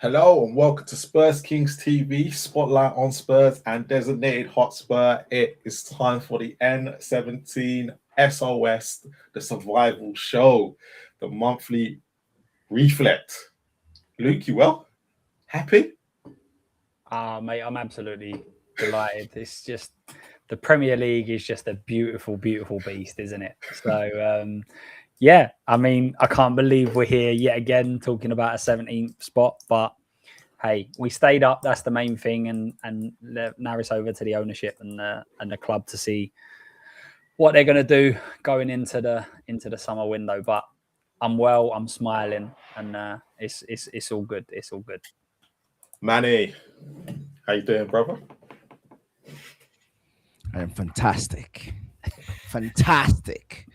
Hello and welcome to Spurs Kings TV, Spotlight on Spurs and Designated Hotspur. It is time for the N17 SOS, the survival show, the monthly reflect. Luke, you well? Happy? Mate, I'm absolutely delighted. It's just the Premier League is just a beautiful, beautiful beast, isn't it? So, yeah, I mean, I can't believe we're here yet again talking about a 17th spot, but hey, we stayed up. That's the main thing, and now it's over to the ownership and the club to see what they're going to do going into the summer window. But I'm well, I'm smiling, and it's all good. It's all good. Manny, how you doing, brother? I am fantastic. Fantastic.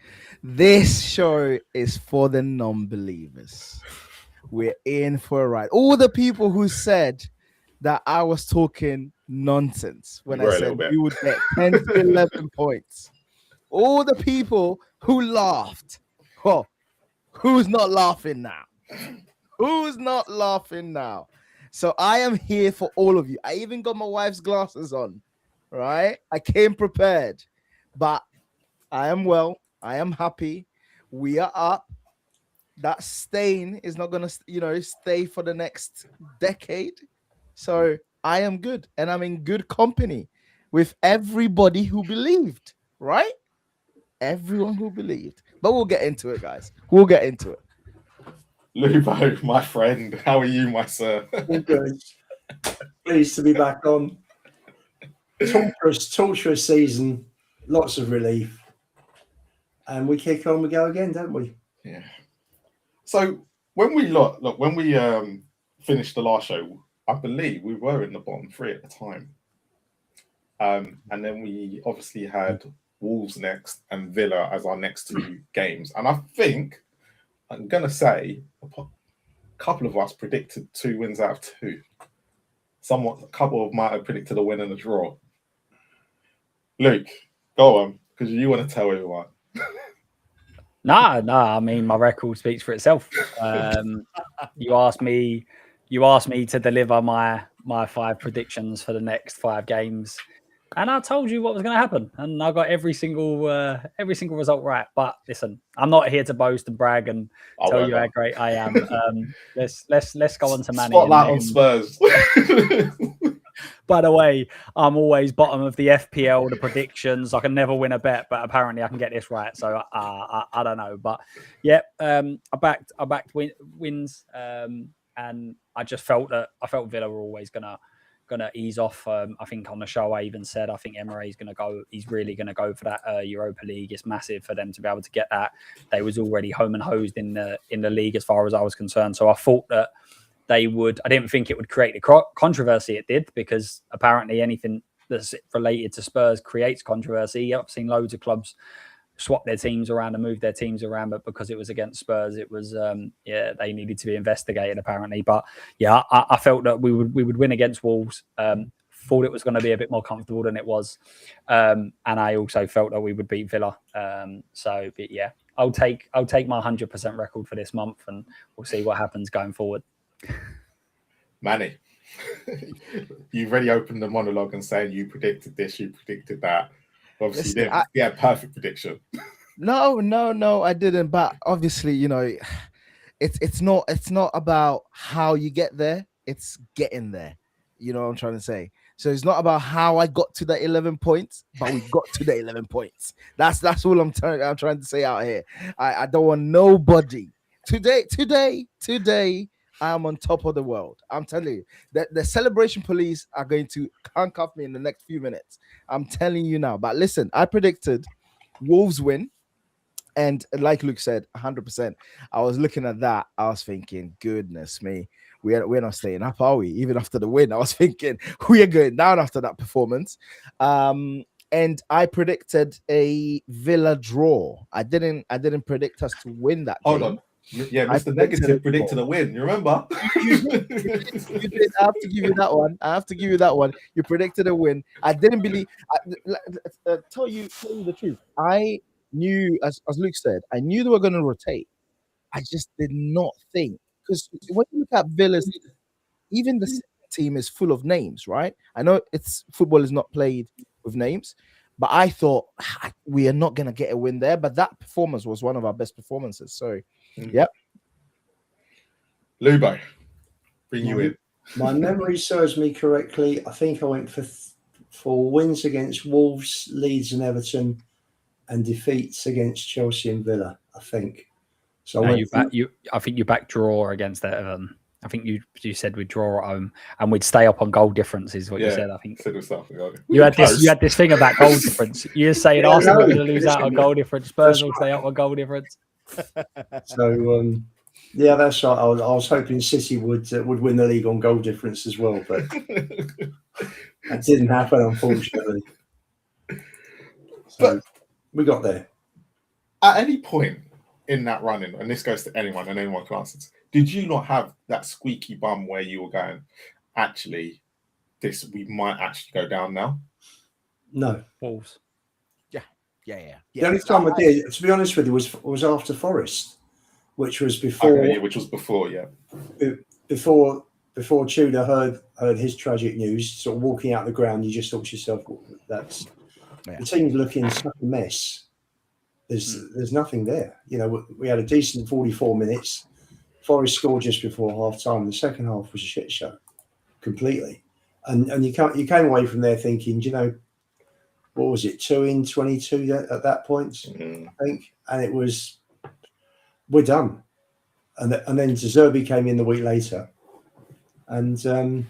This show is for the non-believers. We're in for a ride. All the people who said that I was talking nonsense when I said we would get 10 to 11 points. All the people who laughed. Oh, who's not laughing now? Who's not laughing now? So I am here for all of you. I even got my wife's glasses on, right? I came prepared, but I am well. I am happy. We are up. That stain is not going to, stay for the next decade. So I am good, and I'm in good company with everybody who believed, right? Everyone who believed. But we'll get into it, guys. We'll get into it. Lubo, my friend, how are you, my sir? All good. Pleased to be back on. Torturous season, lots of relief. And we kick on, we go again, don't we? Yeah. So when we finished the last show, I believe we were in the bottom three at the time. And then we obviously had Wolves next and Villa as our next two games. And I think I'm going to say a couple of us predicted 2 wins out of 2. A couple might have predicted a win and a draw. Luke, go on, because you want to tell everyone. No. I mean, my record speaks for itself. You asked me to deliver my 5 predictions for the next 5 games, and I told you what was going to happen, and I got every single result right. But listen, I'm not here to boast and brag and tell you how great I am. Let's go on to Manny. Spotlight on Spurs. By the way, I'm always bottom of the FPL, the predictions. I can never win a bet, but apparently I can get this right. So I don't know, but yeah, I backed wins, and I just felt Villa were always gonna ease off. I think on the show I even said I think Emery's gonna go. He's really gonna go for that Europa League. It's massive for them to be able to get that. They was already home and hosed in the league as far as I was concerned. So I thought that they would. I didn't think it would create the controversy it did, because apparently anything that's related to Spurs creates controversy. I've seen loads of clubs swap their teams around and move their teams around, but because it was against Spurs, it was they needed to be investigated apparently. But yeah, I felt that we would win against Wolves. Thought it was going to be a bit more comfortable than it was, and I also felt that we would beat Villa. So but yeah, I'll take my 100% record for this month, and we'll see what happens going forward. Manny, you've already opened the monologue and saying you predicted this, you predicted that. Obviously, you didn't. Perfect prediction. No, I didn't. But obviously, it's not about how you get there; it's getting there. You know what I'm trying to say. So it's not about how I got to the 11 points, but we got to the 11 points. That's all I'm trying to say out here. I don't want nobody today. I am on top of the world. I'm telling you that the celebration police are going to handcuff me in the next few minutes. I'm telling you now. But listen, I predicted Wolves win. And like Luke said, 100%. I was looking at that. I was thinking, goodness me, we're not staying up, are we? Even after the win, I was thinking we are going down after that performance. And I predicted a Villa draw. I didn't predict us to win that game. Hold on. Yeah, Mr. Negative predicted a win. You remember? You did. I have to give you that one. You predicted a win. I didn't believe. Tell you the truth. I knew, as Luke said, I knew they were going to rotate. I just did not think, because when you look at Villa's even the second team is full of names, right? I know it's football is not played with names, but I thought we are not gonna get a win there. But that performance was one of our best performances. So, yep. Lubo, bring you in. My memory serves me correctly. I think I went for wins against Wolves, Leeds, and Everton, and defeats against Chelsea and Villa. I think. So I think you back draw against Everton. I think you said we'd draw at home and we'd stay up on goal difference. Is what you said. I think you had this thing about goal difference. You're saying Arsenal are going to lose out on goal difference. Spurs will stay up on goal difference. So yeah, that's right. I was hoping City would win the league on goal difference as well, but that didn't happen, unfortunately. So we got there. At any point in that running, and this goes to anyone and anyone can answer this, did you not have that squeaky bum where you were going, actually, we might actually go down now? No. Wolves. Yeah. The only time I did, to be honest with you, was after Forest, which was before. Okay, which was before, yeah. Before Tudor heard his tragic news, sort of walking out the ground, you just thought to yourself, the team's looking such a mess. There's nothing there. You know, we had a decent 44 minutes. Forest scored just before half time. The second half was a shit show, completely. And you came away from there thinking, you know, what was it, 2 in 22 at that point, I think, and it was, we're done. And then Zerbi came in the week later, and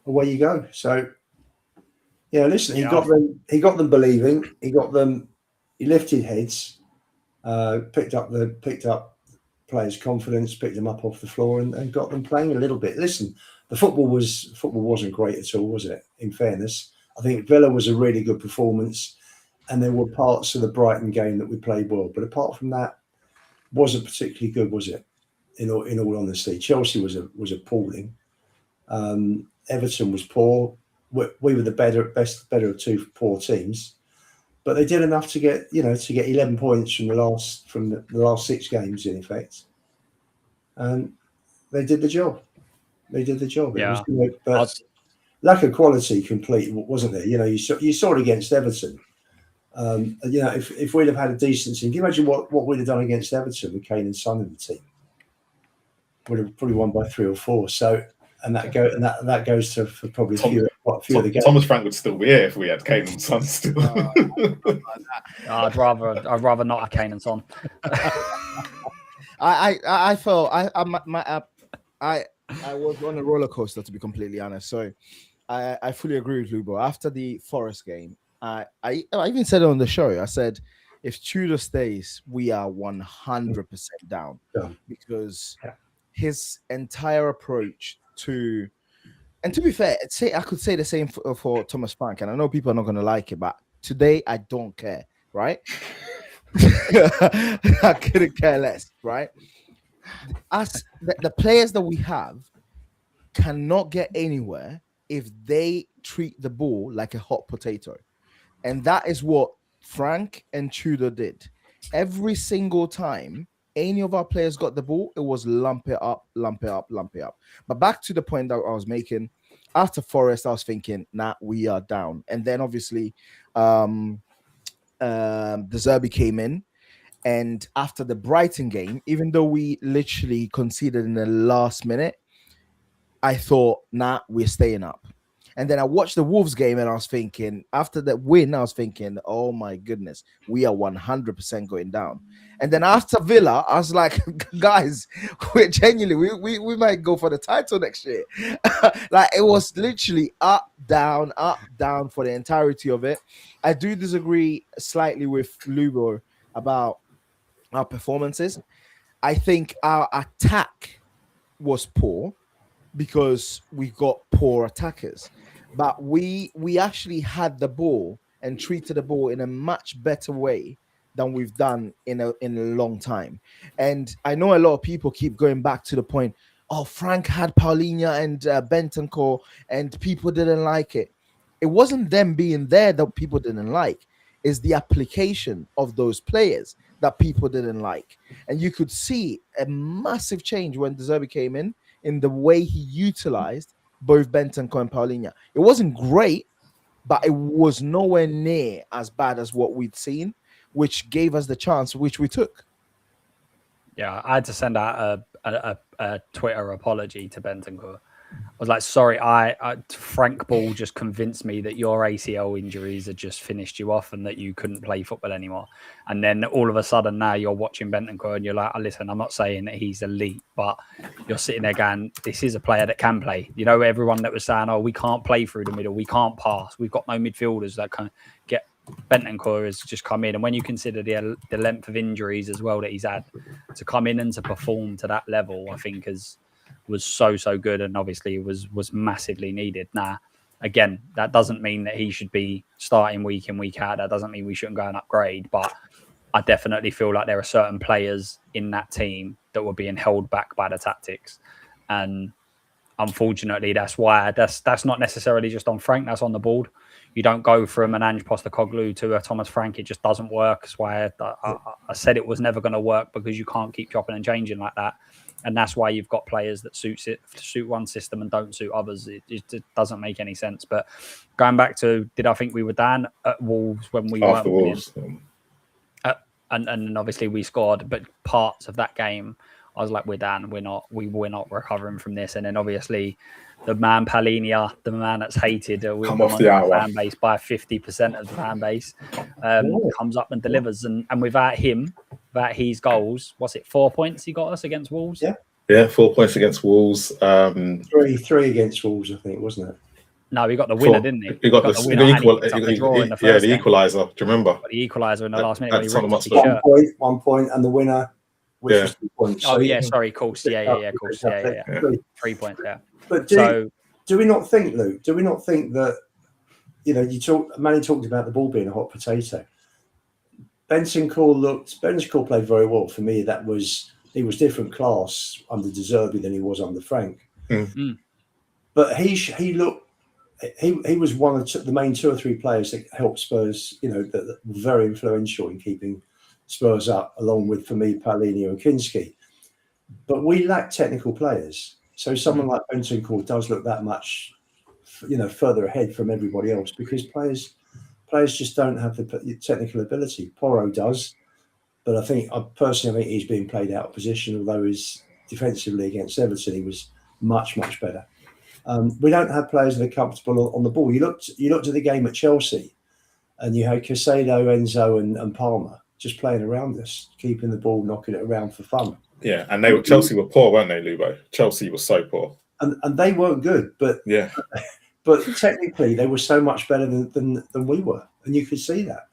away you go. So yeah, listen, he got them believing. He lifted heads, picked up players' confidence, picked them up off the floor, and got them playing a little bit. Listen, the football wasn't great at all, was it? In fairness, I think Villa was a really good performance, and there were parts of the Brighton game that we played well. But apart from that, wasn't particularly good, was it? In all honesty, Chelsea was appalling. Everton was poor. We were the better of two poor teams. But they did enough to get 11 points from the last 6 games in effect, and they did the job. Yeah, but lack of quality complete, wasn't there? You know, you saw it against Everton. You know, if we'd have had a decent team, can you imagine what we'd have done against Everton with Kane and Son in the team? Would have probably won by 3 or 4. So. And that goes to for probably quite a few of the games. Thomas Frank would still be here if we had Kane and Son still. I'd rather not have Kane and Son. I felt I was on a roller coaster, to be completely honest. So I fully agree with Lubo. After the Forest game, I even said it on the show. I said, if Tudor stays, we are 100% down because his entire approach and to be fair, I could say the same for Thomas Frank, and I know people are not going to like it, but today I don't care, right? I couldn't care less, right? The players that we have cannot get anywhere if they treat the ball like a hot potato, and that is what Frank and Tudor did. Every single time any of our players got the ball, it was lump it up. But back to the point that I was making, after Forest, I was thinking, we are down. And then obviously the Zerbi came in. And after the Brighton game, even though we literally conceded in the last minute, I thought, we're staying up. And then I watched the Wolves game and I was thinking, after that win, I was thinking, oh my goodness, we are 100% going down. And then after Villa, I was like, guys, we're genuinely, we might go for the title next year. Like, it was literally up, down for the entirety of it. I do disagree slightly with Lubo about our performances. I think our attack was poor because we got poor attackers, but we actually had the ball and treated the ball in a much better way than we've done in a long time. And I know a lot of people keep going back to the point, Frank had Paulinho and Bentancur and people didn't like it. It wasn't them being there that people didn't like. It's the application of those players that people didn't like. And you could see a massive change when De Zerbi came in the way he utilized both Bentancur and Paulinho. It wasn't great, but it was nowhere near as bad as what we'd seen, which gave us the chance, which we took. Yeah, I had to send out a Twitter apology to Bentancur. I was like, sorry, Frank Ball just convinced me that your ACL injuries had just finished you off and that you couldn't play football anymore. And then all of a sudden now you're watching Bentancur and you're like, oh, listen, I'm not saying that he's elite, but you're sitting there going, this is a player that can play. You know, everyone that was saying, oh, we can't play through the middle, we can't pass, we've got no midfielders that can get. Bentancur has just come in, and when you consider the length of injuries as well that he's had, to come in and to perform to that level, I think was so good, and obviously was massively needed. Now, again, that doesn't mean that he should be starting week in, week out. That doesn't mean we shouldn't go and upgrade, but I definitely feel like there are certain players in that team that were being held back by the tactics, and unfortunately, that's why that's not necessarily just on Frank. That's on the board. You don't go from an Ange Postecoglou to a Thomas Frank. It just doesn't work. That's why I said it was never going to work, because you can't keep chopping and changing like that. And that's why you've got players that suit one system and don't suit others. It doesn't make any sense. But going back to, did I think we were down at Wolves when we After weren't Wolves? and obviously we scored, but parts of that game, I was like, we're down. We're not recovering from this. And then obviously the man Paulinho, the man that's hated Come off the hour. fan base by 50% of the fan base, comes up and delivers. And without him, without his goals, what's it, 4 points he got us against Wolves? Yeah, 4 points against Wolves. Three against Wolves, I think, wasn't it? No, he got the winner, didn't he? He got the equaliser. Do you remember? The equaliser in the last minute. That's When he ripped his shirt. 1 point, and the winner, which was 2 points. Oh, yeah, sorry, of course. Yeah, of course. Yeah. 3 points, yeah. But do we not think, Luke? Do we not think that, you know, Manny talked about the ball being a hot potato. Bentancur played very well for me. He was different class under De Zerbi than he was under Frank. But he was one of the main 2 or 3 players that helped Spurs. You know, that were very influential in keeping Spurs up, along with, for me, Paulinho and Kinski. But we lack technical players. So someone like Bentancur does look that much, you know, further ahead from everybody else, because players just don't have the technical ability. Porro does, but I think he's being played out of position, although he's defensively against Everton, he was much better. We don't have players that are comfortable on the ball. You looked at the game at Chelsea, and you had Caicedo, Enzo, and Palmer just playing around us, keeping the ball, knocking it around for fun. Yeah, and Chelsea were poor, weren't they, Lubo? Chelsea was so poor. And they weren't good, but but technically they were so much better than we were, and you could see that.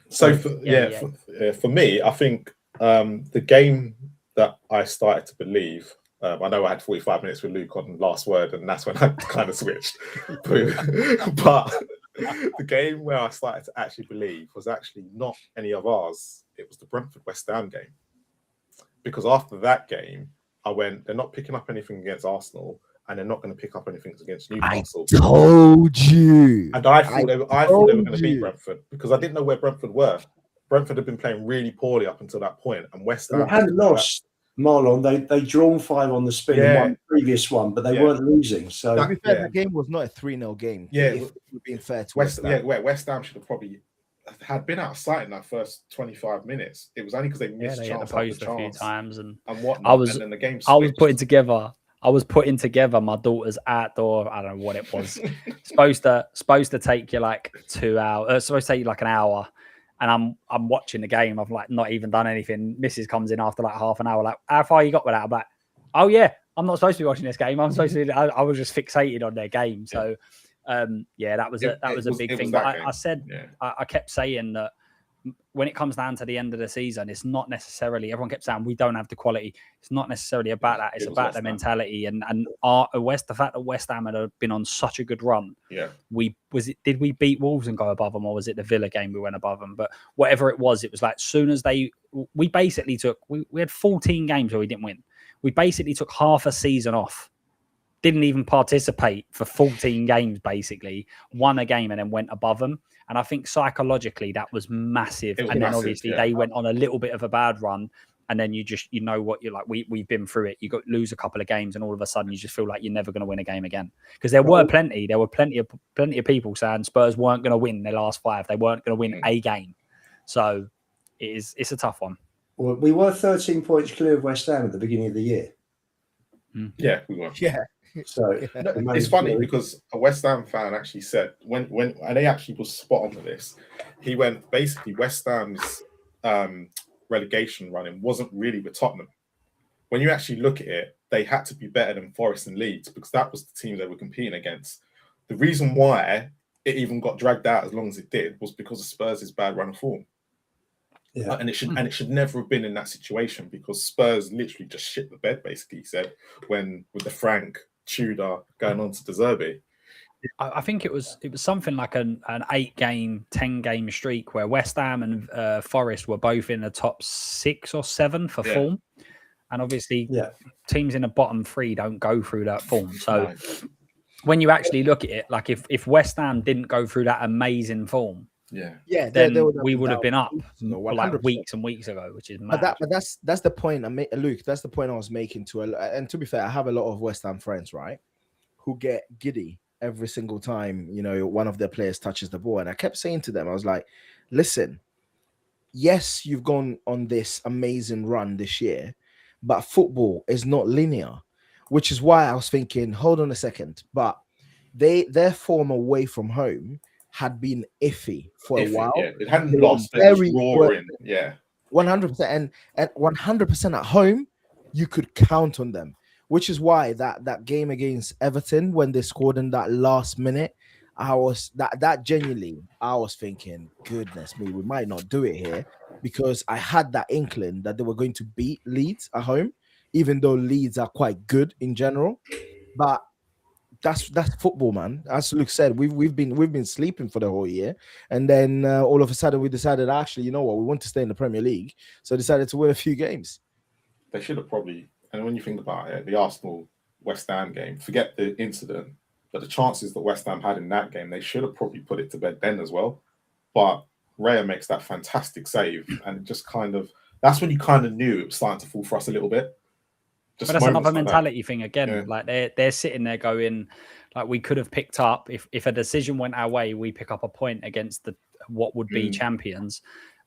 So for me, I think the game that I started to believe, I know I had 45 minutes with Luke on last word, and that's when I kind of switched. But the game where I started to actually believe was actually not any of ours. It was the Brentford-West Ham game. Because after that game, I went, they're not picking up anything against Arsenal, and they're not going to pick up anything against Newcastle. I told you. And I thought they were going to beat Brentford, because I didn't know where Brentford were. Brentford had been playing really poorly up until that point, and West Ham... They hadn't lost, Marlon. They drawn 5 on the spin in one previous one, but they weren't losing. So to be fair, the game was not a 3-0 game. Yeah, if we're being fair to West Ham. Yeah, West Ham should have probably had been out of sight in that first 25 minutes. It was only because they missed chance after chance a few times and whatnot. And then the game switched. I was putting together my daughter's outdoor. I don't know what it was. supposed to take you like 2 hours. Supposed to take you like an hour. And I'm watching the game. I've like not even done anything. Mrs. comes in after like half an hour. Like, how far you got with that? I'm like, oh yeah, I'm not supposed to be watching this game. I'm supposed to. I was just fixated on their game. So, that was a big thing. But I kept saying that when it comes down to the end of the season, it's not necessarily. Everyone kept saying we don't have the quality. It's not necessarily about that. It's about the mentality and the fact that West Ham had been on such a good run. Yeah, did we beat Wolves and go above them, or was it the Villa game we went above them? But whatever it was like soon as we basically took we had 14 games where we didn't win. We basically took half a season off. Didn't even participate for 14 games, basically. Won a game and then went above them. And I think psychologically that was massive. It was And then massive, obviously yeah. they went on a little bit of a bad run. And then you know what you're like. We've been through it. You got lose a couple of games, and all of a sudden you just feel like you're never going to win a game again. Because there were plenty of people saying Spurs weren't going to win their last 5. They weren't going to win a game. So it's a tough one. Well, we were 13 points clear of West Ham at the beginning of the year. Yeah, we were. Yeah. So It's funny because a West Ham fan actually said when and they actually was spot on with this. He went basically West Ham's relegation running wasn't really with Tottenham. When you actually look at it, they had to be better than Forest and Leeds because that was the team they were competing against. The reason why it even got dragged out as long as it did was because of Spurs' bad run of form. Yeah. And it should never have been in that situation because Spurs literally just shit the bed, basically, he said, when with the Frank, Tudor going on to De Zerbi. I think it was something like an 8-game, 10-game streak where West Ham and Forest were both in the top 6 or 7 for form. And obviously teams in the bottom 3 don't go through that form. So when you actually look at it, like if West Ham didn't go through that amazing form, then we would have been up like weeks and weeks ago, which is mad. But that's the point, Luke. That's the point I was making to and to be fair, I have a lot of West Ham friends, right, who get giddy every single time one of their players touches the ball, and I kept saying to them, I was like, listen, yes, you've gone on this amazing run this year, but football is not linear, which is why I was thinking, hold on a second, but their form away from home had been iffy for a while. Yeah. It hadn't lost. It was roaring. 100%. And 100% at home, you could count on them, which is why that game against Everton, when they scored in that last minute, I was thinking, goodness me, we might not do it here, because I had that inkling that they were going to beat Leeds at home, even though Leeds are quite good in general. But that's football, man. As Luke said, we've been sleeping for the whole year, and then all of a sudden we decided, actually, you know what, we want to stay in the Premier League, so decided to win a few games. They should have probably, and when you think about it, the Arsenal West Ham game, forget the incident, but the chances that West Ham had in that game, they should have probably put it to bed then as well. But Raya makes that fantastic save, and just that's when you kind of knew it was starting to fall for us a little bit. But that's another mentality thing again. Yeah. Like they're sitting there going, like, we could have picked up if a decision went our way, we pick up a point against what would be champions,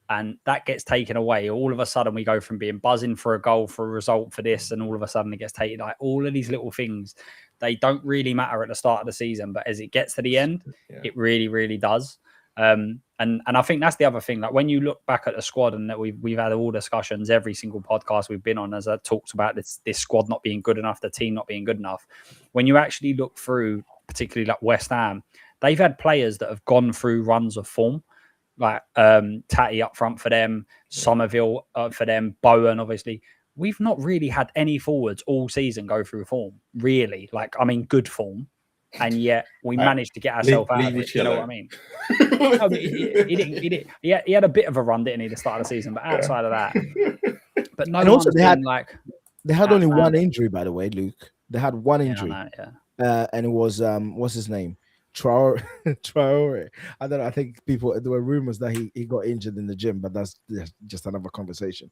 and that gets taken away. All of a sudden, we go from being buzzing for a goal, for a result, for this, and all of a sudden it gets taken. Like, all of these little things, they don't really matter at the start of the season, but as it gets to the end, it really, really does. And I think that's the other thing. Like, when you look back at the squad, and that we've had all discussions, every single podcast we've been on, as I talked about this squad not being good enough, the team not being good enough. When you actually look through, particularly like West Ham, they've had players that have gone through runs of form, like Tatty up front for them, Somerville for them, Bowen, obviously. We've not really had any forwards all season go through form, really. Like, I mean, good form. And yet we managed to get ourselves out of it. You know what I mean? He had a bit of a run, didn't he, the start of the season? But outside of that, but no. And also, they had only one injury, by the way, Luke. They had one injury, and it was what's his name, Traore. I don't know. I think there were rumors that he got injured in the gym, but that's just another conversation.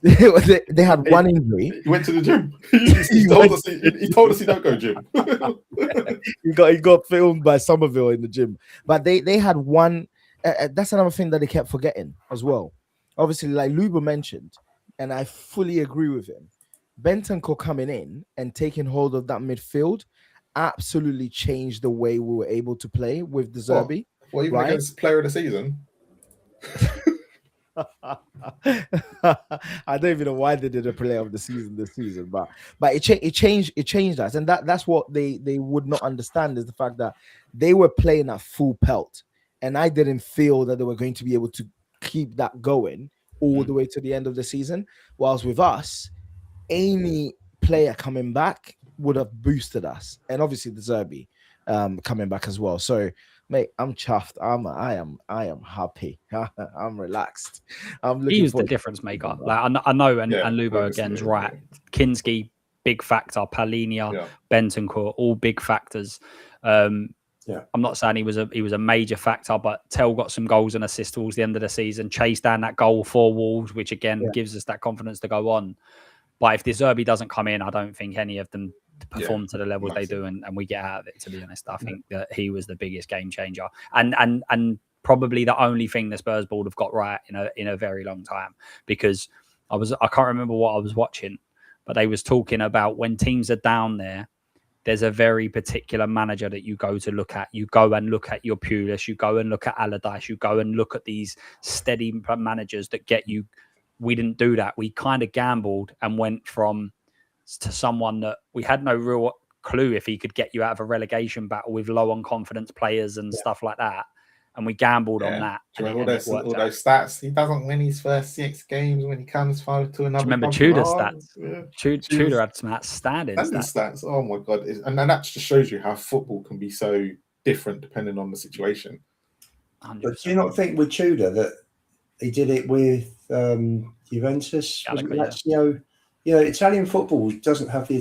They had one injury. He went to the gym. He told us he don't go gym. he got filmed by Somerville in the gym. But they had one. That's another thing that they kept forgetting as well. Obviously, like Luba mentioned, and I fully agree with him, Bentancur coming in and taking hold of that midfield absolutely changed the way we were able to play with De Zerbi. Well, even against player of the season. I don't even know why they did a player of the season this season, but it changed us, and that's what they would not understand, is the fact that they were playing at full pelt, and I didn't feel that they were going to be able to keep that going all the way to the end of the season. Whilst with us, any player coming back would have boosted us, and obviously the Zerbi coming back as well. So, mate, I'm chuffed. I am happy. I'm relaxed. He was the difference maker. Like, I know, and Lubo again's right. Kinski, big factor. Palinia, Bentancur, all big factors. I'm not saying he was a major factor, but Tell got some goals and assists towards the end of the season, chased down that goal for Wolves, which again gives us that confidence to go on. But if De Zerbi doesn't come in, I don't think any of them perform to the levels they do, and we get out of it. To be honest, I think that he was the biggest game changer, and probably the only thing the Spurs board have got right in a very long time, because I can't remember what I was watching, but they was talking about when teams are down there. There's a very particular manager that you go to look at. You go and look at your Pulis, you go and look at Allardyce, you go and look at these steady managers that get you. We didn't do that. We kind of gambled and went to someone that we had no real clue if he could get you out of a relegation battle with low on confidence players and stuff like that. And we gambled on that. Do you remember all those stats? He doesn't win his first 6 games when he comes to another. Do you remember Tudor's stats? Yeah. Tudor had some outstanding stats. Oh my God. And that just shows you how football can be so different depending on the situation. 100%. But do you not think with Tudor that he did it with Juventus? Lazio? Italian football doesn't have the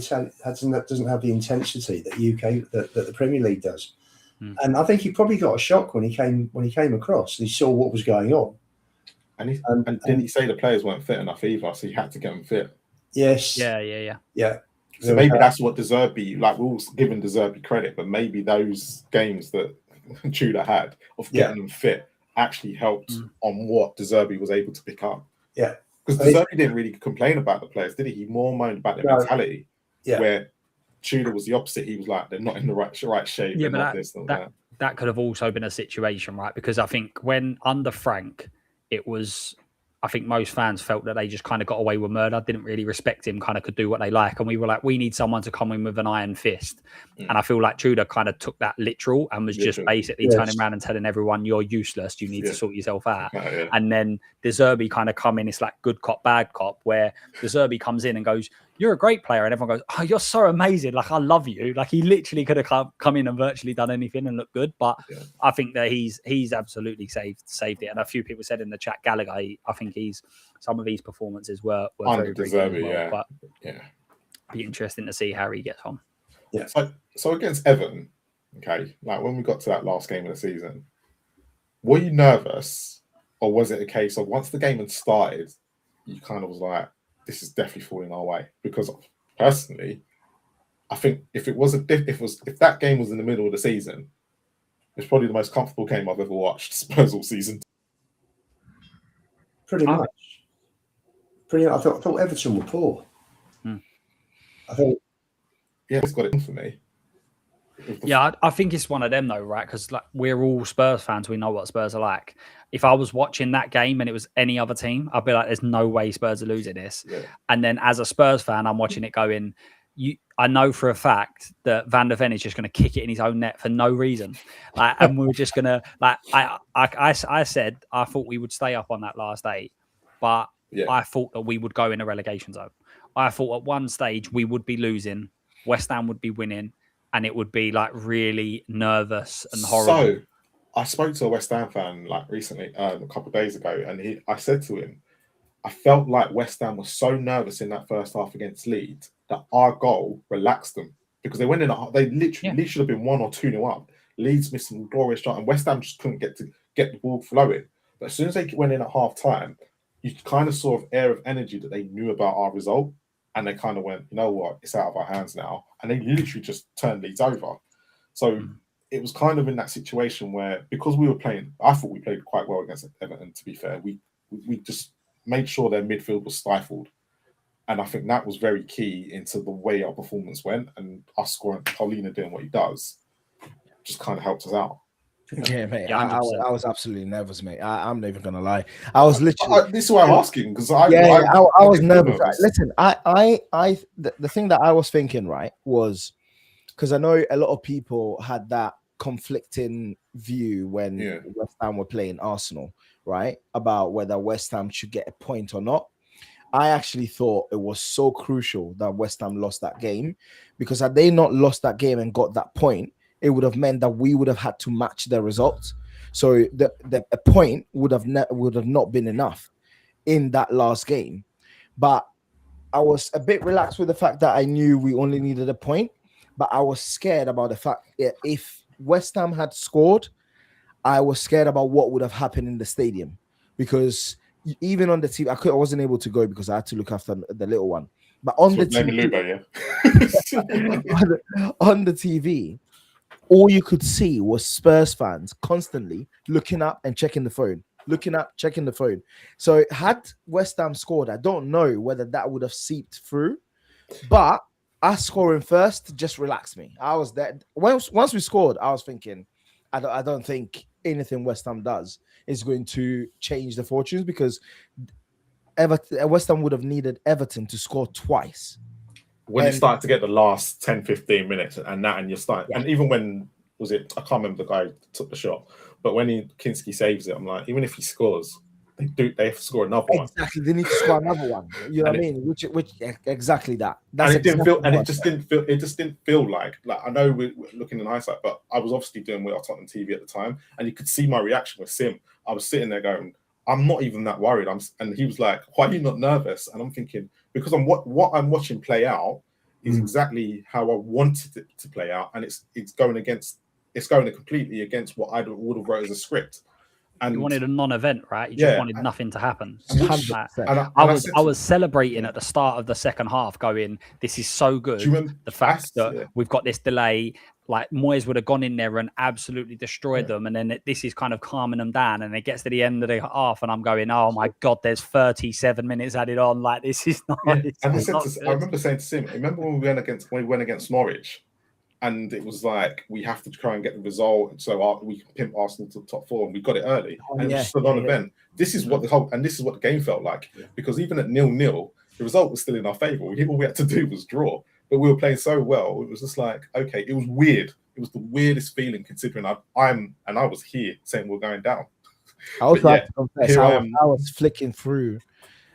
intensity that the Premier League does. And I think he probably got a shock when he came across and he saw what was going on. And didn't he say the players weren't fit enough either, so he had to get them fit? Yes. Yeah. So maybe that's what De Zerbi, like, we're all giving De Zerbi credit, but maybe those games that Tudor had of getting them fit actually helped on what De Zerbi was able to pick up. Yeah. Because De Zerbi didn't really complain about the players, did he? He more moaned about their mentality. Yeah. Where Tudor was the opposite. He was like, they're not in the right shape. Yeah, but that could have also been a situation, right? Because I think when under Frank, I think most fans felt that they just kind of got away with murder, didn't really respect him, kind of could do what they like. And we were like, we need someone to come in with an iron fist. And I feel like Tudor kind of took that literal and was just basically turning around and telling everyone, you're useless, you need to sort yourself out. And then De Zerbi kind of come in, it's like good cop, bad cop, where De Zerbi comes in and goes, you're a great player. And everyone goes, oh, you're so amazing. Like, I love you. Like, he literally could have come in and virtually done anything and looked good. But I think that he's absolutely saved it. And a few people said in the chat, Gallagher, I think some of his performances were very good. But be interesting to see how he gets on. Yeah. So against Everton, okay, like when we got to that last game of the season, were you nervous, or was it a case of once the game had started, you kind of was like, this is definitely falling our way? Because personally, I think if that game was in the middle of the season, it's probably the most comfortable game I've ever watched Spurs all season. Pretty much. I thought Everton were poor. I think. Yeah, it's got it in for me. Yeah, I think it's one of them though, right? Because like we're all Spurs fans, we know what Spurs are like. If I was watching that game and it was any other team, I'd be like, "There's no way Spurs are losing this." Yeah. And then as a Spurs fan, I'm watching it going. I know for a fact that Van der Ven is just going to kick it in his own net for no reason, and we're just going to I said I thought we would stay up on that last 8, but I thought that we would go in a relegation zone. I thought at one stage we would be losing, West Ham would be winning, and it would be like really nervous and horrible. So I spoke to a West Ham fan like recently, a couple of days ago, and I said to him, I felt like West Ham was so nervous in that first half against Leeds that our goal relaxed them, because they went in. They literally should have been 1 or 2-0 up. Leeds missed some glorious shot, and West Ham just couldn't get the ball flowing. But as soon as they went in at half time, you kind of saw an air of energy that they knew about our result, and they kind of went, you know what, it's out of our hands now, and they literally just turned Leeds over. So it was kind of in that situation where, because we were playing, I thought we played quite well against Everton. To be fair, we just made sure their midfield was stifled. And I think that was very key into the way our performance went, and us scoring, Paulina doing what he does, just kind of helped us out. Yeah, mate. I was absolutely nervous, mate. I'm not even gonna lie. I was literally. This is why I'm asking, because I was nervous. Right? Listen, the thing that I was thinking, right, was because I know a lot of people had that conflicting view when West Ham were playing Arsenal, right, about whether West Ham should get a point or not. I actually thought it was so crucial that West Ham lost that game, because had they not lost that game and got that point, it would have meant that we would have had to match their results. So a point would have not been enough in that last game. But I was a bit relaxed with the fact that I knew we only needed a point, but I was scared about the fact that if West Ham had scored, I was scared about what would have happened in the stadium, because even on the TV, I wasn't able to go because I had to look after the little one. But on the Name TV, Lubo, yeah. on the TV, all you could see was Spurs fans constantly looking up and checking the phone, looking up, checking the phone. So had West Ham scored, I don't know whether that would have seeped through, but us scoring first just relaxed me. I was there. Once we scored, I was thinking, I don't think anything West Ham does is going to change the fortunes, because West Ham would have needed Everton to score twice. When you start to get the last 10, 15 minutes and you start, Yeah. and even when, was it, I can't remember the guy who took the shot, but when Kinski saves it, I'm like, even if he scores, they have to score another one. Exactly, they need to score another one. You know what I mean? Which exactly that. That's and it didn't exactly feel, and it just didn't feel like I know we're looking in hindsight, but I was obviously doing well on TV at the time, and you could see my reaction with Sim. I was sitting there going, I'm not even that worried. And he was like, why are you not nervous? And I'm thinking, because what I'm watching play out is exactly how I wanted it to play out, and it's going completely against what I would have wrote as a script. And you wanted a non-event, right? You just wanted nothing to happen. I was celebrating at the start of the second half, going, "This is so good." The fact that we've got this delay, like Moyes would have gone in there and absolutely destroyed them, and then this is kind of calming them down. And it gets to the end of the half, and I'm going, "Oh my god, there's 37 minutes added on. Like this is not." Yeah. And I remember saying to Sim, remember when we went against Norwich? And it was like, we have to try and get the result so we can pimp Arsenal to the top four, and we got it early. And it was just a non-event. This is what the game felt like. Yeah. Because even at 0-0, the result was still in our favour. All we had to do was draw. But we were playing so well, it was just like, okay, it was weird. It was the weirdest feeling, considering I was here saying we're going down. I also have to confess, I was flicking through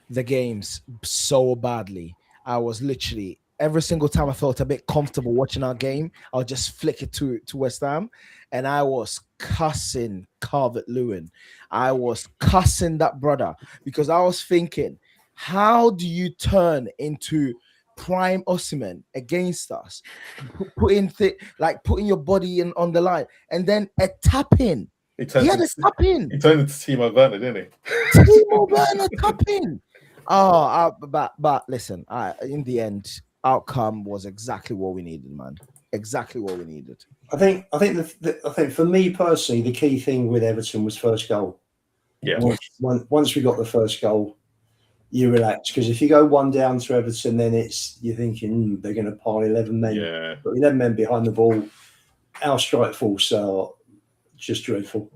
the games so badly. I was literally, every single time I felt a bit comfortable watching our game, I'll just flick it to West Ham, and I was cussing Calvert-Lewin. I was cussing that brother, because I was thinking, how do you turn into prime Osimhen against us, putting your body in on the line, and then a tap in? He had a tap in. He turned into Timo Werner, didn't he? Timo Werner tap in. But listen, in the end, outcome was exactly what we needed, man. Exactly what we needed. I think for me personally, the key thing with Everton was first goal. Yeah. Once we got the first goal, you relax, because if you go 1 down to Everton, then you're thinking they're going to pile 11 men. Yeah. But 11 men behind the ball, our strike force are just dreadful,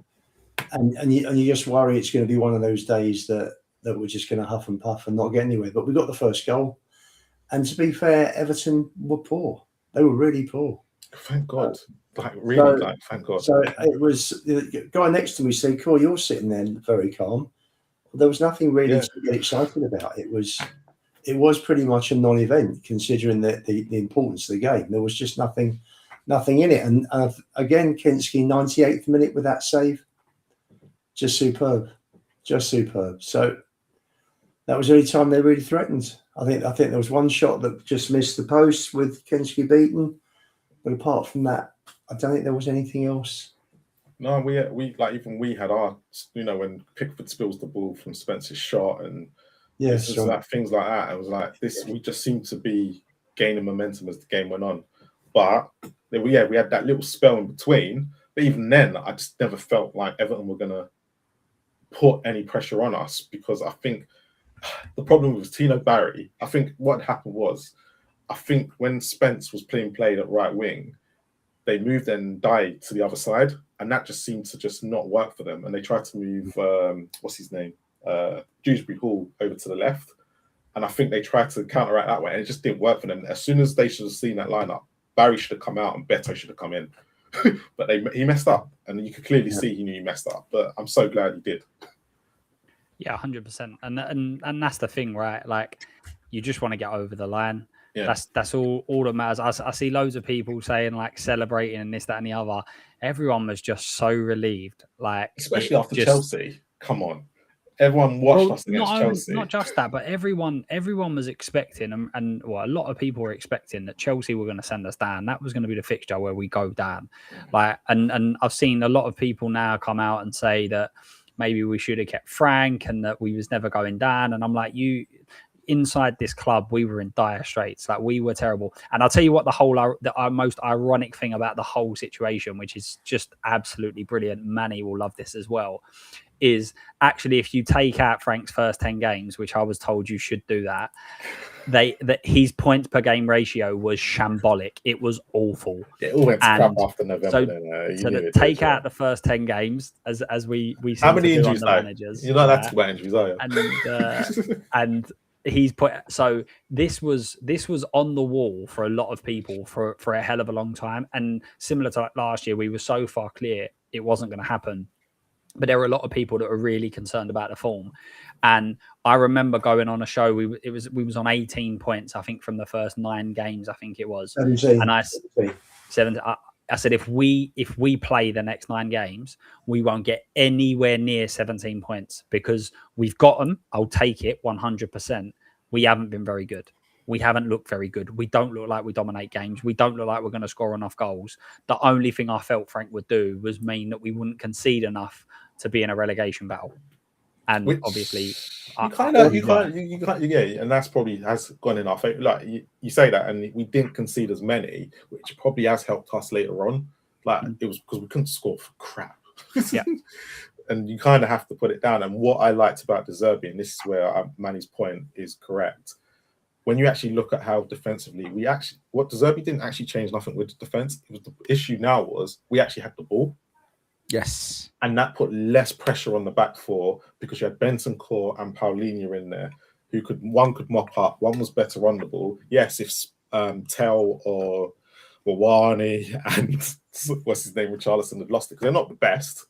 and you just worry it's going to be one of those days that we're just going to huff and puff and not get anywhere. But we got the first goal. And to be fair, Everton were poor. They were really poor. Thank God. Thank God. So it was, the guy next to me said, "Cool, you're sitting there very calm." There was nothing really to get excited about. It was pretty much a non-event, considering the importance of the game. There was just nothing in it. And again, Kinski, 98th minute with that save. Just superb. So that was the only time they really threatened. I think there was one shot that just missed the post with Kinski beaten, but apart from that, I don't think there was anything else. No, we had our, when Pickford spills the ball from Spencer's shot, and things like that. It was like this. We just seemed to be gaining momentum as the game went on, but we had that little spell in between. But even then, I just never felt like Everton were gonna put any pressure on us, because I think the problem was Tino Barry. I think what happened was, when Spence was played at right wing, they moved and died to the other side, and that just seemed to just not work for them. And they tried to move what's his name, Dewsbury Hall, over to the left, and I think they tried to counteract that way, and it just didn't work for them. As soon as they should have seen that lineup, Barry should have come out and Beto should have come in, but he messed up, and you could clearly see he knew he messed up. But I'm so glad he did. Yeah, 100%. And that's the thing, right? Like, you just want to get over the line. Yeah. That's all that matters. I see loads of people saying like celebrating and this, that, and the other. Everyone was just so relieved. Like, especially after Chelsea. Come on. everyone watched us against not Chelsea. Not just that, but everyone was expecting, and well, a lot of people were expecting that Chelsea were going to send us down. That was going to be the fixture where we go down. Like, and I've seen a lot of people now come out and say that maybe we should have kept Frank and that we was never going down. And I'm like, inside this club, we were in dire straits. Like, we were terrible. And I'll tell you what, the most ironic thing about the whole situation, which is just absolutely brilliant, Manny will love this as well, is actually, if you take out Frank's first 10 games, which I was told you should do that, that his points per game ratio was shambolic. It was awful. It all went to crap after November. So to take out the first 10 games, as we how many injuries, on the managers, you're not allowed to talk about injuries, are you? And he's put, so this was on the wall for a lot of people for a hell of a long time. And similar to like last year, we were so far clear it wasn't going to happen. But there were a lot of people that were really concerned about the form. And I remember going on a show, we was on 18 points, I think, from the first 9 games, I think it was. 17. And I said, if we play the next 9 games, we won't get anywhere near 17 points because we've got them. I'll take it 100%. We haven't been very good. We haven't looked very good. We don't look like we dominate games. We don't look like we're going to score enough goals. The only thing I felt Frank would do was mean that we wouldn't concede enough to be in a relegation battle. And obviously, you can't, and that's probably has gone in our favor. Like you say that, and we didn't concede as many, which probably has helped us later on. Like it was because we couldn't score for crap. Yeah. And you kind of have to put it down. And what I liked about De Zerbi, and this is where Manny's point is correct. When you actually look at how defensively what De Zerbi didn't actually change nothing with the defense. It was the issue now was we actually had the ball. Yes. And that put less pressure on the back four because you had Bentancur and Paulinho in there who one could mop up, one was better on the ball. Yes, if Tell or Wawani and what's his name, Richarlison had lost it because they're not the best.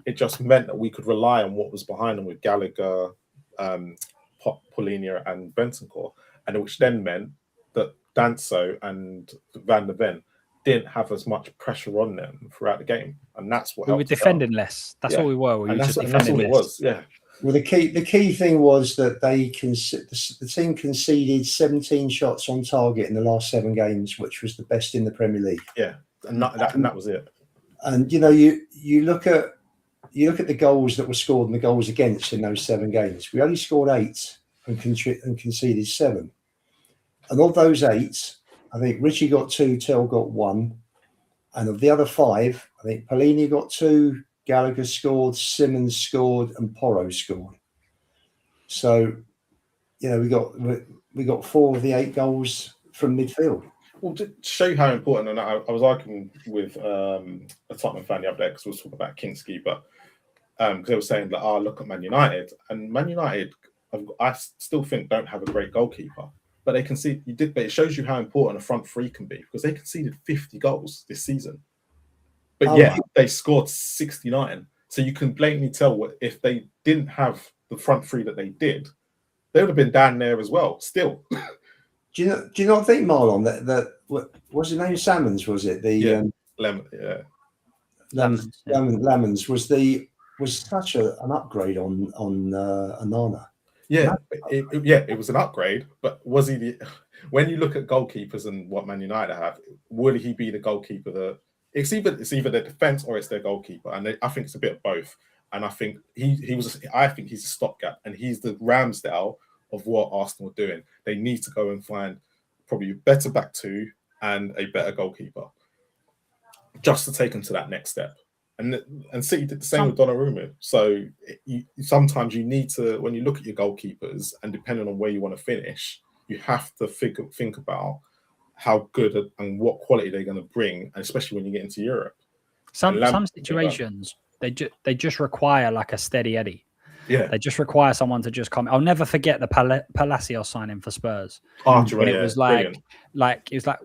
It just meant that we could rely on what was behind them with Gallagher, Paulinho and Bentancur, and which then meant that Danso and Van der Ven didn't have as much pressure on them throughout the game, and that's what we were defending less. That's all we were. We were just defending less. It was. Yeah. Well, the key thing was that the team conceded 17 shots on target in the last 7 games, which was the best in the Premier League. Yeah, and that was it. And you look at the goals that were scored and the goals against in those 7 games. We only scored 8 and conceded 7. And of those 8, I think Richie got 2, Tell got 1. And of the other 5, I think Paulinho got 2, Gallagher scored, Simmons scored, and Porro scored. So, we got 4 of the 8 goals from midfield. Well, to show you how important, and I was arguing with a Tottenham fan the other day because we were talking about Kinski, but because they were saying that, look at Man United. And Man United, I still think, don't have a great goalkeeper. But they concede. But it shows you how important a front three can be because they conceded 50 goals this season. But they scored 69. So you can blatantly tell if they didn't have the front three that they did, they would have been down there as well. Still. Do you not think, Marlon, that what was his name? Salmons, was it? Lemons was such an upgrade on Onana. Yeah, it was an upgrade, but was he when you look at goalkeepers and what Man United have, would he be the goalkeeper that it's either their defense or it's their goalkeeper? And I think it's a bit of both. And I think I think he's a stopgap, and he's the Ramsdale of what Arsenal are doing. They need to go and find probably a better back 2 and a better goalkeeper just to take them to that next step. And City did the same with Donnarumma. So sometimes you need to, when you look at your goalkeepers, and depending on where you want to finish, you have to think about how good and what quality they're going to bring, and especially when you get into Europe. Some situations they just require like a steady Eddie. Yeah, they just require someone to just come. I'll never forget the Palacios signing for Spurs. It was like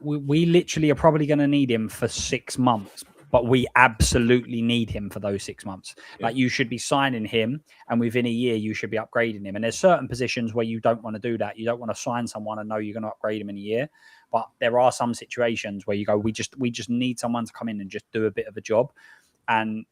we literally are probably going to need him for 6 months. But we absolutely need him for those 6 months. Yeah. Like, you should be signing him, and within a year, you should be upgrading him. And there's certain positions where you don't want to do that. You don't want to sign someone and know you're going to upgrade him in a year. But there are some situations where you go, we just need someone to come in and just do a bit of a job. And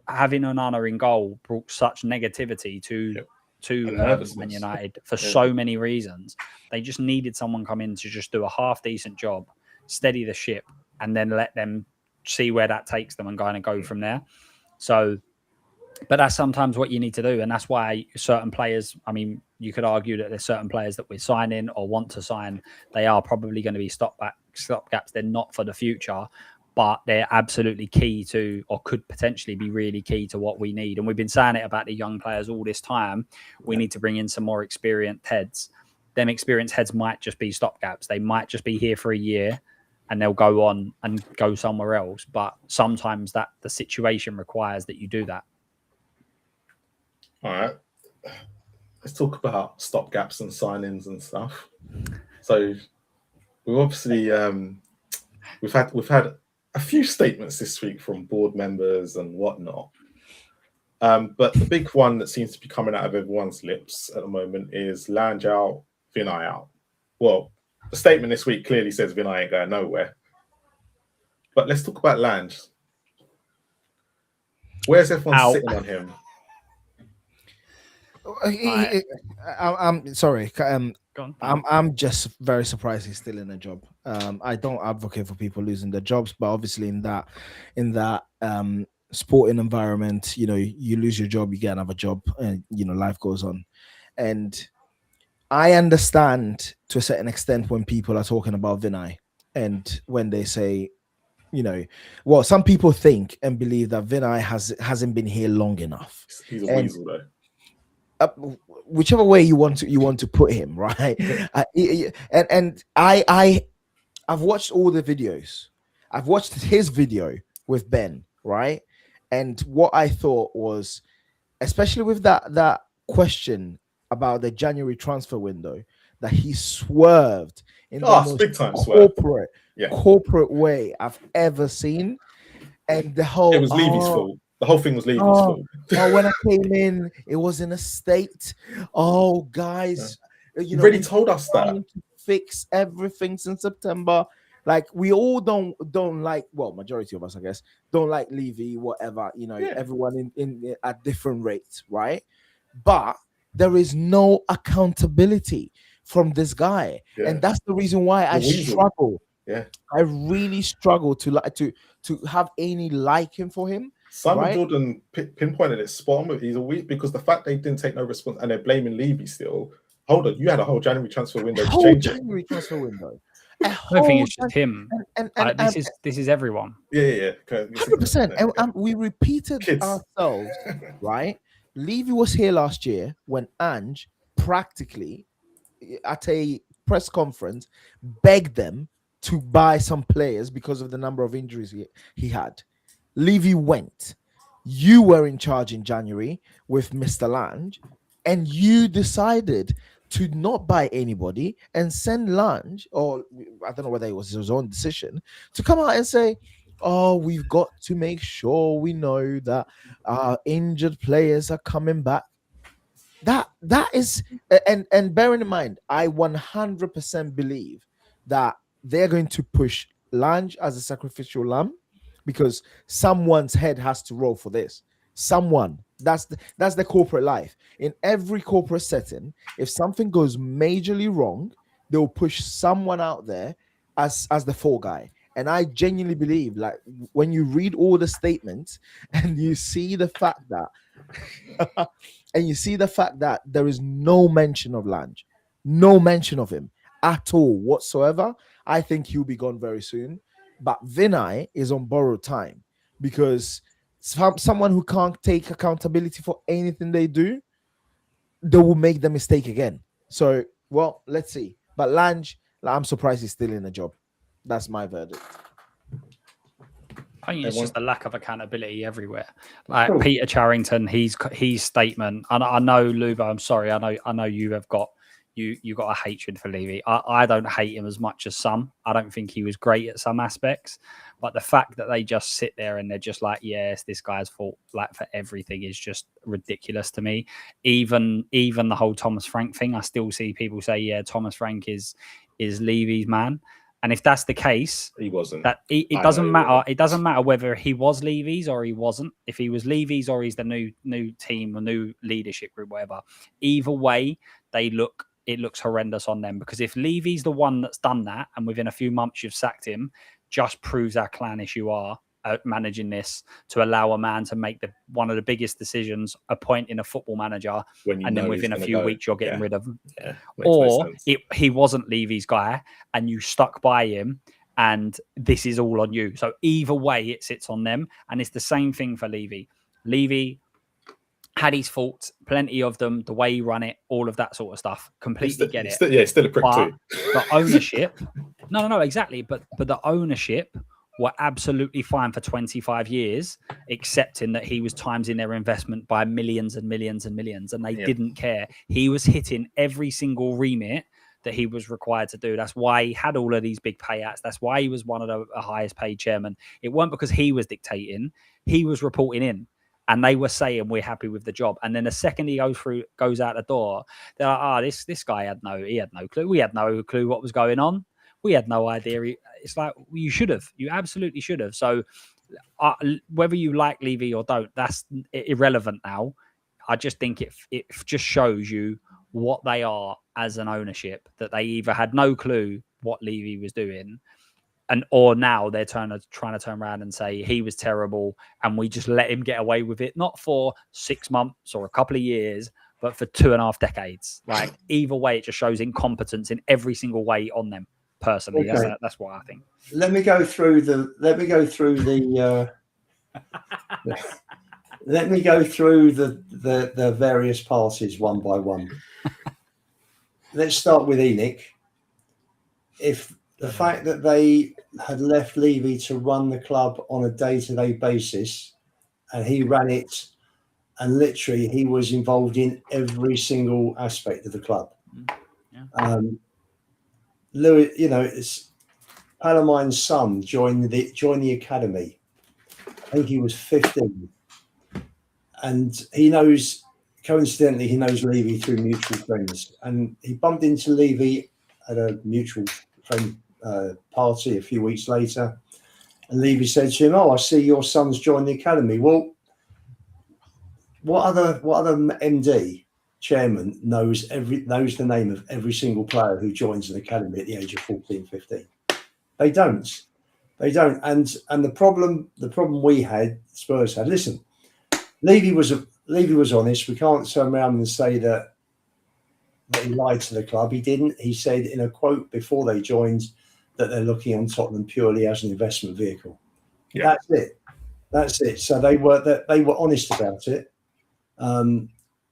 having Onana in goal brought such negativity to And nervousness. Man United for so many reasons. They just needed someone come in to just do a half decent job, steady the ship, and then let them see where that takes them and kind of go from there. So, but that's sometimes what you need to do. And that's why certain players, I mean, you could argue that there's certain players that we're signing or want to sign. They are probably going to be stopgaps. They're not for the future, but they're absolutely key to, or could potentially be really key to what we need. And we've been saying it about the young players all this time. We need to bring in some more experienced heads. Them experienced heads might just be stopgaps. They might just be here for a year and they'll go on and go somewhere else. But sometimes that the situation requires that you do that. All right. Let's talk about stopgaps and signings and stuff. So we've obviously we've had a few statements this week from board members and whatnot. But the big one that seems to be coming out of everyone's lips at the moment is Lange out, Vinay out. Well, the statement this week clearly says Vinay ain't going nowhere. But let's talk about Lange. Where's everyone sitting on him? I'm sorry. I'm just very surprised he's still in a job. I don't advocate for people losing their jobs, but obviously in that sporting environment, you know, you lose your job, you get another job, and you know, life goes on. And I understand to a certain extent when people are talking about Vinay and when they say, you know, well, some people think and believe that Vinay hasn't been here long enough. He's a weasel though. Whichever way you want to put him, right? I've watched all the videos. I've watched his video with Ben, right? And what I thought was, especially with that question about the January transfer window, that he swerved in the most big time corporate way I've ever seen. And the whole it was Levy's fault. The whole thing was Levy's fault. When I came in, it was in a state. Oh, guys, you know, already told us that. To fix everything since September. Like, we all don't like, well, majority of us, I guess, don't like Levy, whatever, you know, everyone in at different rates, right? But there is no accountability from this guy. Yeah. And that's the reason why I struggle. Yeah. I really struggle to have any liking for him. Simon Jordan pinpointed it spot on. He's a weak because the fact they didn't take no response and they're blaming Levy still. Hold on, you had a whole January transfer window to change it. Transfer window. I don't think it's just him. This is everyone. Yeah. 100%. And we repeated ourselves, right? Levy was here last year when Ange practically at a press conference begged them to buy some players because of the number of injuries he had. Levy went. You were in charge in January with Mr. Lange, and you decided to not buy anybody and send Lange, or I don't know whether it was his own decision, to come out and say, oh, we've got to make sure we know that our injured players are coming back. That is, and bearing in mind, I 100% believe that they're going to push Lange as a sacrificial lamb, because someone's head has to roll for this. Someone. That's the corporate life. In every corporate setting, if something goes majorly wrong, they'll push someone out there as the fall guy. And I genuinely believe, like, when you read all the statements and you see the fact that there is no mention of Lange, no mention of him at all whatsoever, I think he'll be gone very soon. But Vinay is on borrowed time, because someone who can't take accountability for anything they do, they will make the mistake again. So, well, let's see. But Lange, I'm surprised he's still in a job. That's my verdict. I think it's just a lack of accountability everywhere. Like Peter Charrington, his statement. And I know, Luba, I'm sorry. I know you have got you got a hatred for Levy. I don't hate him as much as some. I don't think he was great at some aspects, but the fact that they just sit there and they're just like, yes, this guy's fault, like, for everything is just ridiculous to me. Even the whole Thomas Frank thing, I still see people say, yeah, Thomas Frank is Levy's man. And if that's the case, He wasn't. That it doesn't matter. It doesn't matter whether he was Levy's or he wasn't. If he was Levy's or he's the new team or new leadership group, whatever. Either way, it looks horrendous on them, because if Levy's the one that's done that, and within a few months you've sacked him, just proves how clannish you are at managing this, to allow a man to make one of the biggest decisions, appointing a football manager, and then within a few weeks you're getting rid of him. Yeah, or he wasn't Levy's guy and you stuck by him, and this is all on you. So either way, it sits on them, and it's the same thing for Levy. Levy had his faults, plenty of them, the way he run it, all of that sort of stuff. Completely get it. Still a prick too. The ownership, no, exactly. But the ownership were absolutely fine for 25 years, accepting that he was timesing their investment by millions and millions and millions, and they didn't care. He was hitting every single remit that he was required to do. That's why he had all of these big payouts. That's why he was one of the highest paid chairmen. It weren't because he was dictating. He was reporting in, and they were saying, we're happy with the job. And then the second he goes out the door, they're like, this guy had no clue. We had no clue what was going on. We had no idea. It's like, you should have. You absolutely should have. So whether you like Levy or don't, that's irrelevant now. I just think it just shows you what they are as an ownership, that they either had no clue what Levy was doing, or now they're trying to turn around and say he was terrible and we just let him get away with it, not for 6 months or a couple of years, but for 2.5 decades. Like, either way, it just shows incompetence in every single way on them. Personally, that's what I think. Let me go through the various parties one by one. Let's start with ENIC. If the fact that they had left Levy to run the club on a day-to-day basis, and he ran it, and literally he was involved in every single aspect of the club. Yeah. Louis, it's Palamine's son joined the academy. I think he was 15, and he knows Levy through mutual friends, and he bumped into Levy at a mutual friend party a few weeks later, and Levy said to him, I see your son's joined the academy. Well, what other MD chairman knows the name of every single player who joins an academy at the age of 14, 15? They don't. And the problem Spurs had. Listen, Levy was honest. We can't turn around and say that he lied to the club. He didn't. He said in a quote before they joined that they're looking on Tottenham purely as an investment vehicle. Yeah. That's it. So they were honest about it.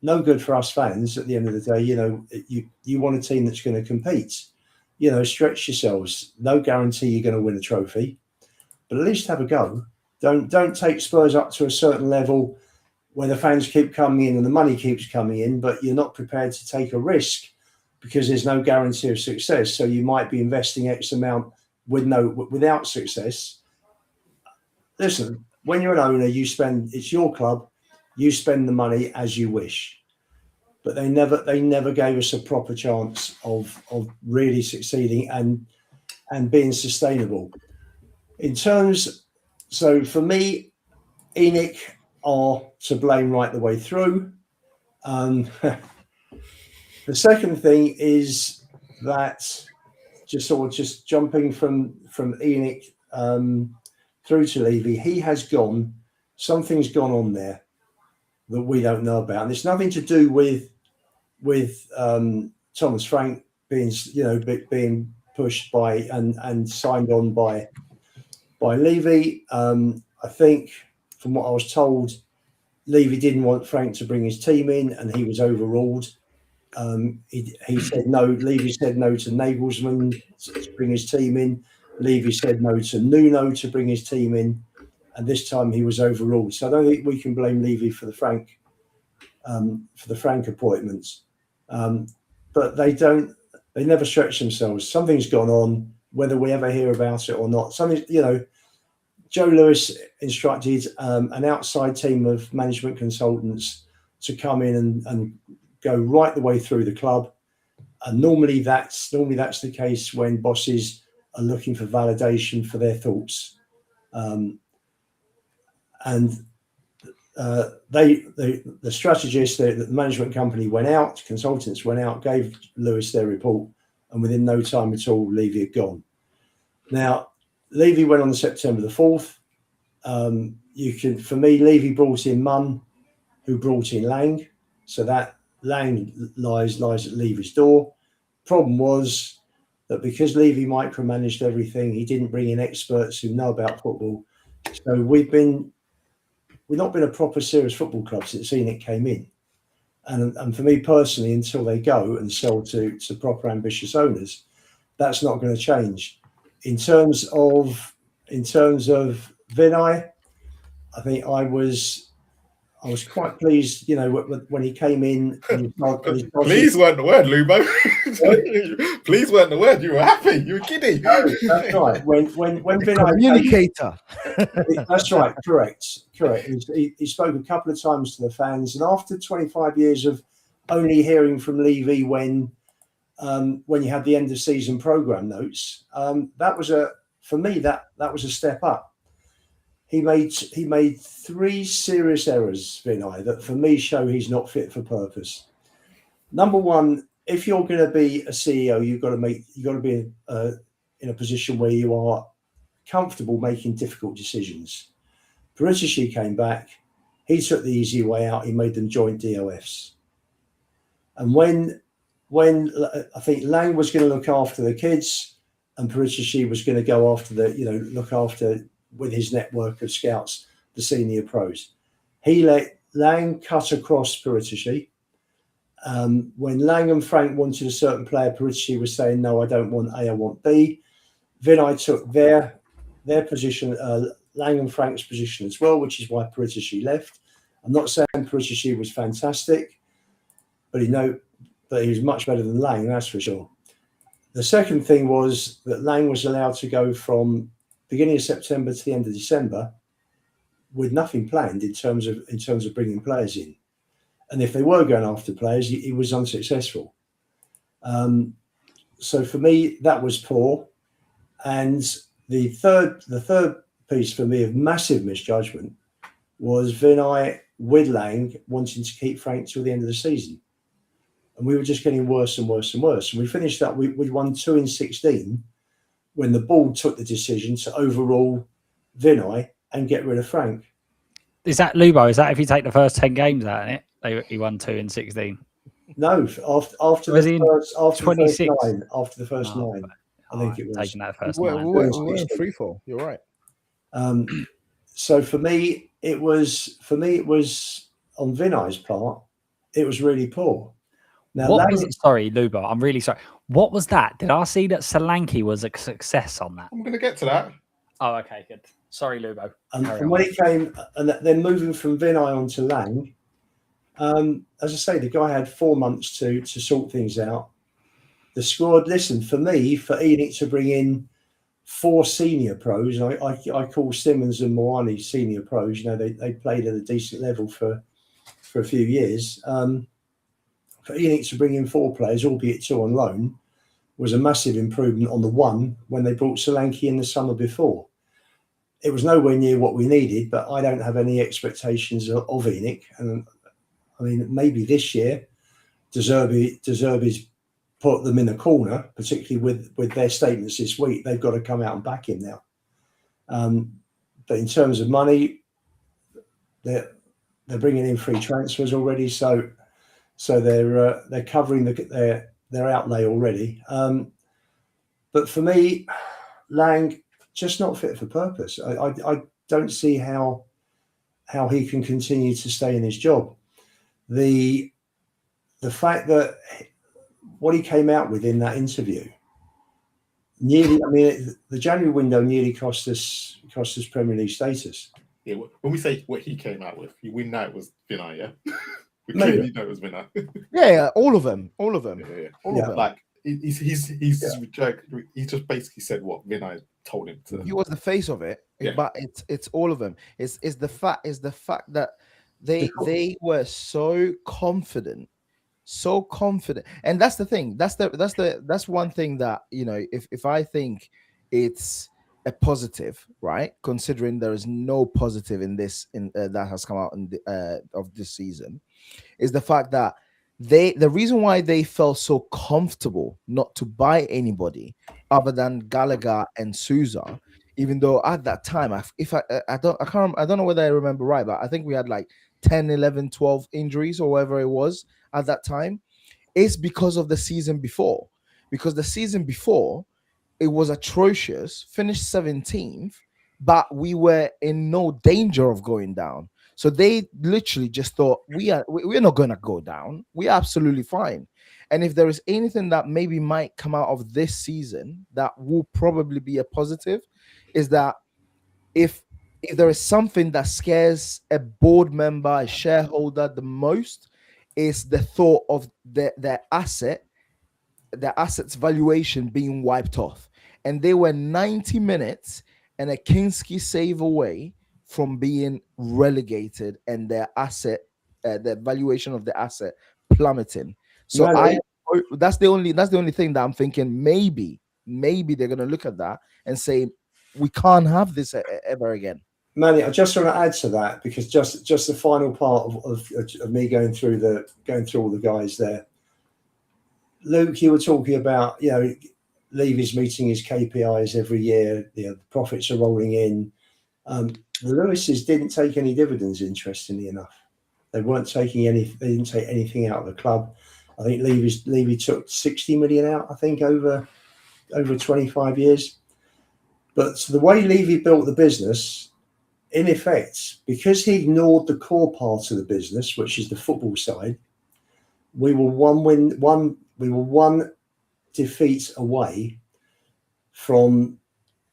No good for us fans at the end of the day. You want a team that's going to compete. Stretch yourselves. No guarantee you're going to win a trophy, but at least have a go. Don't take Spurs up to a certain level where the fans keep coming in and the money keeps coming in, but you're not prepared to take a risk because there's no guarantee of success. So you might be investing X amount without success. Listen, when you're an owner, it's your club. You spend the money as you wish, but they never gave us a proper chance of really succeeding and being sustainable. So for me, ENIC are to blame right the way through. The second thing is that just jumping from ENIC through to Levy, something's gone on there that we don't know about, and it's nothing to do with Thomas Frank being pushed by and signed on by Levy. I think from what I was told, Levy didn't want Frank to bring his team in, and he was overruled. He said no. Levy said no to Nagelsmann to bring his team in. Levy said no to Nuno to bring his team in, and this time he was overruled. So I don't think we can blame Levy for the Frank appointments. But they never stretch themselves. Something's gone on, whether we ever hear about it or not. Joe Lewis instructed an outside team of management consultants to come in and go right the way through the club. And normally that's the case when bosses are looking for validation for their thoughts, and the strategist, the management company went out, consultants went out, gave Lewis their report, and within no time at all, Levy had gone. Now, Levy went on September the 4th. For me, Levy brought in Munn, who brought in Lang, so that Lang lies at Levy's door. Problem was that because Levy micromanaged everything, he didn't bring in experts who know about football. So we've not been a proper serious football club since Enoch came in. And for me personally, until they go and sell to proper ambitious owners, that's not going to change. In terms of Vinay, I think I was quite pleased, when he came in. Please weren't the word, Lubo. Please weren't the word. You were happy. You were giddy. No, that's right. When Vinay Communicator. That's right. Correct. He spoke a couple of times to the fans, and after 25 years of only hearing from Levy when you had the end of season program notes, that was for me that was a step up. He made 3 serious errors, Vinay, that for me show he's not fit for purpose. Number one, if you're going to be a CEO, you've got to be in a position where you are comfortable making difficult decisions. Paratici came back. He took the easy way out. He made them joint DOFs. And when I think Lang was going to look after the kids, and Paratici was going to go after look after, with his network of scouts, the senior pros. He let Lang cut across Paratici. When Lang and Frank wanted a certain player, Paratici was saying, no, I don't want A, I want B. Vinay took their position, Lang and Frank's position as well, which is why Paratici left. I'm not saying Paratici was fantastic, but he was much better than Lang, that's for sure. The second thing was that Lang was allowed to go from beginning of September to the end of December with nothing planned in terms of bringing players in, and if they were going after players, he was unsuccessful. So for me, that was poor. And the third piece for me of massive misjudgment was Vinay with Lang wanting to keep Frank till the end of the season, and we were just getting worse and worse and worse. And we finished up. We won 2 in 16. When the board took the decision to overrule Vinay and get rid of Frank. Is that Lubo? Is that if you take the first 10 games out of it? He won 2 in 16. No, after the first 9, I think it was. Taking that first 9. We're in free fall. You're right. So for me, it was on Vinay's part. It was really poor. Now, what was it? Sorry, Lubo. I'm really sorry. What was that? Did I see that Solanke was a success on that? I'm going to get to that. Oh, okay, good. Sorry, Lubo. And when he came, and then moving from Vinay on to Lang, as I say, the guy had 4 months to sort things out. The squad, listen, for me, for Enoch to bring in 4 senior pros, I call Simmons and Moani senior pros. They played at a decent level for a few years. For Enoch to bring in 4 players, albeit 2 on loan, was a massive improvement on the 1 when they brought Solanke in the summer before. It was nowhere near what we needed, but I don't have any expectations of Enoch. And I mean, maybe this year, De Zerbi's put them in a corner, particularly with their statements this week. They've got to come out and back him now. But in terms of money, they're bringing in free transfers already, so they're covering their outlay already. But for me, Lang just not fit for purpose. I don't see how he can continue to stay in his job. The fact that what he came out with in that interview the January window nearly cost us Premier League status. Yeah, when we say what he came out with, we know it was Vinay, yeah? We Maybe. clearly know it was Vinay. Yeah, all of them. Yeah. All of them. Like he's just basically said what Vinay told him to. He was the face of it, but it's all of them. It's the fact that they were so confident, and that's the thing. That's one thing that if I think it's a positive, right? Considering there is no positive in this that has come out in of this season, is the fact that the reason why they felt so comfortable not to buy anybody other than Gallagher and Souza, even though at that time, I don't know whether I remember right, but I think we had like 10, 11, 12 injuries or whatever it was at that time, is because of the season before. Because the season before, it was atrocious, finished 17th, but we were in no danger of going down. So they literally just thought we're not going to go down. We're absolutely fine. And if there is anything that maybe might come out of this season that will probably be a positive, is that if there is something that scares a board member, a shareholder the most, is the thought of their assets valuation being wiped off. And they were 90 minutes and a Kinski save away from being relegated and their asset, the valuation of the asset plummeting. So that's the only thing that I'm thinking. Maybe they're gonna look at that and say we can't have this ever again. Manny, I just want to add to that, because just the final part of me going through all the guys there. Luke, you were talking about, Levy's meeting his KPIs every year. The profits are rolling in. The Lewises didn't take any dividends, interestingly enough. They weren't taking any. They didn't take anything out of the club. I think Levy took 60 million out, I think, over 25 years. But the way Levy built the business, in effect, because he ignored the core part of the business, which is the football side, we were one defeat away from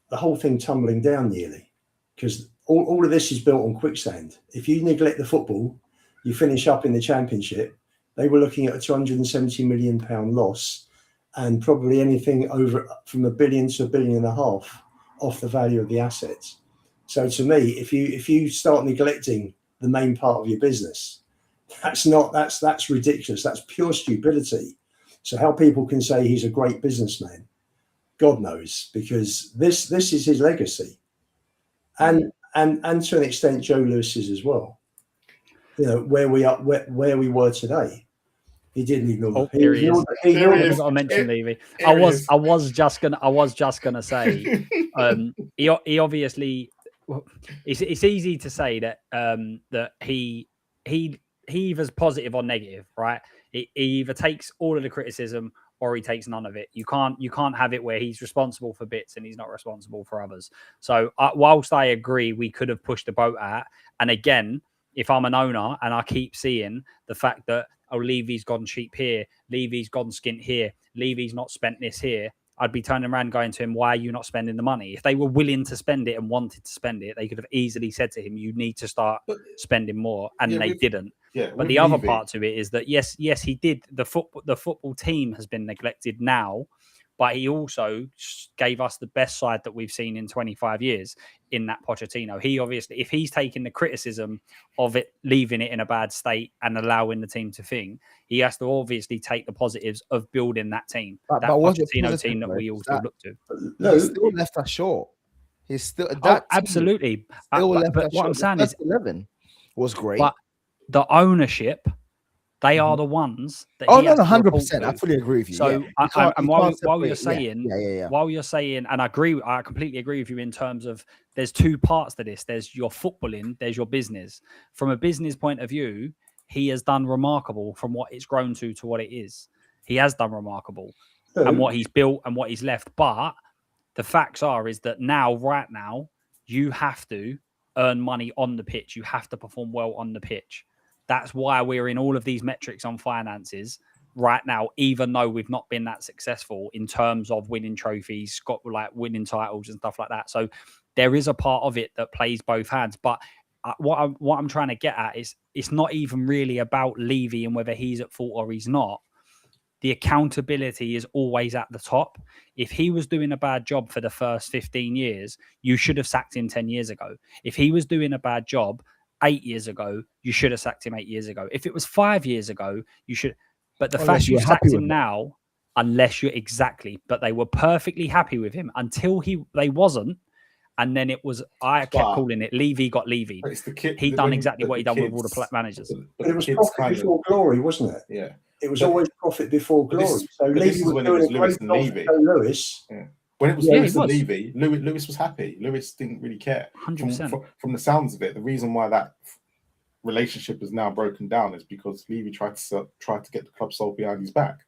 the whole thing tumbling down nearly, because all of this is built on quicksand. If you neglect the football, you finish up in the Championship. They were looking at a £270 million loss, and probably anything over from $1 billion to $1.5 billion off the value of the assets. So to me, if you start neglecting the main part of your business, that's ridiculous. That's pure stupidity. So how people can say he's a great businessman, God knows, because this is his legacy, and to an extent Joe Lewis's as well. Where we were today. He didn't ignore. Oh, here he is. I've got to mention Levy. I was just gonna say, he obviously. It's easy to say that that he either's positive or negative, right? He either takes all of the criticism or he takes none of it. You can't have it where he's responsible for bits and he's not responsible for others. So whilst I agree we could have pushed the boat out, and again, if I'm an owner and I keep seeing the fact that Levy's gone cheap here, Levy's gone skint here, Levy's not spent this here, I'd be turning around going to him, why are you not spending the money? If they were willing to spend it and wanted to spend it, they could have easily said to him, you need to start spending more. And they didn't. Yeah, but the other part to it is that, yes, he did. The football team has been neglected now, but he also gave us the best side that we've seen in 25 years in that Pochettino. He obviously, if he's taking the criticism of it, leaving it in a bad state and allowing the team to think, he has to obviously take the positives of building that team. That Pochettino team that we all still look to. No, he still left us short. He's still absolutely. But what I'm saying is 11 was great. But the ownership, they are the ones that. 100%. I fully agree with you. So, while you're saying, and I completely agree with you in terms of there's two parts to this. There's your footballing, there's your business. From a business point of view, he has done remarkable from what it's grown to what it is. He has done remarkable and what he's built and what he's left. But the facts is that right now, you have to earn money on the pitch. You have to perform well on the pitch. That's why we're in all of these metrics on finances right now, even though we've not been that successful in terms of winning trophies, winning titles and stuff like that. So there is a part of it that plays both hands. But what I'm trying to get at is it's not even really about Levy and whether he's at fault or he's not. The accountability is always at the top. If he was doing a bad job for the first 15 years, you should have sacked him 10 years ago. If he was doing a bad job 8 years ago, you should have sacked him 8 years ago. If it was 5 years ago, you should. But the fact you sacked him now, unless you're exactly. But they were perfectly happy with him until they wasn't. And then it was, I kept calling it Levy got Levy. But it's the kid. He done exactly what he done with all the managers. But it was profit before glory, wasn't it? Yeah. It was always profit before glory. So Levy was doing a great job for Lewis. Yeah. When it was Lewis and Levy, Lewis was happy. Lewis didn't really care. 100%. From the sounds of it, the reason why that relationship is now broken down is because Levy tried to get the club sold behind his back.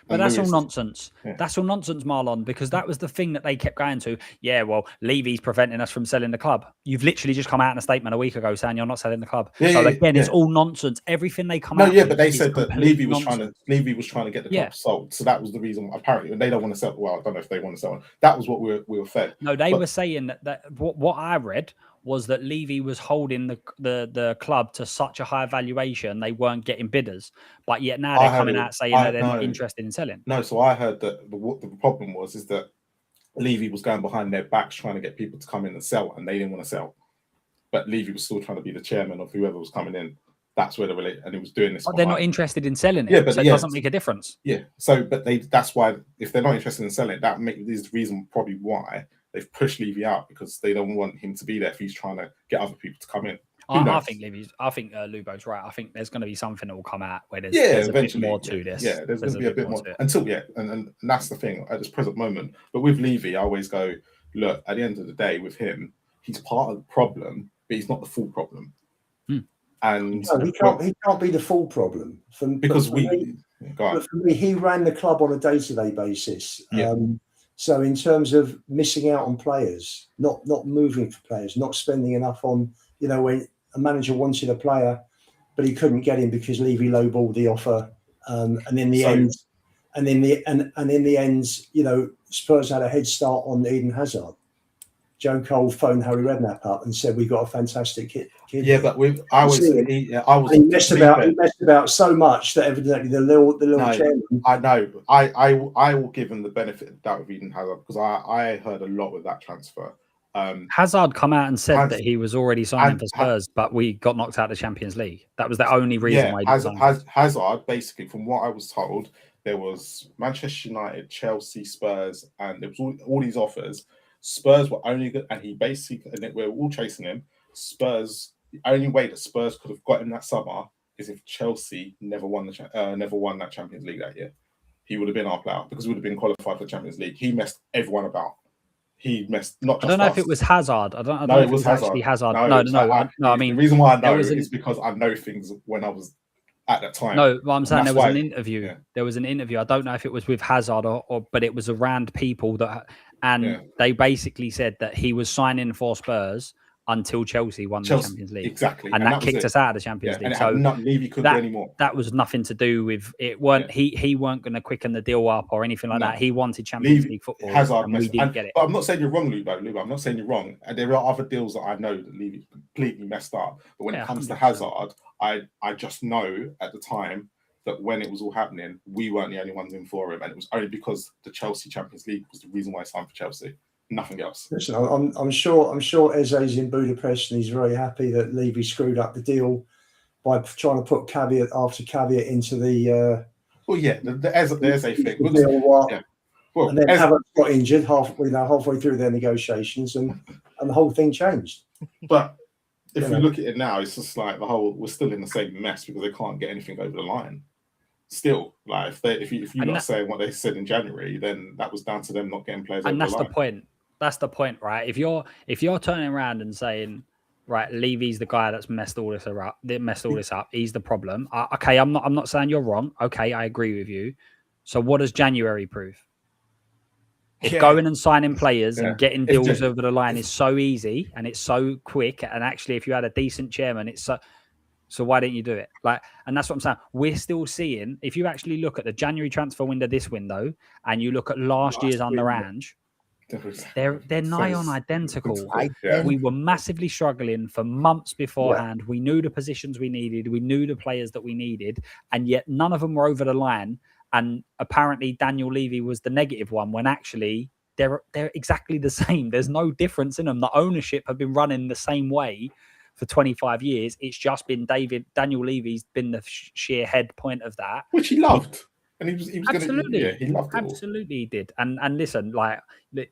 But that's all nonsense. Yeah. That's all nonsense, Marlon, because that was the thing that they kept going to. Yeah, well, Levy's preventing us from selling the club. You've literally just come out in a statement a week ago saying you're not selling the club. It's all nonsense. Everything they come out. No, yeah, but they said that Levy was trying to get the club sold. So that was the reason. Apparently, they don't want to sell. Well, I don't know if they want to sell it. That was what we were fed. No, they were saying that what I read was that Levy was holding the club to such a high valuation they weren't getting bidders, but yet now they're coming out saying that they're not interested in selling. No, so I heard that what the problem was that Levy was going behind their backs trying to get people to come in and sell, and they didn't want to sell. But Levy was still trying to be the chairman of whoever was coming in. That's where and it was doing this. But they're not interested in selling it, yeah, but so it doesn't make a difference. Yeah, so that's why if they're not interested in selling it, is the reason probably why they've pushed Levy out, because they don't want him to be there if he's trying to get other people to come in. I think Lubo's right. I think there's going to be something that will come out where there's a bit more to this. Yeah, there's going to be a bit more until and that's the thing at this present moment. But with Levy, I always go, look, at the end of the day, with him, he's part of the problem, but he's not the full problem. And no, he can't be the full problem for me, he ran the club on a day-to-day basis. Yeah. So in terms of missing out on players, not moving for players, not spending enough on, when a manager wanted a player, but he couldn't get him because Levy lowballed the offer, and in the end, Spurs had a head start on Eden Hazard. Joe Cole phoned Harry Redknapp up and said, "We got a fantastic kid." Yeah, but he messed about so much that evidently the little chairman. I know. I will give him the benefit of the doubt of Eden Hazard, because I heard a lot with that transfer. Hazard come out and said that he was already signing for Spurs, but we got knocked out of the Champions League. That was the only reason why he signed. Hazard, basically, from what I was told, there was Manchester United, Chelsea, Spurs, and there was all these offers. Spurs were only good, and we're all chasing him. Spurs, the only way that Spurs could have got him that summer is if Chelsea never won that Champions League that year. He would have been our player, because we would have been qualified for the Champions League. He messed everyone about. He messed not just I don't know us. if it was Hazard. I don't know if it was actually Hazard. No. I mean, the reason why I know is because I know things when I was at that time. No, well, I'm saying there was an interview. Yeah. There was an interview. I don't know if it was with Hazard but it was around people they basically said that he was signing for Spurs until Chelsea won the Champions League. Exactly. And that kicked us out of the Champions League. So Levy couldn't do anymore. That was nothing to do with it. He weren't going to quicken the deal up or anything like that. He wanted Champions League football, and we didn't get it. But I'm not saying you're wrong, Lubo. I'm not saying you're wrong. And there are other deals that I know that Levy completely messed up. But when it comes 100%. To Hazard, I just know at the time that when it was all happening, we weren't the only ones in for him, and it was only because the Chelsea Champions League was the reason why I signed for Chelsea. Nothing else. Listen, I'm sure Eze's in Budapest, and he's very happy that Levy screwed up the deal by trying to put caveat after caveat into the. The Eze thing. And then Havertz got injured halfway through their negotiations, and the whole thing changed. But if we look at it now, it's just like we're still in the same mess because they can't get anything over the line. Still, like if you're not saying what they said in January, then that was down to them not getting players. And that's the point. That's the point, right? If you're turning around and saying, right, Levy's the guy that's messed all this up. He's the problem. Okay, I'm not saying you're wrong. Okay, I agree with you. So what does January prove? If going and signing players and getting deals over the line is so easy and it's so quick, and actually if you had a decent chairman, it's so why didn't you do it? And that's what I'm saying. We're still seeing, if you actually look at the January transfer window, this window, and you look at last year's under Ange, they're nigh on identical. We were massively struggling for months beforehand. We knew the positions we needed. We knew the players that we needed, and yet none of them were over the line. And apparently Daniel Levy was the negative one, when actually they're exactly the same. There's no difference in them. The ownership have been running the same way for 25 years. It's just been Daniel Levy's been the sheer head point of that. Which he loved. and he was Absolutely. gonna, he loved it all. Absolutely, he did. And listen, like,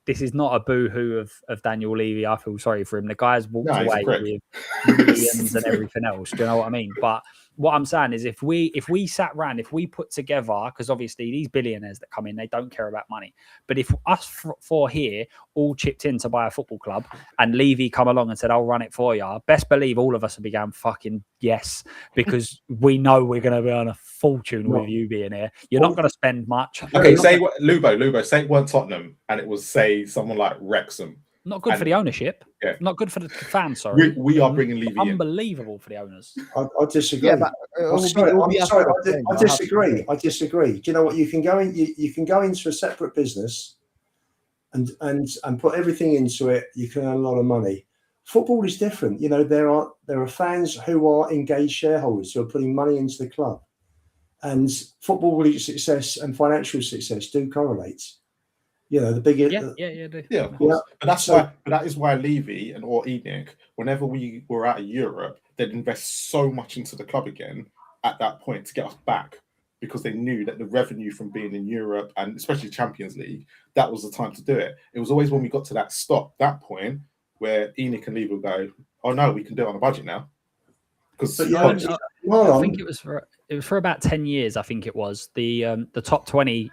this is not a boo-hoo of Daniel Levy. I feel sorry for him. The guy's walked No, he's a away prick. with millions and everything else. Do you know what I mean? But what I'm saying is, if we sat around, if we put together, because obviously these billionaires that come in, they don't care about money. But if us four here all chipped in to buy a football club, and Levy come along and said, "I'll run it for you," best believe all of us would be going fucking yes, because we know we're going to be on a fortune with you being here. You're not going to spend much. Okay, say what Lubo, say it weren't Tottenham, and it was, say, someone like Wrexham. Not good for the ownership. Yeah. Not good for the fans. Sorry, we are bringing Levy in. Unbelievable for the owners. I disagree. Yeah, but I disagree. I disagree. Do you know what? You can go in. You can go into a separate business, and put everything into it. You can earn a lot of money. Football is different. You know, there are fans who are engaged shareholders who are putting money into the club, and football success and financial success do correlate. You know, the bigger, yeah, of course. But that is why Levy and or Enoch, whenever we were out of Europe, they'd invest so much into the club again at that point to get us back, because they knew that the revenue from being in Europe, and especially Champions League, that was the time to do it. It was always when we got to that point, where Enoch and Levy would go, "Oh no, we can do it on a budget now." Because I think it was for about 10 years. I think it was the top 20.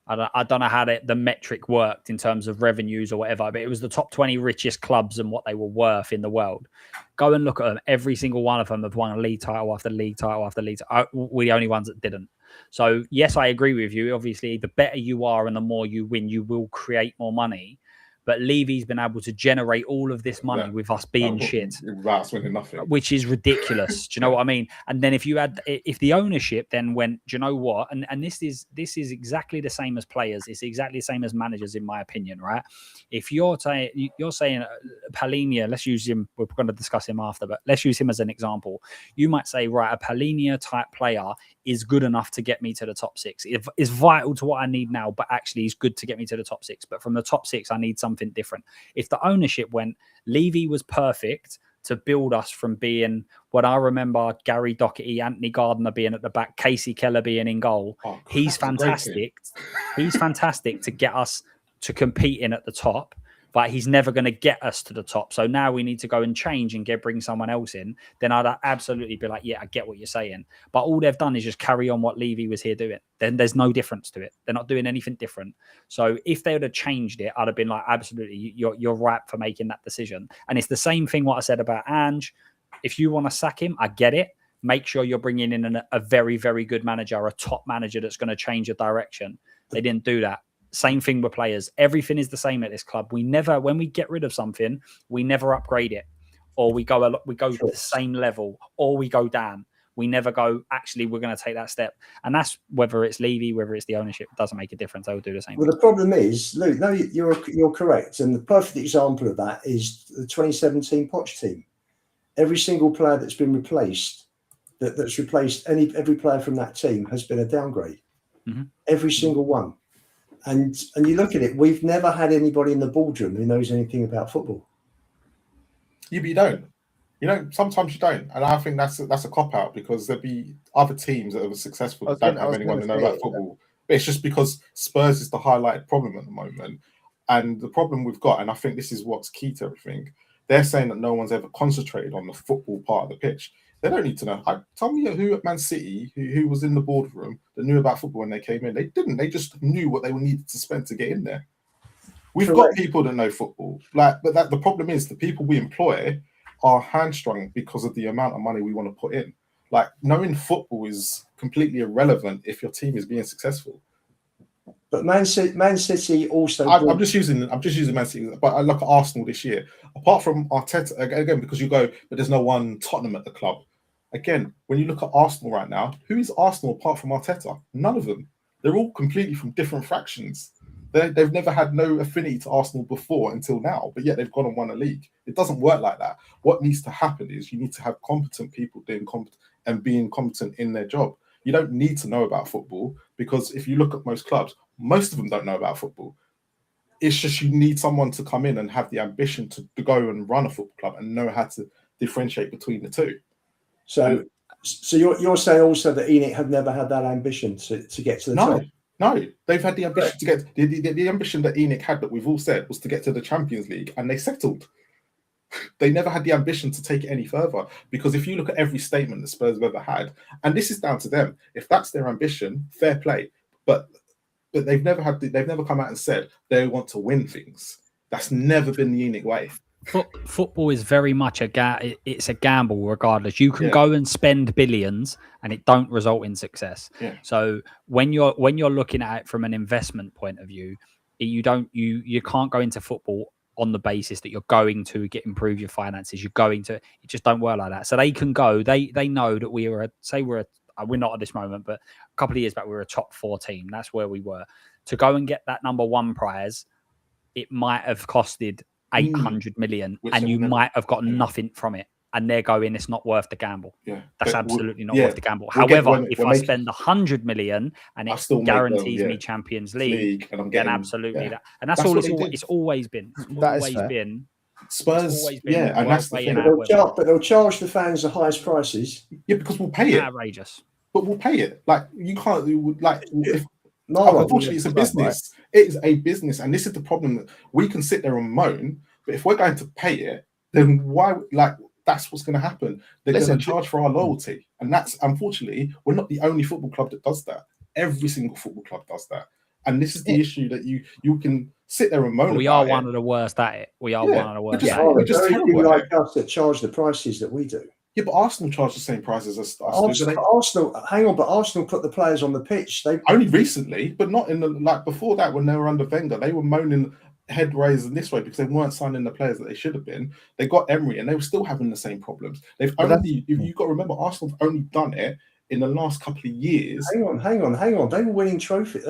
I don't know how the metric worked in terms of revenues or whatever, but it was the top 20 richest clubs and what they were worth in the world. Go and look at them. Every single one of them have won a league title after league title after league title. We're the only ones that didn't. So, yes, I agree with you. Obviously, the better you are and the more you win, you will create more money. But Levy's been able to generate all of this money with us being shit, that's winning nothing, which is ridiculous. Do you know what I mean? And then if the ownership then went, do you know what? And this is exactly the same as players. It's exactly the same as managers, in my opinion, right? If you're saying Palhinha, let's use him. We're going to discuss him after, but let's use him as an example. You might say, right, a Palhinha type player is good enough to get me to the top six. It is vital to what I need now, but actually he's good to get me to the top six. But from the top six, I need something different. If the ownership went, Levy was perfect to build us from being what I remember Gary Doherty, Anthony Gardner being at the back, Casey Keller being in goal. He's fantastic. He's fantastic to get us to competing at the top, but he's never going to get us to the top. So now we need to go and change and bring someone else in. Then I'd absolutely be like, yeah, I get what you're saying. But all they've done is just carry on what Levy was here doing. Then there's no difference to it. They're not doing anything different. So if they would have changed it, I'd have been like, absolutely, you're right for making that decision. And it's the same thing what I said about Ange. If you want to sack him, I get it. Make sure you're bringing in a very, very good manager, a top manager that's going to change your direction. They didn't do that. Same thing with players. Everything is the same at this club. We never, when we get rid of something, we never upgrade it, or we go to the same level, or we go down. We never go, actually, we're going to take that step. And that's whether it's Levy, whether it's the ownership, it doesn't make a difference. They will do the same. Well, the problem is, Luke, no, you're correct. And the perfect example of that is the 2017 Poch team. Every single player that's been replaced, that's replaced every player from that team has been a downgrade. Mm-hmm. Every single one. And you look at it, we've never had anybody in the boardroom who knows anything about football. But you don't. You know, sometimes you don't. And I think that's a cop-out, because there'll be other teams that are successful that don't have anyone to know about football. But it's just because Spurs is the highlighted problem at the moment. And the problem we've got, and I think this is what's key to everything, they're saying that no one's ever concentrated on the football part of the pitch. They don't need to know. Tell me who at Man City, who was in the boardroom that knew about football when they came in. They didn't. They just knew what they needed to spend to get in there. We've got people that know football. But the problem is the people we employ are hamstrung because of the amount of money we want to put in. Like, knowing football is completely irrelevant if your team is being successful. But Man City also. I'm just using Man City, but I look at Arsenal this year. Apart from Arteta, again, because you go, but there's no one Tottenham at the club. Again, when you look at Arsenal right now, who is Arsenal apart from Arteta? None of them. They're all completely from different fractions. They've never had no affinity to Arsenal before until now, but yet they've gone and won a league. It doesn't work like that. What needs to happen is you need to have competent people being competent in their job. You don't need to know about football, because if you look at most clubs, most of them don't know about football. It's just you need someone to come in and have the ambition to go and run a football club and know how to differentiate between the two. So So you're saying also that ENIC have never had that ambition to get to the top? No, they've had the ambition to get the ambition that ENIC had, that we've all said, was to get to the Champions League, and they settled. They never had the ambition to take it any further, because if you look at every statement that Spurs have ever had, and this is down to them, if that's their ambition, fair play. But they've never come out and said they want to win things. That's never been the ENIC way. Football is very much it's a gamble regardless. You can go and spend billions and it don't result in success. Yeah. So when you're looking at it from an investment point of view, you can't go into football on the basis that you're going to improve your finances. You're going to, it just don't work like that. So they can go, they know that we're not at this moment, but a couple of years back we were a top 4 team. That's where we were. To go and get that number 1 prize, it might have costed 800 million, and you might have got nothing from it. And they're going, it's not worth the gamble. Yeah, that's absolutely not worth the gamble. However, if I spend 100 million and it guarantees me Champions League, and I'm getting, then absolutely that. And that's all it's always been. Spurs, and that's the thing. But they'll charge the fans the highest prices. Yeah, because we'll pay it. Outrageous. But we'll pay it. Like, you can't, unfortunately, it's a business. Right? It is a business, and this is the problem, that we can sit there and moan, but if we're going to pay it, then why? Like, that's what's going to happen. They're going to charge for our loyalty, and that's, unfortunately, we're not the only football club that does that. Every single football club does that, and this is the issue, that you can sit there and moan. We are one of the worst at it. We are one of the worst. We're just terrible like us that charge the prices that we do. Yeah, but Arsenal charge the same prices as us. Arsenal, hang on, but Arsenal put the players on the pitch. They only recently, but not in the before that, when they were under Wenger, they were moaning head raising this way because they weren't signing the players that they should have been. They got Emery, and they were still having the same problems. You've got to remember, Arsenal have only done it in the last couple of years. Hang on. They were winning trophies.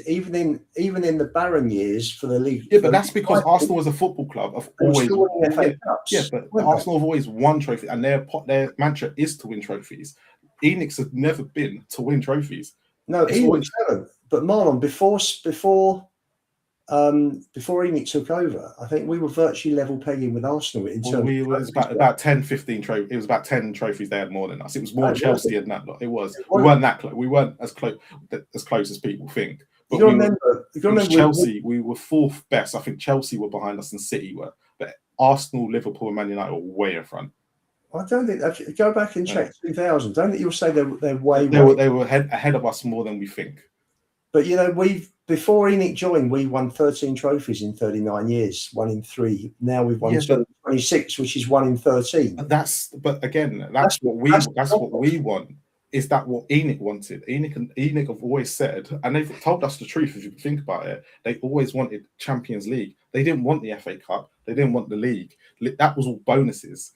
Even in the barren years for the league. Yeah, but that's because Arsenal as a football club have always won FA Cups. Yeah, but Arsenal have always won trophies, and their mantra is to win trophies. ENIC's have never been to win trophies. No, ENIC's haven't. But Marlon, before ENIC took over, I think we were virtually level pegging with Arsenal in terms of about 10, 15 trophies. It was about 10 trophies they had more than us. It was more Chelsea than that lot. It was. We weren't that close. We weren't as close as people think. But remember Chelsea, we were 4th best. I think Chelsea were behind us and City were. But Arsenal, Liverpool, and Man United were way in front. I don't think. Go back and check 2000. Don't think you'll say they're way. They were ahead of us more than we think. But before ENIC joined, we won 13 trophies in 39 years, 1 in 3. Now we've won 26, which is 1 in 13. That's what we want. Is that what ENIC wanted? ENIC have always said, and they've told us the truth. If you think about it, they always wanted Champions League. They didn't want the FA Cup. They didn't want the league. That was all bonuses.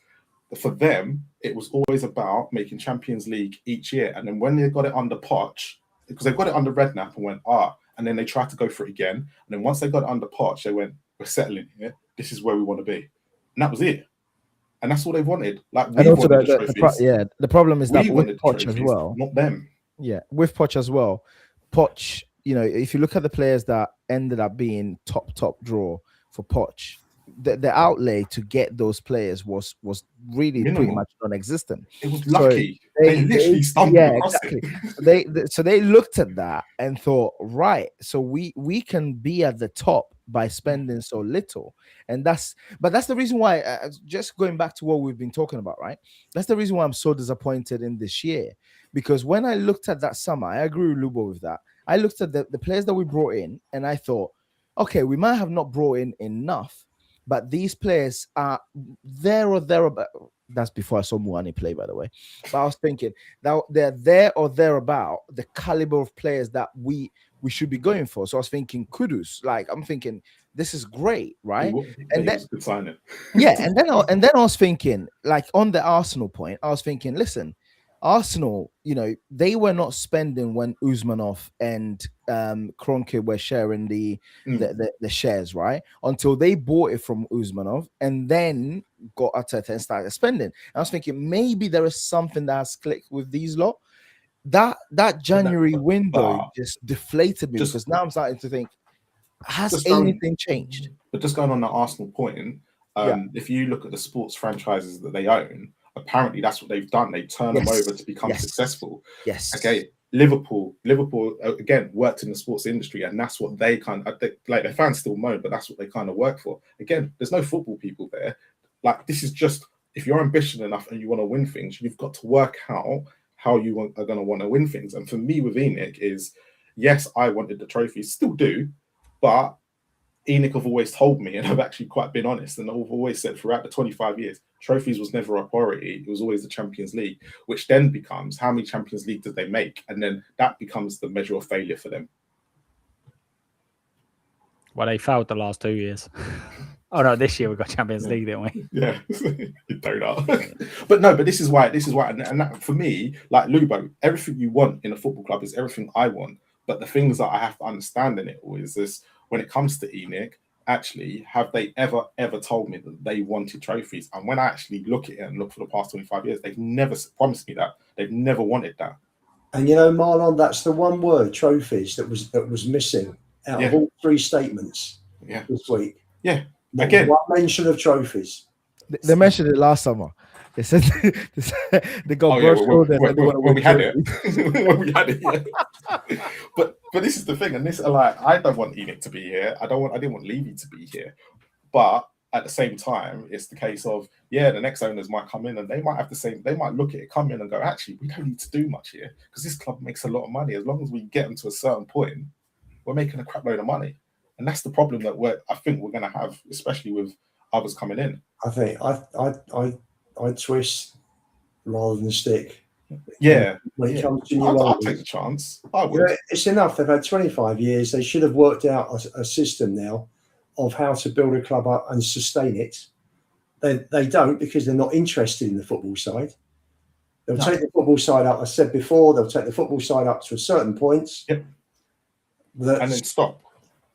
For them, it was always about making Champions League each year. And then when they got it under Poch, because they got it under Redknapp and went, and then they tried to go for it again. And then once they got it under Poch, they went, we're settling here. This is where we want to be. And that was it. And that's all they wanted. Like, we wanted the trophies. The problem is that with Poch as well. Not them. Yeah, with Poch as well. Poch, if you look at the players that ended up being top draw for Poch, the outlay to get those players was really minimal. Pretty much non-existent. It was lucky. So they literally stumbled across it. So they looked at that and thought, right, so we can be at the top by spending so little. And that's the reason why, just going back to what we've been talking about, right? That's the reason why I'm so disappointed in this year. Because when I looked at that summer, I agree with Lubo with that. I looked at the players that we brought in, and I thought, okay, we might have not brought in enough, but these players are there or thereabout. That's before I saw Muani play, by the way. But I was thinking that they're there or thereabout the caliber of players that we should be going for. So I was thinking Kudus. Like, I'm thinking this is great, right? And then sign it. Yeah, and then I was thinking, like, on the Arsenal point, I was thinking, listen, Arsenal, they were not spending when Usmanov and Kroenke were sharing the shares, right? Until they bought it from Usmanov and then got Arteta and started spending. And I was thinking maybe there is something that has clicked with these lot. That January window just deflated me because now I'm starting to think, has anything changed? But just going on the Arsenal point, if you look at the sports franchises that they own, Apparently, that's what they've done. They turned them over to become successful. Yes. Okay. Liverpool again worked in the sports industry, and that's what they like. Their fans still moan, but that's what they kind of work for. Again, there's no football people there. Like, this is just, if you're ambitious enough and you want to win things, you've got to work out how you are going to want to win things. And for me with ENIC is, yes, I wanted the trophies, still do, but ENIC have always told me, and I've actually quite been honest, and I've always said throughout the 25 years, trophies was never a priority. It was always the Champions League, which then becomes how many Champions League did they make? And then that becomes the measure of failure for them. Well, they failed the last 2 years. Oh no, this year we got Champions League, didn't we? Yeah, you don't know. But this is why, and that, for me, like Lubo, everything you want in a football club is everything I want. But the things that I have to understand in it all is this: when it comes to ENIC, actually, have they ever told me that they wanted trophies? And when I actually look at it and look for the past 25 years, they've never promised me that. They've never wanted that. And you know, Marlon, that's the one word, trophies, that was missing out of all three statements this week. Yeah. Not Again, one mention of trophies. They mentioned it last summer. They said they got when we had it. When we had it, yeah. But this is the thing, and this, like, I don't want ENIC to be here. I didn't want Levy to be here. But at the same time, it's the case of, the next owners might come in and they might have the same. They might look at it, come in and go, actually, we don't need to do much here because this club makes a lot of money. As long as we get them to a certain point, we're making a crap load of money. And that's the problem that I think we're going to have, especially with others coming in. I think I'd twist rather than stick. Yeah. When it comes to I'll take the chance. I would. It's enough. They've had 25 years. They should have worked out a system now of how to build a club up and sustain it. They don't, because they're not interested in the football side. They'll take the football side up. I said before, they'll take the football side up to a certain point. Yep. And then stop.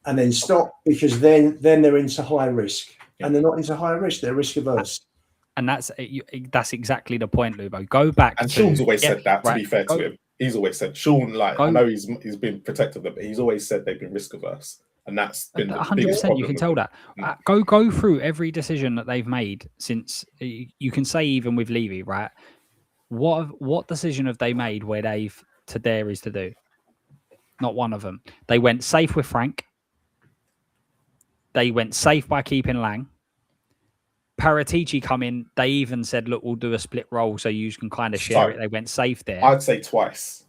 And then stop, because then they're into high risk. And they're not into high risk. They're risk averse. And that's exactly the point, Lubo. Go back. And Sean's always said that, to be fair to him. He's always said, Sean, like, I know he's been protective of them, but he's always said they've been risk averse. And that's been 100%. You can tell that. Go through every decision that they've made since. You can say even with Levy, right? What decision have they made where they've to dare is to do? Not one of them. They went safe with Frank. They went safe by keeping Lang. Paratici come in. They even said, "Look, we'll do a split role so you can kind of share it." They went safe there. I'd say twice,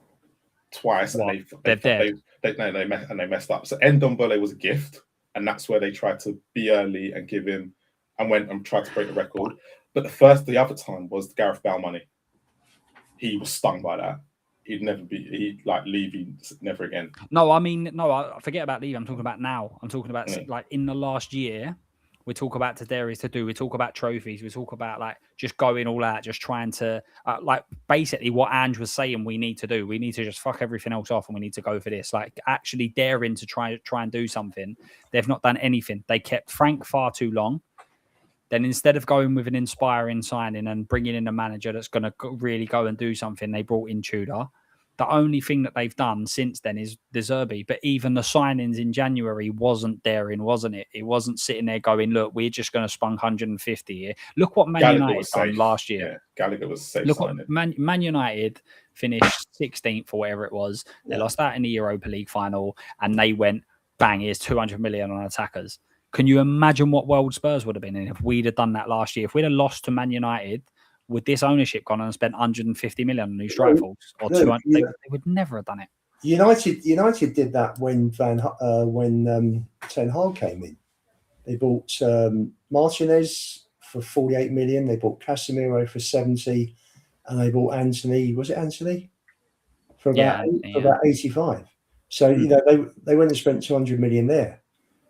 and they're dead. They messed up. So Ndombele was a gift, and that's where they tried to be early and give him, and went and tried to break the record. But the other time was the Gareth Bale money. He was stung by that. He'd never be. Levy, never again. No, I mean, I forget about Levy. I'm talking about now. I'm talking about like in the last year. We talk about today is to do. We talk about trophies. We talk about like just going all out, just trying to like basically what Ange was saying. We need to do. We need to just fuck everything else off, and we need to go for this. Like actually daring to try and do something. They've not done anything. They kept Frank far too long. Then instead of going with an inspiring signing and bringing in a manager that's going to really go and do something, they brought in Tudor. The only thing that they've done since then is De Zerbi. But even the signings in January wasn't daring, wasn't it? It wasn't sitting there going, look, we're just going to spunk 150 here. Look what Man United done last year. Yeah, Gallagher was safe. Look what Man United finished 16th or whatever it was. They lost out in the Europa League final, and they went, bang, here's 200 million on attackers. Can you imagine what world Spurs would have been in if we'd have done that last year? If we'd have lost to Man United, with this ownership gone and spent 150 million on new strike force, or 200, they would never have done it. United did that when Ten Hag came in. They bought Martinez for 48 million. They bought Casemiro for 70, and they bought Anthony. Was it Anthony? For about 85. So they went and spent 200 million there.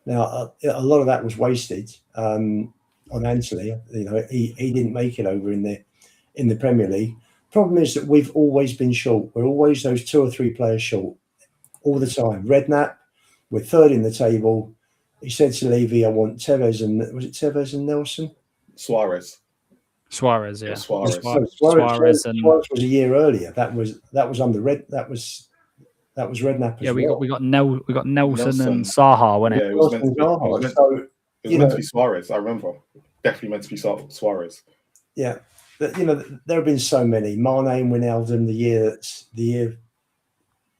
Now a lot of that was wasted on Anthony. He didn't make it over in the Premier League. Problem is that we've always been short. We're always those 2 or 3 players short all the time. Redknapp, we're third in the table. He said to Levy, I want Tevez and Nelson? Suarez, yeah. Suarez was a year earlier. That was under that was Redknapp. Yeah, we got Nelson and Saha, wasn't it? Yeah, it was meant to be Suarez. I remember. Definitely meant to be Suarez. Yeah. that, you know, there have been so many. Mane and Wijnaldum, the year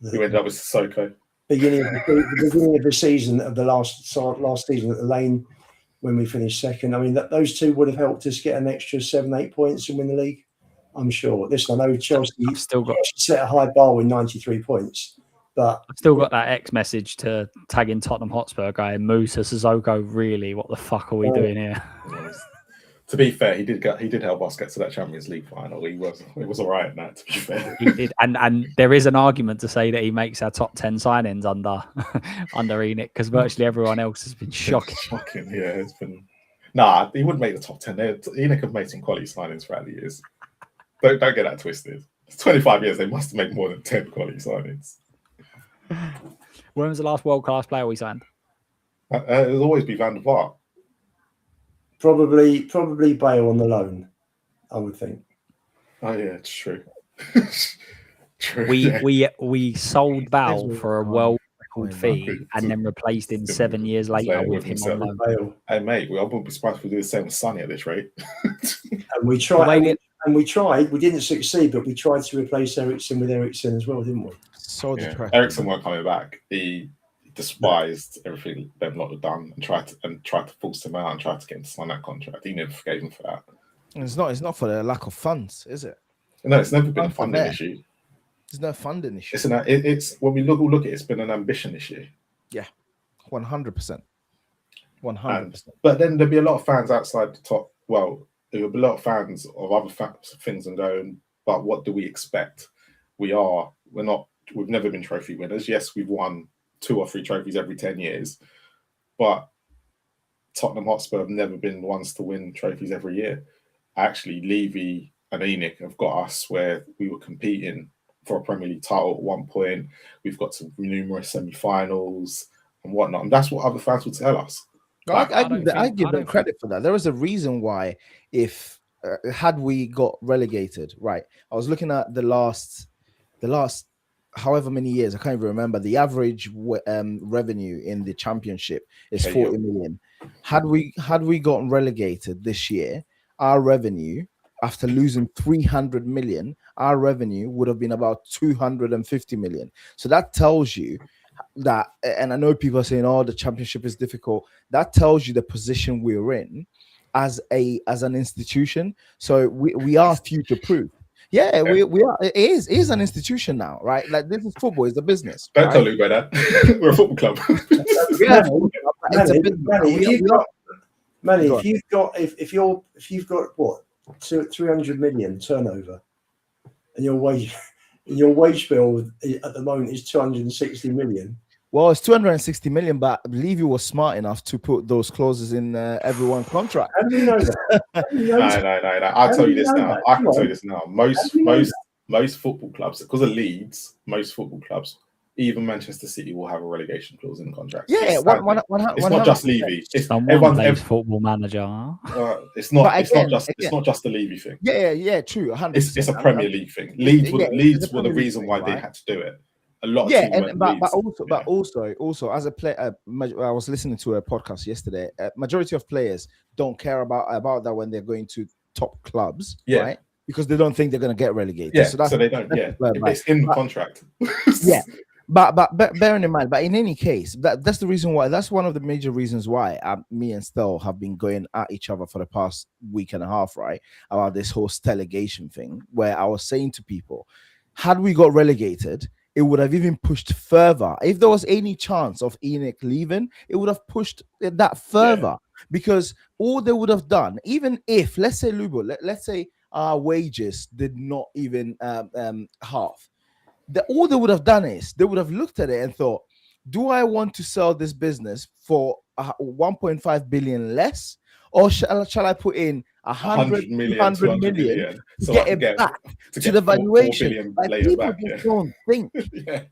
We ended up with Sissoko. beginning of the season of the last season at the Lane when we finished second. I mean, those two would have helped us get an extra 7-8 points and win the league. I'm sure. Listen, I know Chelsea set a high bar with 93 points, but I've still got that X message to tag in Tottenham Hotspur guy, Musa Sissoko. Really, what the fuck are we doing here? To be fair, he did help us get to that Champions League final. He was all right in that, to be fair. He did, and there is an argument to say that he makes our top 10 signings under ENIC, because virtually everyone else has been shocking. Yeah, it's been. Nah, he wouldn't make the top 10. ENIC have made some quality signings throughout the years. Don't get that twisted. It's 25 years. They must have made more than 10 quality signings. When was the last world-class player we signed? It'll always be Van der Vaart. Probably Bale on the loan, I would think. Oh yeah, it's true. True. We sold Bale for a world record fee and then replaced him 7 years later with him on loan. Hey mate, I wouldn't be surprised if we do the same with Sonny at this rate. And we tried. We didn't succeed, but we tried to replace Eriksen with Eriksen as well, didn't we? So depressing. Eriksen weren't coming back. He despised everything them lot had done and tried to force him out and tried to get him to sign that contract. He never forgave him for that. And it's not for the lack of funds, is it? No, it's never been a funding issue. There's no funding issue. It's when we look at it, it's been an ambition issue. Yeah, 100%. 100%. But then there'll be a lot of fans outside the top. Well, there'll be a lot of fans of other things and going, but what do we expect? We've never been trophy winners. Yes, we've won 2 or 3 trophies every 10 years, but Tottenham Hotspur have never been ones to win trophies every year. Actually, Levy and ENIC have got us where we were competing for a Premier League title at one point. We've got some numerous semi-finals and whatnot, and that's what other fans will tell us. I give them credit for that. There was a reason why, if had we got relegated, right? I was looking at the last however many years, I can't even remember. The average revenue in the championship is 40 million. Had we gotten relegated this year, our revenue, after losing 300 million, our revenue would have been about 250 million. So that tells you that, and I know people are saying, "Oh, the championship is difficult." That tells you the position we're in as an institution. So we are future proof. Yeah, we are. It is an institution now, right? Like, this is football, it's a business. Don't tell Luke about that. We're a football club. Manny, if you've got what, 300 million turnover, and your wage bill at the moment is 260 million. Well, it's 260 million, but I believe you were smart enough to put those clauses in everyone's contract. How do you know that? No. I'll tell you this now. I can tell you this now. Most football clubs, because of Leeds, most football clubs, even Manchester City, will have a relegation clause in the contract. Yeah, it's not just Levy. It's everyone's Football Manager. It's not just the Levy thing. Yeah, true. 100%. It's a Premier League thing. Leeds were the reason why they had to do it. A lot of but also as a player, I was listening to a podcast yesterday. Majority of players don't care about that when they're going to top clubs, right? Because they don't think they're going to get relegated. Yeah, so they don't. Yeah, it's in the contract. Yeah, but bearing in mind, but in any case, that's the reason why. That's one of the major reasons why me and Stel have been going at each other for the past week and a half, right? About this whole delegation thing, where I was saying to people, had we got relegated, it would have even pushed further. If there was any chance of ENIC leaving, it would have pushed that further, because all they would have done, even if, let's say, Lubo, let's say our wages did not even half, all they would have done is they would have looked at it and thought, do I want to sell this business for 1.5 billion less, or shall I put in 100 million to get it back to the valuation? Like, people just don't think.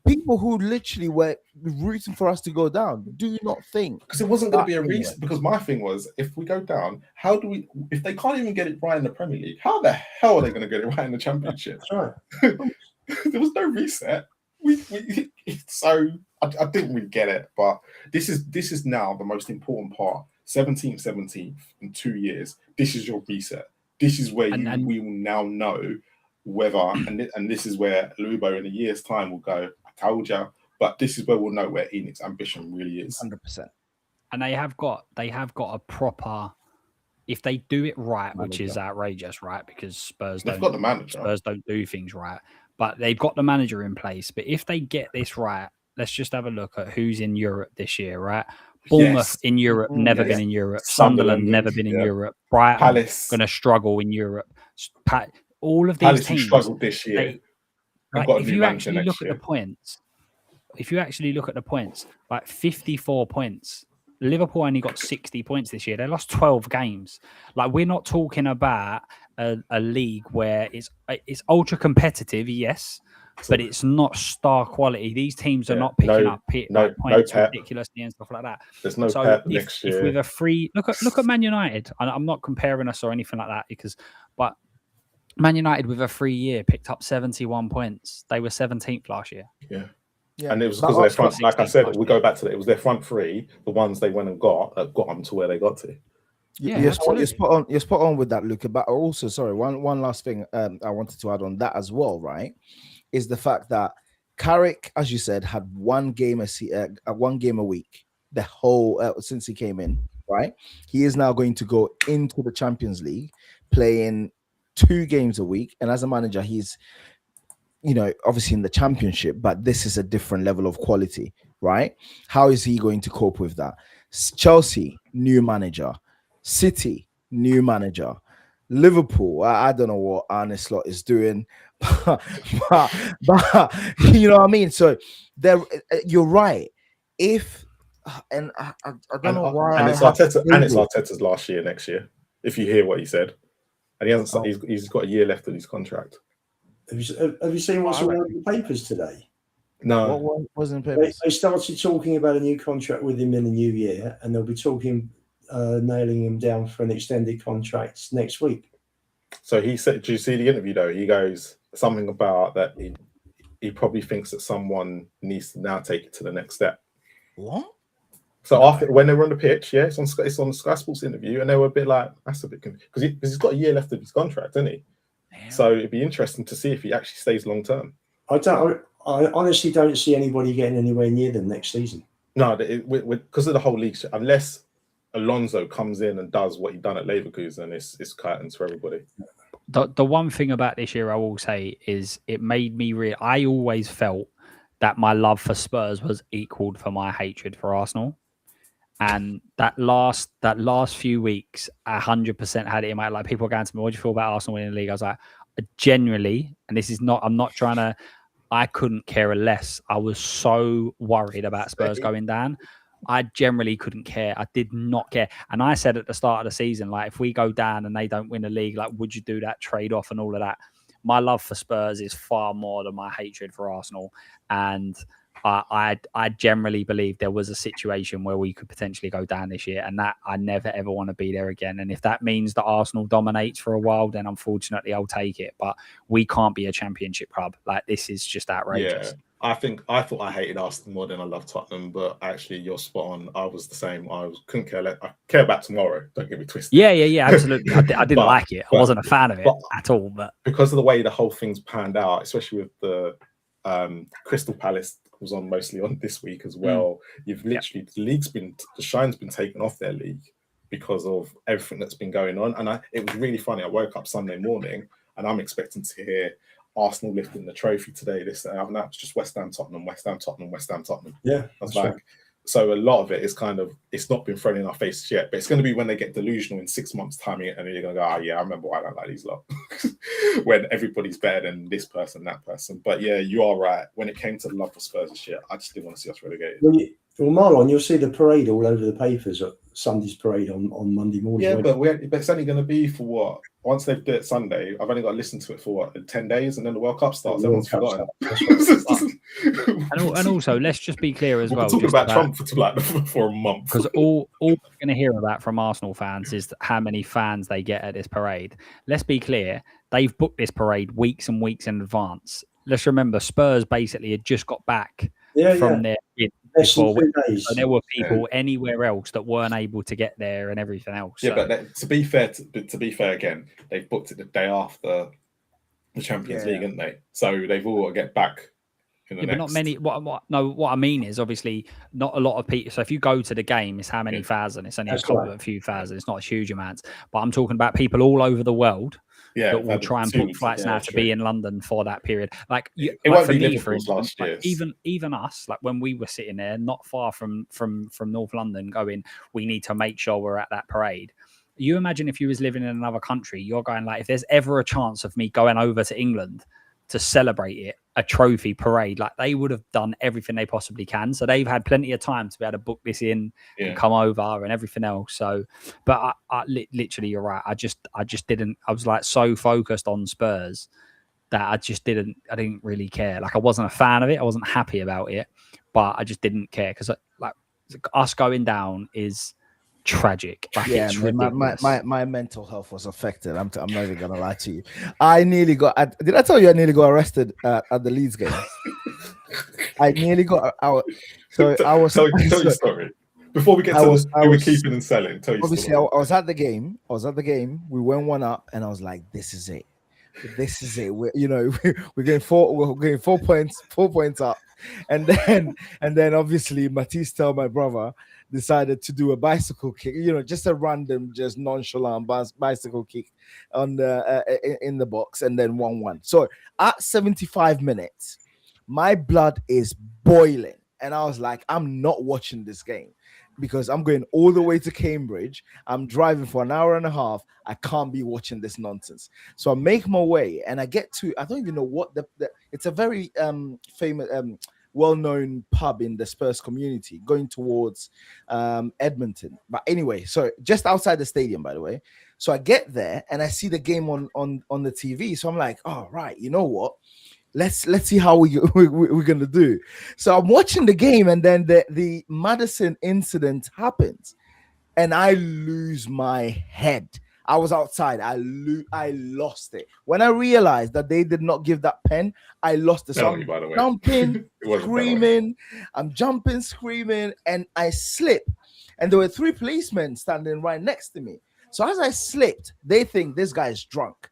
People who literally were rooting for us to go down do not think, because it wasn't going to be a reason. Because my thing was, if we go down, how do we? If they can't even get it right in the Premier League, how the hell are they going to get it right in the Championship? That's right. There was no reset. So I didn't really get it, but this is now the most important part. 17th in 2 years. This is your reset. this is where And we will now know whether, and this is where Lubo in a year's time will go, I told you, but this is where we'll know where Enix's ambition really is. 100%. And they have got a proper, if they do it right, which is outrageous, right? Because Spurs got the manager. Spurs don't do things right, but they've got the manager in place. But if they get this right, let's just have a look at who's in Europe this year, right? Bournemouth in Europe, never been in Europe. Sunderland, never been in Europe. Brighton, Palace going to struggle in Europe. All of these Palace teams struggled this year. If you actually look at the points, like 54 points. Liverpool only got 60 points this year. They lost 12 games. Like, we're not talking about a league where it's ultra competitive, yes, but it's not star quality. These teams are not picking up points ridiculously and stuff like that. There's no Pep next year. If with a free look at Man United, I'm not comparing us or anything like that but Man United with a 3 year picked up 71 points. They were 17th last year. Yeah, and it was because of their front. Like I said, we go back to it. It was their front three, the ones they went and got them to where they got to. You're spot on with that, Luca. But also, sorry, one last thing I wanted to add on that as well, right? Is the fact that Carrick, as you said, had one game a week the whole since he came in, right? He is now going to go into the Champions League playing 2 games a week, and as a manager, he's obviously in the Championship, but this is a different level of quality, right? How is he going to cope with that? Chelsea, new manager. City, new manager. Liverpool, I don't know what Arne Slot is doing, but you know what I mean? So you're right. I don't know why. And it's Arteta's last year, next year, if you hear what he said. And he hasn't. He's got a year left of his contract. Have you seen what's all over the papers today? No. What was in papers? They started talking about a new contract with him in the new year, and they'll be nailing him down for an extended contract next week. So he said, do you see the interview though? He goes something about that he probably thinks that someone needs to now take it to the next step. What? So after, when they were on the pitch, it's on the Sky Sports interview, and they were a bit like, that's a bit because he's got a year left of his contract, hasn't he? Damn. So it'd be interesting to see if he actually stays long term. I honestly don't see anybody getting anywhere near them next season. No, because of the whole league, unless Alonso comes in and does what he done at Leverkusen, it's curtains for everybody. The one thing about this year I will say is it made me I always felt that my love for Spurs was equaled for my hatred for Arsenal. And that last few weeks, 100% had it in my, like, people were going to me, what do you feel about Arsenal winning the league? I was like, genuinely, and this is not, I'm not trying to, I couldn't care less. I was so worried about Spurs going down. I generally couldn't care. I did not care. And I said at the start of the season, like, if we go down and they don't win the league, like, would you do that trade off and all of that? My love for Spurs is far more than my hatred for Arsenal. And I generally believe there was a situation where we could potentially go down this year, and that I never ever want to be there again. And if that means that Arsenal dominates for a while, then unfortunately I'll take it. But we can't be a championship club. Like, this is just outrageous. Yeah. I thought I hated Arsenal more than I loved Tottenham, but actually you're spot on. I was the same. Couldn't care less. I care about tomorrow. Don't get me twisted. Yeah, absolutely. I didn't like it. I wasn't a fan of it at all. But because of the way the whole thing's panned out, especially with the Crystal Palace was mostly on this week as well. You've literally the shine's been taken off their league because of everything that's been going on. And it was really funny. I woke up Sunday morning and I'm expecting to hear Arsenal lifting the trophy today. This and that. It's just West Ham, Tottenham. Yeah, I was like, right. So a lot of it is kind of, it's not been thrown in our faces yet, but it's going to be when they get delusional in 6 months' time, and then you're going to go, yeah, I remember why I don't like these lot. When everybody's better than this person, that person. But yeah, you are right. When it came to the love for Spurs this year, I just didn't want to see us relegated. Well, Marlon, you'll see the parade all over the papers, Sunday's parade on Monday morning. Yeah, but it's only going to be for what? Once they've done it Sunday, I've only got to listen to it for 10 days, and then the World Cup starts. Everyone's forgotten. And also, let's just be clear as well. We're talking about Trump for a month. Because all we're going to hear about from Arsenal fans is how many fans they get at this parade. Let's be clear. They've booked this parade weeks and weeks in advance. Let's remember, Spurs basically had just got back from their... Less than before. 2 days. So there were people anywhere else that weren't able to get there and everything else. Yeah, so. but to be fair again, they've booked it the day after the Champions League, haven't they? So they've all got to get back. But not many. What I mean is obviously not a lot of people. So if you go to the game, it's how many thousand? It's only a few thousand. It's not a huge amount. But I'm talking about people all over the world that will try and book flights now to be in London for that period. Like it like won't for be me, Liverpool's for instance, last year. even us, like when we were sitting there, not far from North London, going, we need to make sure we're at that parade. You imagine if you was living in another country, you're going like, if there's ever a chance of me going over to England to celebrate it, a trophy parade, like they would have done everything they possibly can. So they've had plenty of time to be able to book this in and come over and everything else. So, but I literally, you're right. I just didn't. I was like so focused on Spurs that I didn't really care. Like I wasn't a fan of it. I wasn't happy about it, but I just didn't care because like us going down is tragic. Like, it's ridiculous. My mental health was affected. I'm not even gonna lie to you. I nearly got. Did I tell you I nearly got arrested at the Leeds game? I nearly got out. So I was. Tell your story before we get to who we're keeping and selling. Tell you. Obviously, I was at the game. We went 1-up, and I was like, "This is it. This is it. We're getting 4 points. 4 points up." And then obviously Matisse, my brother, decided to do a bicycle kick, just a random, just nonchalant bicycle kick on the in the box, and then 1-1. So at 75 minutes, my blood is boiling, and I was like, I'm not watching this game because I'm going all the way to Cambridge. I'm driving for an hour and a half. I can't be watching this nonsense. So I make my way, and I get to, I don't even know what it's a very famous, well-known pub in the Spurs community going towards Edmonton. But anyway, so just outside the stadium, by the way. So I get there and I see the game on the TV. So I'm like, oh, right, you know what? Let's see how we're gonna do. So I'm watching the game, and then the Madison incident happens, and I lose my head. I was outside. I lost it. When I realized that they did not give that pen, I lost it. So I'm jumping, screaming. I'm jumping, screaming, and I slip. And there were 3 policemen standing right next to me. So as I slipped, they think this guy is drunk.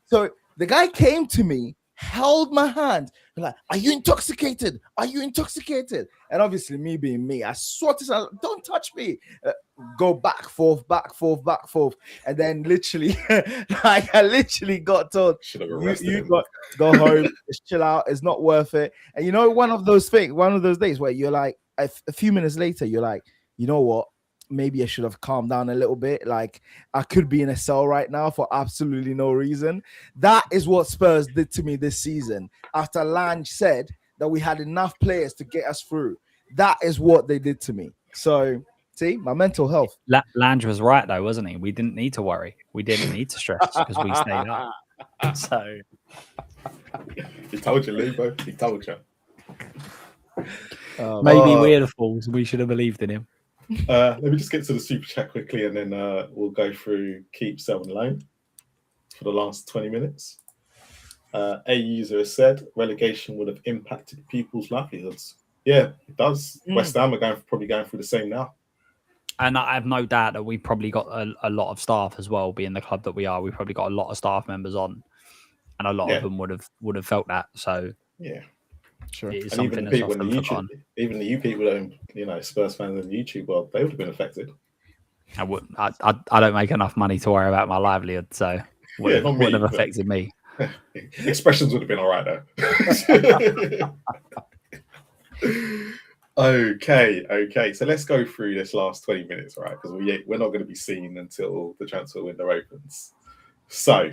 So the guy came to me, held my hand, like, "Are you intoxicated? Are you intoxicated?" And obviously, me being me, I swat his hand, "Don't touch me." Go back, forth, and then literally, like I literally got told, "You got go home, just chill out. It's not worth it." And one of those days where you're like, a few minutes later, you're like, you know what? Maybe I should have calmed down a little bit. Like I could be in a cell right now for absolutely no reason. That is what Spurs did to me this season. After Lange said that we had enough players to get us through, that is what they did to me. So see, my mental health. Lange was right though, wasn't he? We didn't need to worry. We didn't need to stress because we stayed up. So he told you, Lubo. He told you. Maybe we're the fools. We should have believed in him. Let me just get to the super chat quickly, and then we'll go through keep, sell, and loan for the last 20 minutes. A user has said relegation would have impacted people's livelihoods. Yeah, it does. West Ham are probably going through the same now. And I have no doubt that we probably got a lot of staff as well, being the club that we are. We probably got a lot of staff members on, and a lot of them would have felt that. So yeah. Sure. And even the people in the YouTube, even the people that Spurs fans in the YouTube world, they would have been affected. I don't make enough money to worry about my livelihood, so wouldn't have affected me. Expressions would have been all right though. Okay. So let's go through this last 20 minutes, right? Because we're not going to be seen until the transfer window opens. So.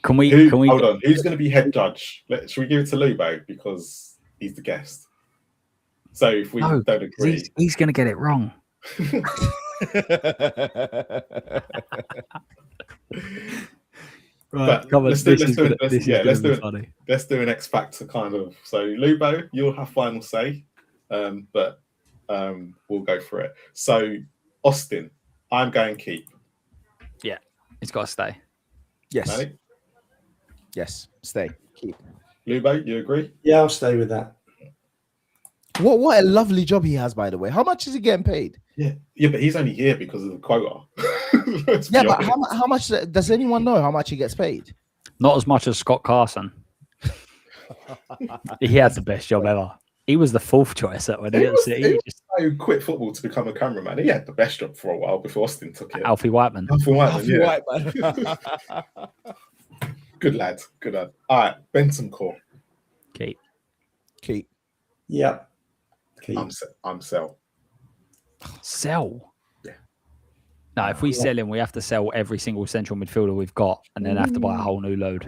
Can we hold on? Who's going to be head judge? Should we give it to Lubo because he's the guest? So if we don't agree, he's going to get it wrong. Right, let's do an X Factor kind of. So Lubo, you'll have final say, but we'll go for it. So Austin, I'm going keep. Yeah, he's got to stay. Yes. Manny? Yes, stay. Keep. Lubo, you agree? Yeah, I'll stay with that. What a lovely job he has, by the way. How much is he getting paid? Yeah, but he's only here because of the quota. Yeah, but how much does anyone know how much he gets paid? Not as much as Scott Carson. He had the best job ever. He was the fourth choice at when he quit football to become a cameraman. He had the best job for a while before Austin took it. Alfie Whiteman. Good lad. All right, Benton Core. Keep. Yeah. I'm sell. Sell. Yeah. No, if we sell him, we have to sell every single central midfielder we've got, and then have to buy a whole new load.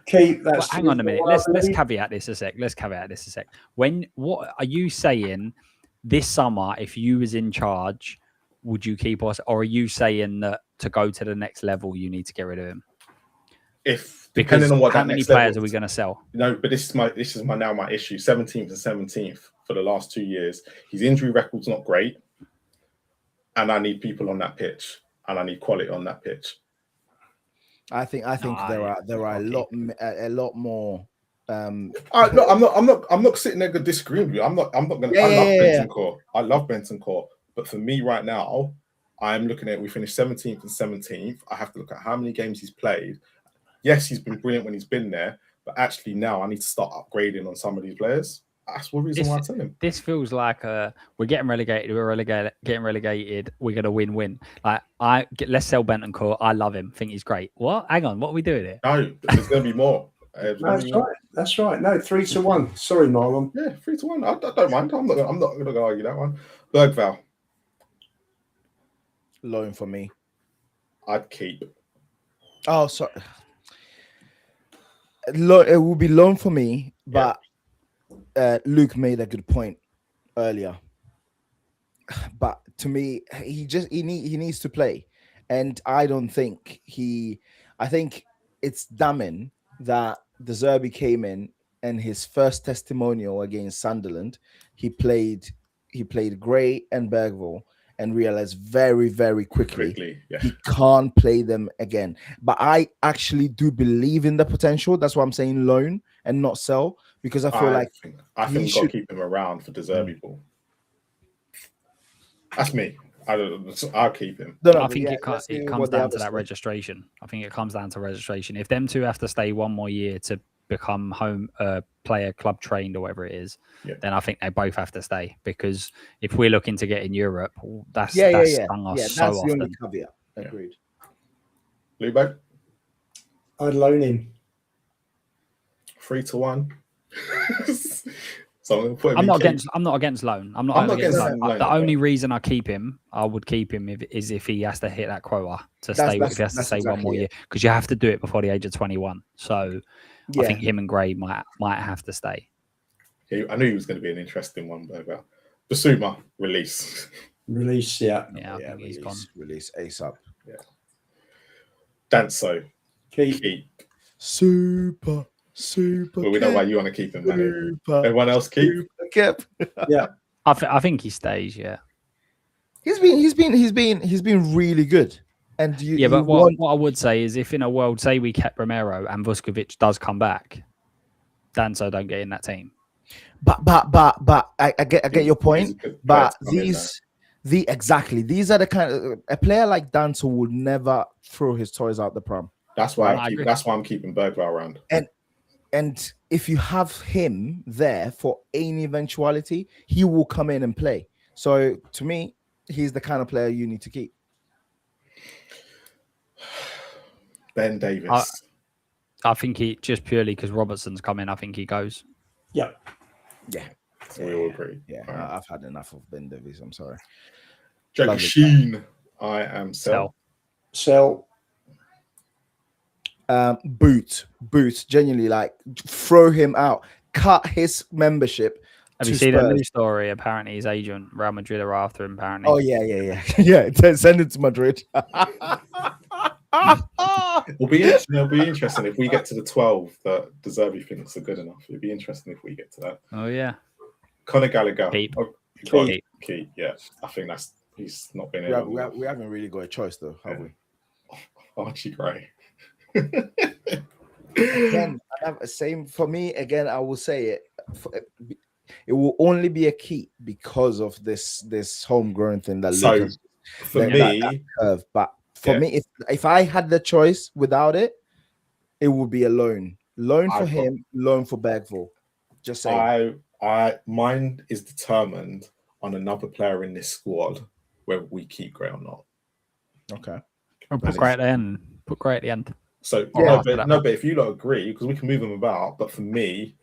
Keep. Well, hang on a minute. Let's caveat this a sec. What are you saying? This summer, if you was in charge, would you keep us, or are you saying that to go to the next level, you need to get rid of him? Depending on what how many players are we going to sell? No, but this is my issue. 17th and 17th for the last 2 years. His injury record's not great, and I need people on that pitch, and I need quality on that pitch. I think there are a lot more. I'm not sitting there disagreeing with you. I'm not gonna. I love Benton Core, but for me right now, I'm looking at. We finished 17th and 17th. I have to look at how many games he's played. Yes, he's been brilliant when he's been there, but actually now I need to start upgrading on some of these players. That's one reason why I tell him. This feels like we're getting relegated. Getting relegated. We're gonna win. Let's sell Benton Core. I love him. Think he's great. What? Hang on. What are we doing here? No, there's gonna be more. That's right. No, 3-1. Sorry, Marlon. Yeah, 3-1. I don't mind. I'm not gonna argue that one. Bergval. Loan for me. I'd keep. Oh, sorry. It will be loan for me, but Luke made a good point earlier. But to me, he needs to play, and I don't think I think it's damning that De Zerbi came in and his first testimonial against Sunderland, he played Gray and Bergvall, and realized very, very quickly he can't play them again. But I actually do believe in the potential. That's why I'm saying loan and not sell, because I feel I think we've got to keep him around for De Zerbi ball. That's me. I'll keep him. I think it comes down to that registration. I think it comes down to registration. If them two have to stay one more year to become home player club trained or whatever it is, then I think they both have to stay, because if we're looking to get in Europe, that's stung us so often. The only caveat. Agreed. Lubo? I'd loan him. 3-1. So I'm not against loan. I'm not against loan. The only reason I would keep him is if he has to hit that quota to stay. If he has to stay one more year, because you have to do it before the age of 21. So I think him and Gray might have to stay. I knew he was going to be an interesting one, but Basuma release. Yeah. I think he's gone. Release ASAP. Yeah. Danso. Keep. Super. But we know why you want to keep him, man. Everyone else keep. Yeah. I think he stays. Yeah. He's been really good. And but what I would say is, if in a world, say we kept Romero and Vuskovic does come back, Danso don't get in that team. But I get your point. But these are the kind of a player like Danso would never throw his toys out the pram. That's why I'm keeping Bergvall around. And if you have him there for any eventuality, he will come in and play. So to me, he's the kind of player you need to keep. Ben Davis. I think he, just purely because Robertson's coming, I think he goes. Yeah. We all agree. Yeah, right. I've had enough of Ben Davis. I'm sorry. Jacob Sheen. I am sell. Boot. Genuinely, throw him out. Cut his membership. Have you seen that news story? Apparently, his agent, Real Madrid, are after him. Apparently. Oh yeah. Send it to Madrid. It'll be interesting if we get to the 12 that De Zerbi thinks are good enough. It'll be interesting if we get to that. Oh yeah. Conor Gallagher. Keep. Yeah, I think he's not been. We haven't really got a choice though, have we? Archie Gray. Again, same for me. Again, I will say it. it will only be a keep because of this homegrown thing that So Lucas for me, curve. But for Yeah. me, if I had the choice without it, it would be a loan for I've got- him, loan for Bagville. Just saying. mine is determined on another player in this squad, whether we keep Gray or not. Okay. I'll put Gray at the end. Put Gray at the end. So Yeah. no, but if you don't agree, because we can move him about, but for me,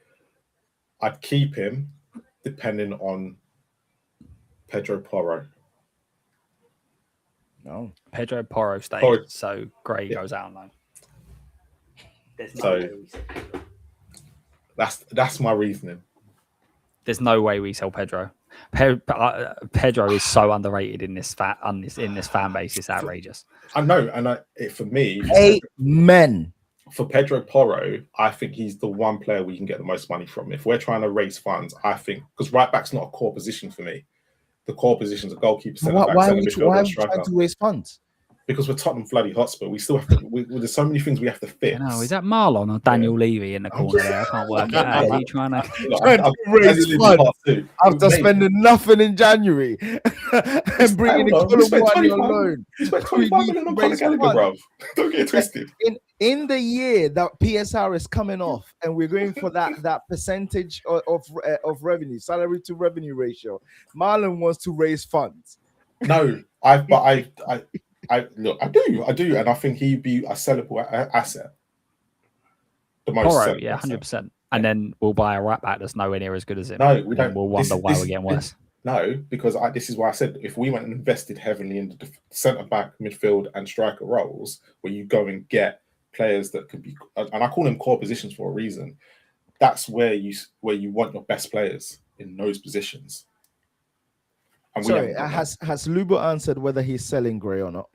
I'd keep him depending on Pedro Porro. No. Pedro Porro stays, Porro. so Gray goes out now. So that's my reasoning. There's no way we sell Pedro. Pedro is so underrated in this fan base. It's outrageous. I know, and for me, Amen. for Pedro Porro, I think he's the one player we can get the most money from. If we're trying to raise funds, I think, because right back's not a core position for me. The core positions are goalkeeper, centre back, Why centre are we midfielder, and trying striker. to raise funds? Because we're Tottenham bloody Hotspur. We still have to. There's so many things we have to fix. No, is that Marlon or Daniel Levy in the corner there? I can't work it out. Is he trying to? Raise funds after spending nothing in January and bringing in Colomwani on loan. You spent 25 million on Conor Gallagher, bro. Don't get it twisted. In the year that PSR is coming off and we're going for that percentage of revenue, salary to revenue ratio, Marlon wants to raise funds. No, I look, I do, and I think he'd be a sellable asset. The most Porro, sellable yeah, asset. 100%. And then we'll buy a right back that's nowhere near as good as him. No, we don't. We'll wonder why we're getting worse. No, because this is why I said if we went and invested heavily in the centre back, midfield, and striker roles, where you go and get players that could be, and I call them core positions for a reason. That's where you want your best players in those positions. And sorry, has Lubo answered whether he's selling Gray or not?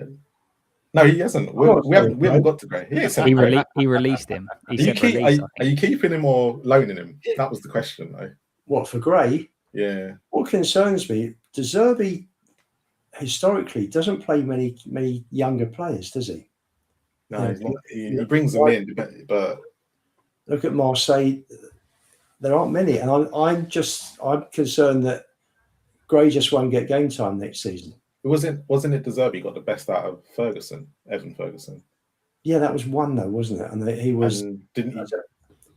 No, he hasn't. We haven't got to Gray. He released him. He said release. Are you keeping him or loaning him? That was the question, though. What, for Gray? Yeah. What concerns me, De Zerbi historically doesn't play many younger players, does he? No, he's not. He brings them in, but look at Marseille. There aren't many, and I'm concerned that Gray just won't get game time next season. Wasn't it De Zerbi got the best out of Evan Ferguson? Yeah, that was one though, wasn't it? And he was. And didn't he?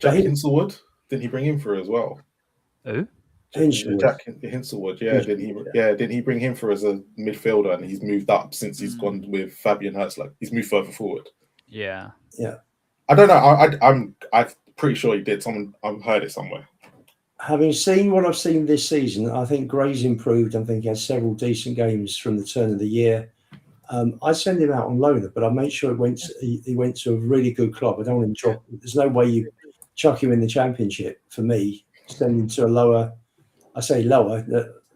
Jack Hinselwood? Didn't he bring him through as well? Who? Jack Hinselwood, yeah. Didn't he bring him through as a midfielder, and he's moved up since he's gone with Fabian Herzog. He's moved further forward. Yeah. I don't know. I'm pretty sure he did. I've heard it somewhere. Having seen what I've seen this season, I think Gray's improved. I think he had several decent games from the turn of the year. I'd send him out on loan, but I made sure he went to a really good club. I don't want him to drop. There's no way you chuck him in the Championship for me. Send him to a lower. I say lower.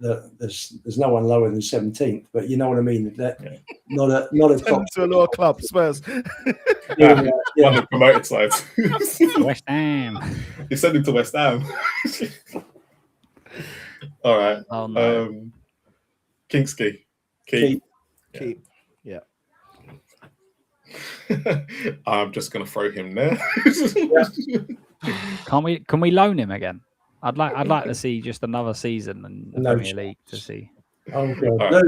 There's no one lower than 17th, but you know what I mean. Not a top to a lower club, Spurs. On the promoted side. West Ham. You send him to West Ham. All right. Oh, no. Kingsley. Keep. Yeah. I'm just gonna throw him there. Can we loan him again? I'd like to see just another season in the Premier League to see. Oh God. Right.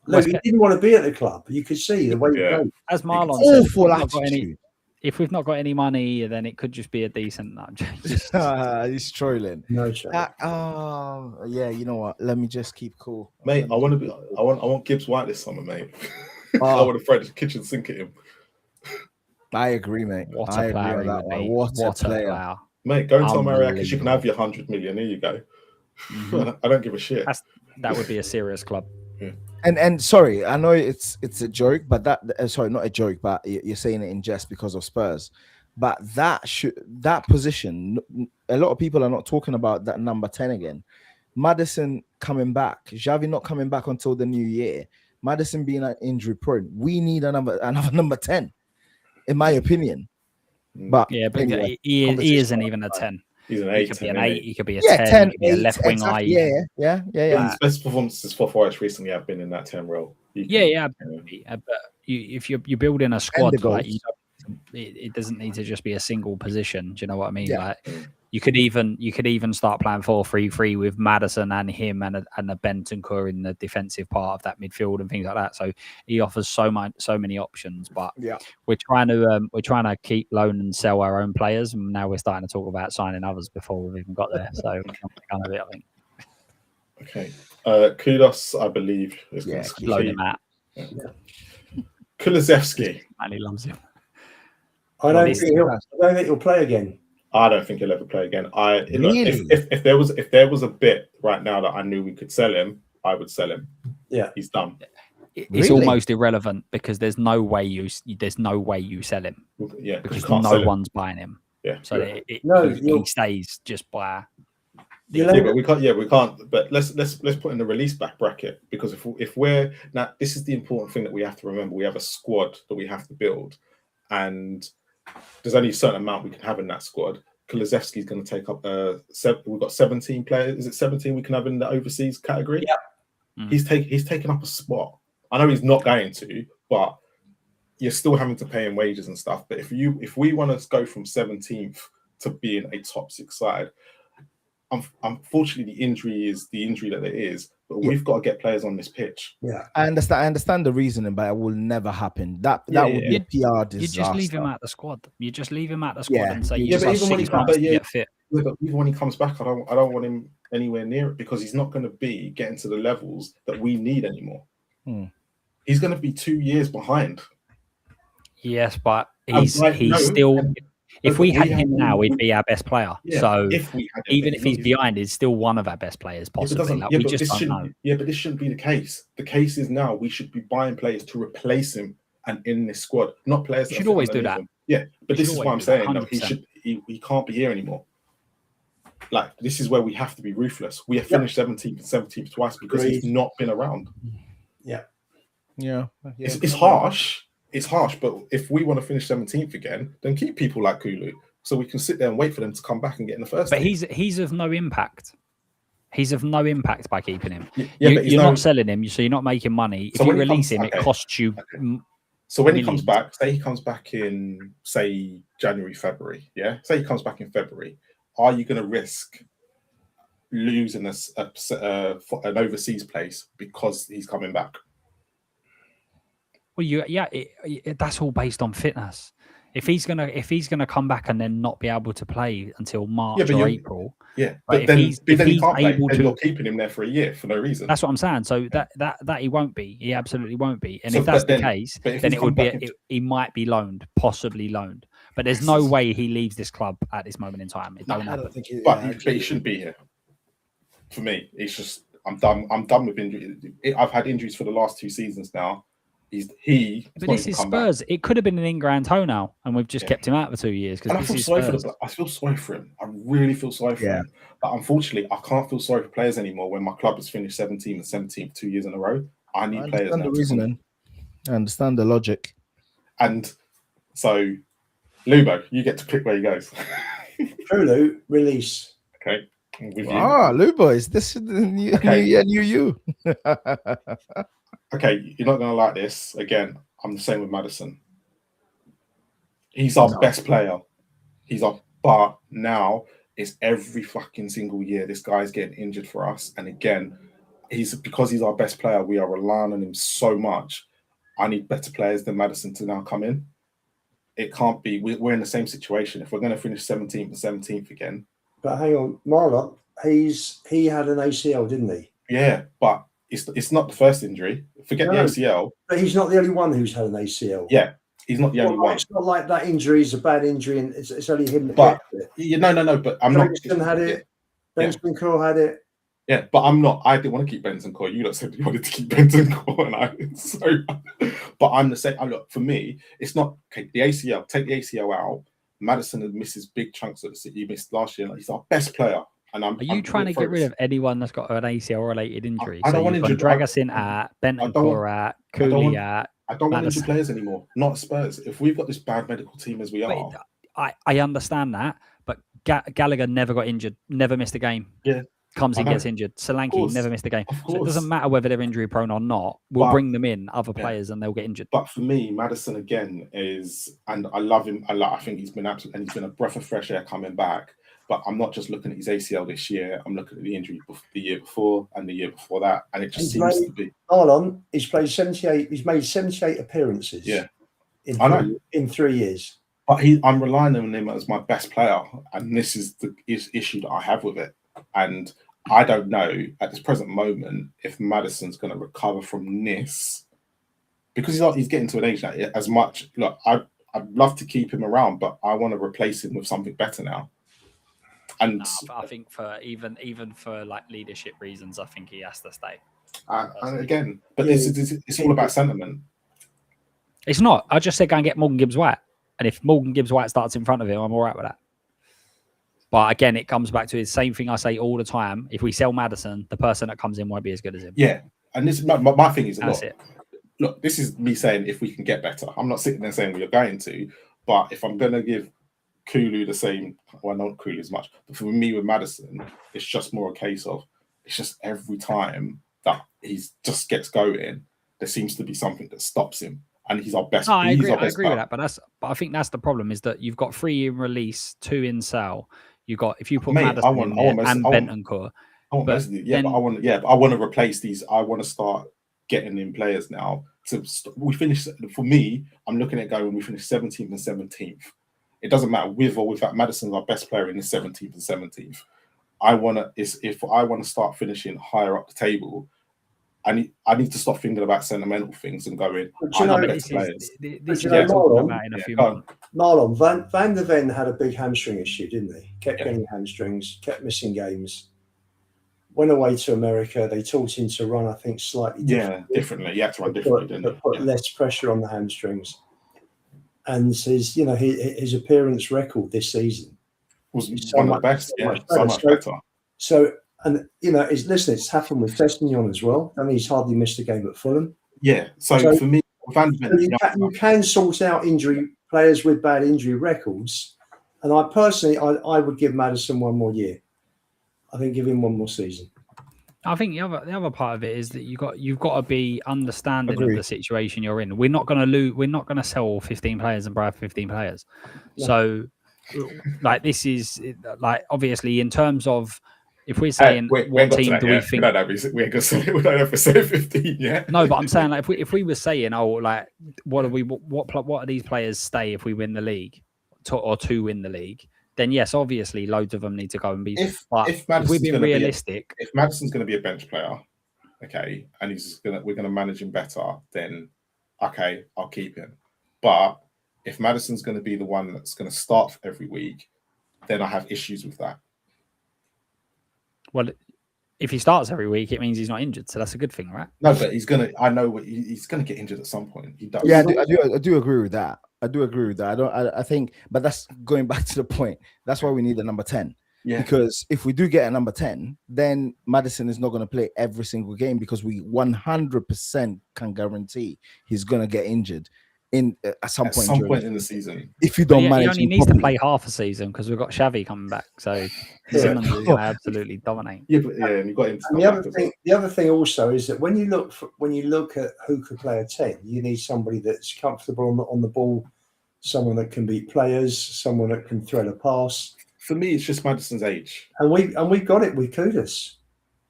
Luke, he didn't want to be at the club. You could see the way he goes. As Marlon said, if we've not got any money, then it could just be a decent. He's trolling. No chance. Yeah, you know what? Let me just keep cool, mate. I want Gibbs White this summer, mate. I want to throw the kitchen sink at him. I agree, mate. What a player! What a player. Mate, go and tell Mariakis you can have your 100 million. Here you go. Mm-hmm. I don't give a shit. That would be a serious club. Yeah. And sorry, I know it's a joke, but sorry, not a joke, but you're saying it in jest because of Spurs. But that position, a lot of people are not talking about that number 10 again. Maddison coming back, Xavi not coming back until the new year. Maddison being injury prone. We need another number 10, in my opinion. But anyway, he isn't even a 10. He's an 8. He could be an 8. He could be a 10. He could be a left wing eye. Yeah. His best performances for Forest recently have been in that 10 role. But if you're building a squad, like it doesn't need to just be a single position. Do you know what I mean? Yeah. You could even start playing 4-3-3 with Maddison and him and a Bentancur in the defensive part of that midfield and things like that. So he offers so many options. But we're trying to keep loan and sell our own players, and now we're starting to talk about signing others before we've even got there. So kind of it, I think. Okay, Kudos, I believe, is going to loan him out. Kulusevski. And he loves him. I don't think he'll play again. I don't think he'll ever play again. Really? If there was a bit right now that I knew we could sell him, I would sell him. Yeah, he's done. It's almost irrelevant because there's no way you sell him. Yeah, because no one's buying him. Yeah, so he stays just by. But we can't. Yeah, we can't. But let's put in the release back bracket, because if we're now, this is the important thing that we have to remember. We have a squad that we have to build, and there's only a certain amount we can have in that squad. Kulusevski is going to take up. We've got 17 players. Is it 17 we can have in the overseas category? Yeah. He's taking up a spot. I know he's not going to, but you're still having to pay him wages and stuff. But if we want to go from 17th to being a top 6 side, unfortunately the injury is the injury that it is. But we've got to get players on this pitch. Yeah, I understand the reasoning, but it will never happen. That would be a PR disaster. You just leave him out the squad. And say, but even when he get fit. Yeah, but even when he comes back, I don't want him anywhere near it, because he's not going to be getting to the levels that we need anymore. He's going to be 2 years behind. Yes, but he's still. If we had him now, he'd be our best player. Yeah, so even if he's behind, he's still one of our best players, possibly. We just don't know. Yeah, but this shouldn't be the case. The case is now we should be buying players to replace him and in this squad, not players. You should always do that. Yeah, but this is what I'm saying. No, he can't be here anymore. Like, this is where we have to be ruthless. We have finished 17th and 17th twice because he's not been around. Yeah. It's harsh. It's harsh, but if we want to finish 17th again, then keep people like Kulu, so we can sit there and wait for them to come back and get in the first. But he's of no impact. He's of no impact by keeping him. But you're not selling him, so you're not making money. If you release him, it costs you. So when he comes back, say he comes back in, say, January, February, yeah? Say he comes back in February, are you going to risk losing an overseas place because he's coming back? Well, that's all based on fitness. If he's gonna come back and then not be able to play until March or April, but then he can't play. Then you're keeping him there for a year for no reason. That's what I'm saying. So that he won't be. He absolutely won't be. And if that's the case, then it would be. He might be loaned, possibly loaned. But there's no way he leaves this club at this moment in time. I don't think but he shouldn't be here. For me, it's just I'm done. I'm done with injuries. I've had injuries for the last 2 seasons now. But this is Spurs. Back. It could have been an inground toenail, and we've just kept him out for 2 years. I feel sorry for him. I really feel sorry for him. But unfortunately, I can't feel sorry for players anymore when my club has finished 17th and 17th 2 years in a row. I need players. The reasoning. I understand the logic. And so, Lubo, you get to pick where he goes. True, release. Okay. Lubo, is this the new you? Okay, you're not going to like this. Again, I'm the same with Maddison. He's our best player. But now it's every fucking single year this guy's getting injured for us. And again, because he's our best player, we are relying on him so much. I need better players than Maddison to now come in. It can't be. We're in the same situation. If we're going to finish 17th and 17th again. But hang on, Marlon, he had an ACL, didn't he? Yeah, but it's not the first injury. Forget the ACL. But he's not the only one who's had an ACL. Yeah, he's not the only one. It's not like that injury is a bad injury and it's only him that gets it. No, but I'm not. Bentancur had it. Bentancur had it. Yeah, but I'm not. I didn't want to keep Bentancur. You lot said you wanted to keep Bentancur, but I'm the same. Look, for me, it's not okay. The ACL. Take the ACL out. Maddison misses big chunks of the city. He missed last year. He's our best player. And are you trying to get rid of anyone that's got an ACL-related injury? I don't want to drag us in at Bentancur at Cooley at. I don't want injured players anymore. Not Spurs. If we've got this bad medical team as we are, I understand that. But Gallagher never got injured. Never missed a game. Yeah, comes in, gets injured. Solanke never missed a game. So it doesn't matter whether they're injury prone or not. We'll bring them in, other players, and they'll get injured. But for me, Maddison again is, and I love him. I think he's been absolute, and he's been a breath of fresh air coming back. but I'm not just looking at his ACL this year. I'm looking at the injury the year before and the year before that, and it just seems to be. Marlon, he's played 78. He's made 78 appearances. Yeah, in 3 years. But I'm relying on him as my best player, and this is the issue that I have with it. And I don't know at this present moment if Maddison's going to recover from this, because he's getting to an age now. As much, look, I'd love to keep him around, but I want to replace him with something better now. And no, I think for even for like leadership reasons, I think he has to stay. And again, but it's all about sentiment. It's not. I just said go and get Morgan Gibbs-White, and if Morgan Gibbs-White starts in front of him, I'm all right with that. But again, it comes back to the same thing I say all the time. If we sell Maddison, the person that comes in won't be as good as him. Yeah, and this my thing is that's it. Look, this is me saying if we can get better. I'm not sitting there saying we are going to, but if I'm going to give Kulu the same, well, not Kulu as much, but for me with Maddison, it's just more a case of it's just every time that he just gets going, there seems to be something that stops him, and he's our best. No, I agree with that, but I think that's the problem is that you've got 3 in release, 2 in sell. You got if you put Maddison in there and Bentancur. I want to replace these. I want to start getting in players now. We finish for me. I'm looking at going. We finish 17th and 17th. It doesn't matter with or without. Madison's our best player in the 17th and 17th. If I want to start finishing higher up the table, I need to stop thinking about sentimental things and going. Marlon, Van der Ven had a big hamstring issue, didn't he? Kept getting hamstrings, kept missing games. Went away to America. They taught him to run, I think, slightly differently. You had to run differently, but put less pressure on the hamstrings. And his appearance record this season was one of the best. Yeah, so much better. So, and it's happened with Festignon as well. I mean, he's hardly missed a game at Fulham. Yeah. So for me, Van der Ven, you can sort out players with bad injury records. And I personally, I would give Maddison one more year. I think give him one more season. I think the other part of it is that you've got to be understanding of the situation you're in. We're not going to lose. We're not going to sell 15 players and buy 15 players. No. So, like this is like obviously in terms of if we're saying what team do we think we ain't gonna have to say 15 yet. No, but I'm saying like if we were saying what are these players stay if we win the league or to win the league. Then yes, obviously, loads of them need to go and be. If we're being realistic, if Maddison's going to be a bench player, okay, and we're going to manage him better, then okay, I'll keep him. But if Maddison's going to be the one that's going to start every week, then I have issues with that. Well, if he starts every week, it means he's not injured, so that's a good thing, right? No, but he's going to. I know he's going to get injured at some point. He does. Yeah, I do agree with that. I think, but that's going back to the point. That's why we need a number 10. Yeah. Because if we do get a number 10, then Maddison is not going to play every single game because we 100% can guarantee he's going to get injured at some point in the season. If you don't manage, he only needs to play half a season because we've got Xavi coming back, so Simmons is going to absolutely dominate. Yeah, but and you got him. The other thing also is that when you look at who could play a 10, you need somebody that's comfortable on the ball, someone that can beat players, someone that can thread a pass. For me, it's just Maddison's age, and we got it with Kudus.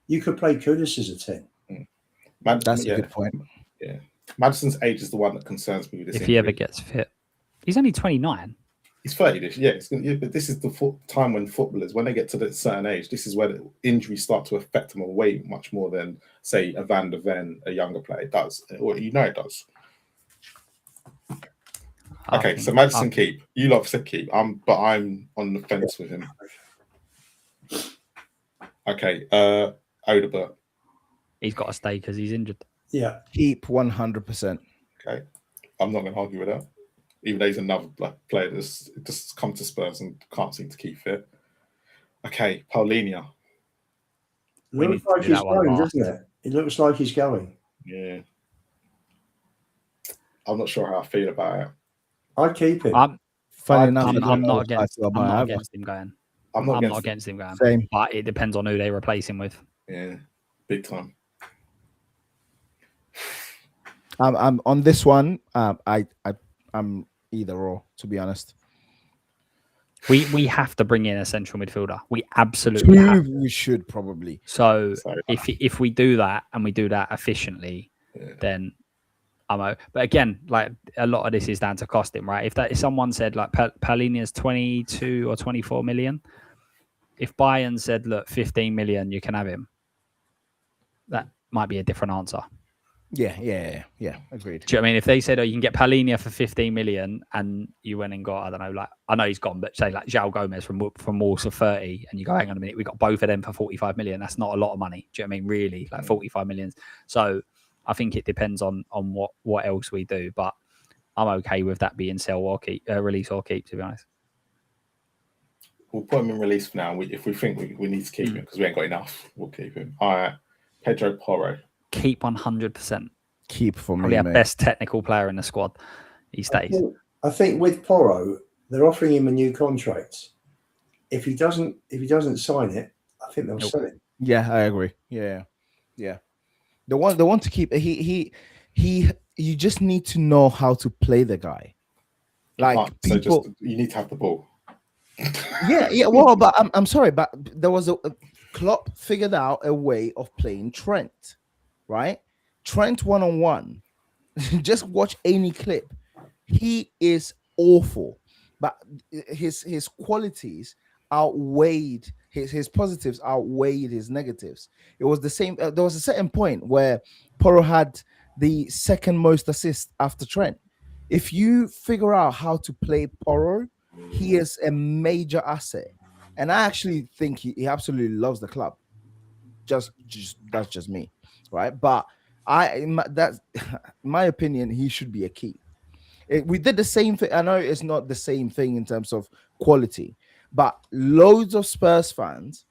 You could play Kudus as a 10. That's a good point. Yeah. Maddison's age is the one that concerns me with this. If he ever gets fit, he's only 29. He's 30 this year. But this is the time when footballers, when they get to a certain age, this is where the injuries start to affect them way much more than, say, a Van der Ven, a younger player, does. Or it does. Okay, so Maddison keep. You lot said keep. But I'm on the fence with him. Okay, Odebert. He's got to stay because he's injured. Yeah, keep 100%. Okay, I'm not going to argue with that. Even though he's another player that's just come to Spurs and can't seem to keep fit. Okay, Paulinho. Looks like he's going, doesn't it? It looks like he's going. Yeah. I'm not sure how I feel about it. I'd keep him. I'm not against him going. I'm not against him going. Same. But it depends on who they replace him with. Yeah, big time. I'm on this one. I'm either or, to be honest. We have to bring in a central midfielder. We absolutely have. We should probably. So if we do that and we do that efficiently, then but again, like a lot of this is down to costing, right? If someone said like Palhinha's 22 or 24 million, if Bayern said, look, 15 million, you can have him, that might be a different answer. Yeah. Agreed. Do you know what I mean? If they said, oh, you can get Palhinha for 15 million and you went and got, I don't know, like, I know he's gone, but say like João Gomez from Wolves for 30 and you go, hang on a minute, we got both of them for 45 million. That's not a lot of money. Do you know what I mean? Really, like 45 million. So I think it depends on what else we do, but I'm okay with that being sell or keep, release or keep, to be honest. We'll put him in release for now. If we think we need to keep him because we ain't got enough, we'll keep him. All right, Pedro Porro. Keep 100%. Keep for probably me, our mate. best technical player in the squad. He stays. I think with Porro, they're offering him a new contract. If he doesn't sign it, I think they'll sell him. Yeah, I agree. Yeah. They want to keep he. You just need to know how to play the guy. Like people, you need to have the ball. yeah. Well, but I'm sorry, but there was a Klopp figured out a way of playing Trent, right? Trent 1-on-1. Just watch any clip. He is awful, but his qualities outweighed his positives outweighed his negatives. It was the same. There was a certain point where Porro had the second most assists after Trent. If you figure out how to play Porro, he is a major asset, and I actually think he absolutely loves the club. Just that's just me, right? But that's my opinion. He should be a key. We did the same thing. I know it's not the same thing in terms of quality, but loads of Spurs fans,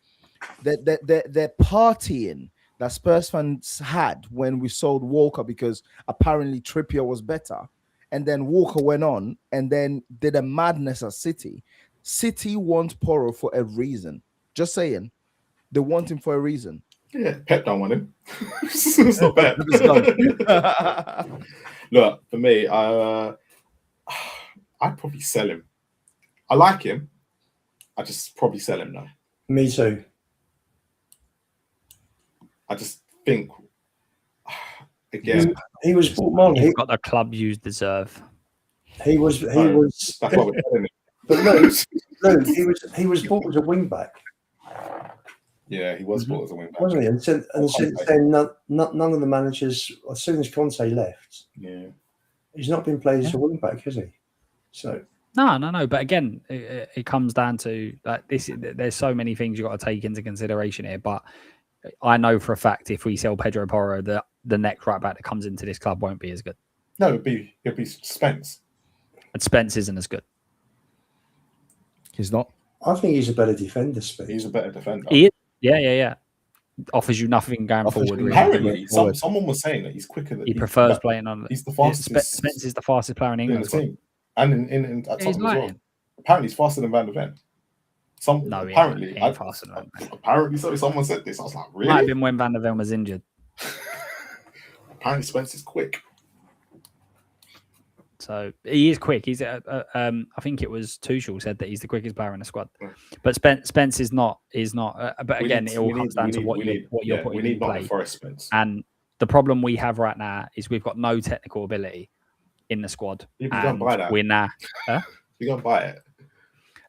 they're partying that Spurs fans had when we sold Walker because apparently Trippier was better. And then Walker went on and then did a madness at City. City want Porro for a reason. Just saying. They want him for a reason. Yeah, Pep don't want him. It's not bad. Look, for me, I'd probably sell him. I like him. I just probably sell him now. Me too. I just think, again, he was bought on. He's got the club you deserve. He was. That's why we're telling him. But no, he was bought as a wing back. Yeah, he was bought as a wing back, wasn't he? And since then, none of the managers, as soon as Conte left, he's not been played as a wing back, has he? So. No. But again, it comes down to like this. There's so many things you've got to take into consideration here. But I know for a fact if we sell Pedro Porro, the next right back that comes into this club won't be as good. No, it'd be Spence. And Spence isn't as good. He's not. I think he's a better defender, Spence. He's a better defender. He is. Yeah. Offers you nothing going forward. Apparently, someone was saying that he's quicker than he prefers playing on. He's the fastest. Spence is the fastest player in England. Team. And in at Tottenham as well. Apparently, he's faster than Van der Ven. Apparently, he ain't faster than Van der Ven. Apparently, so someone said this. I was like, really? Might have been when Van der Ven was injured. Apparently, Spence is quick. So he is quick. He's I think it was Tuchel said that he's the quickest player in the squad. But Spence is not. But again, it all comes down to what you're putting in play. And the problem we have right now is we've got no technical ability in the squad. You can't buy that. We're now. You can't buy it.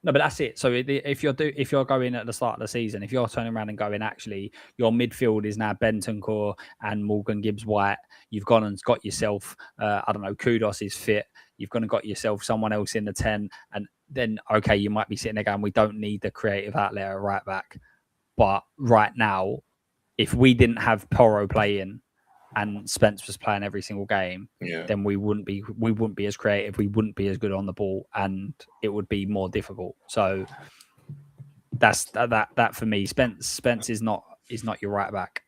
No, but that's it. So if you're going at the start of the season, if you're turning around and going, actually, your midfield is now Bentancur and Morgan Gibbs-White. You've gone and got yourself, I don't know, Kudos is fit. You've gone and got yourself someone else in the 10. And then, okay, you might be sitting there going, we don't need the creative outlet at right back. But right now, if we didn't have Porro playing and Spence was playing every single game, then we wouldn't be as creative. We wouldn't be as good on the ball, and it would be more difficult. So that's that for me. Spence is not your right back.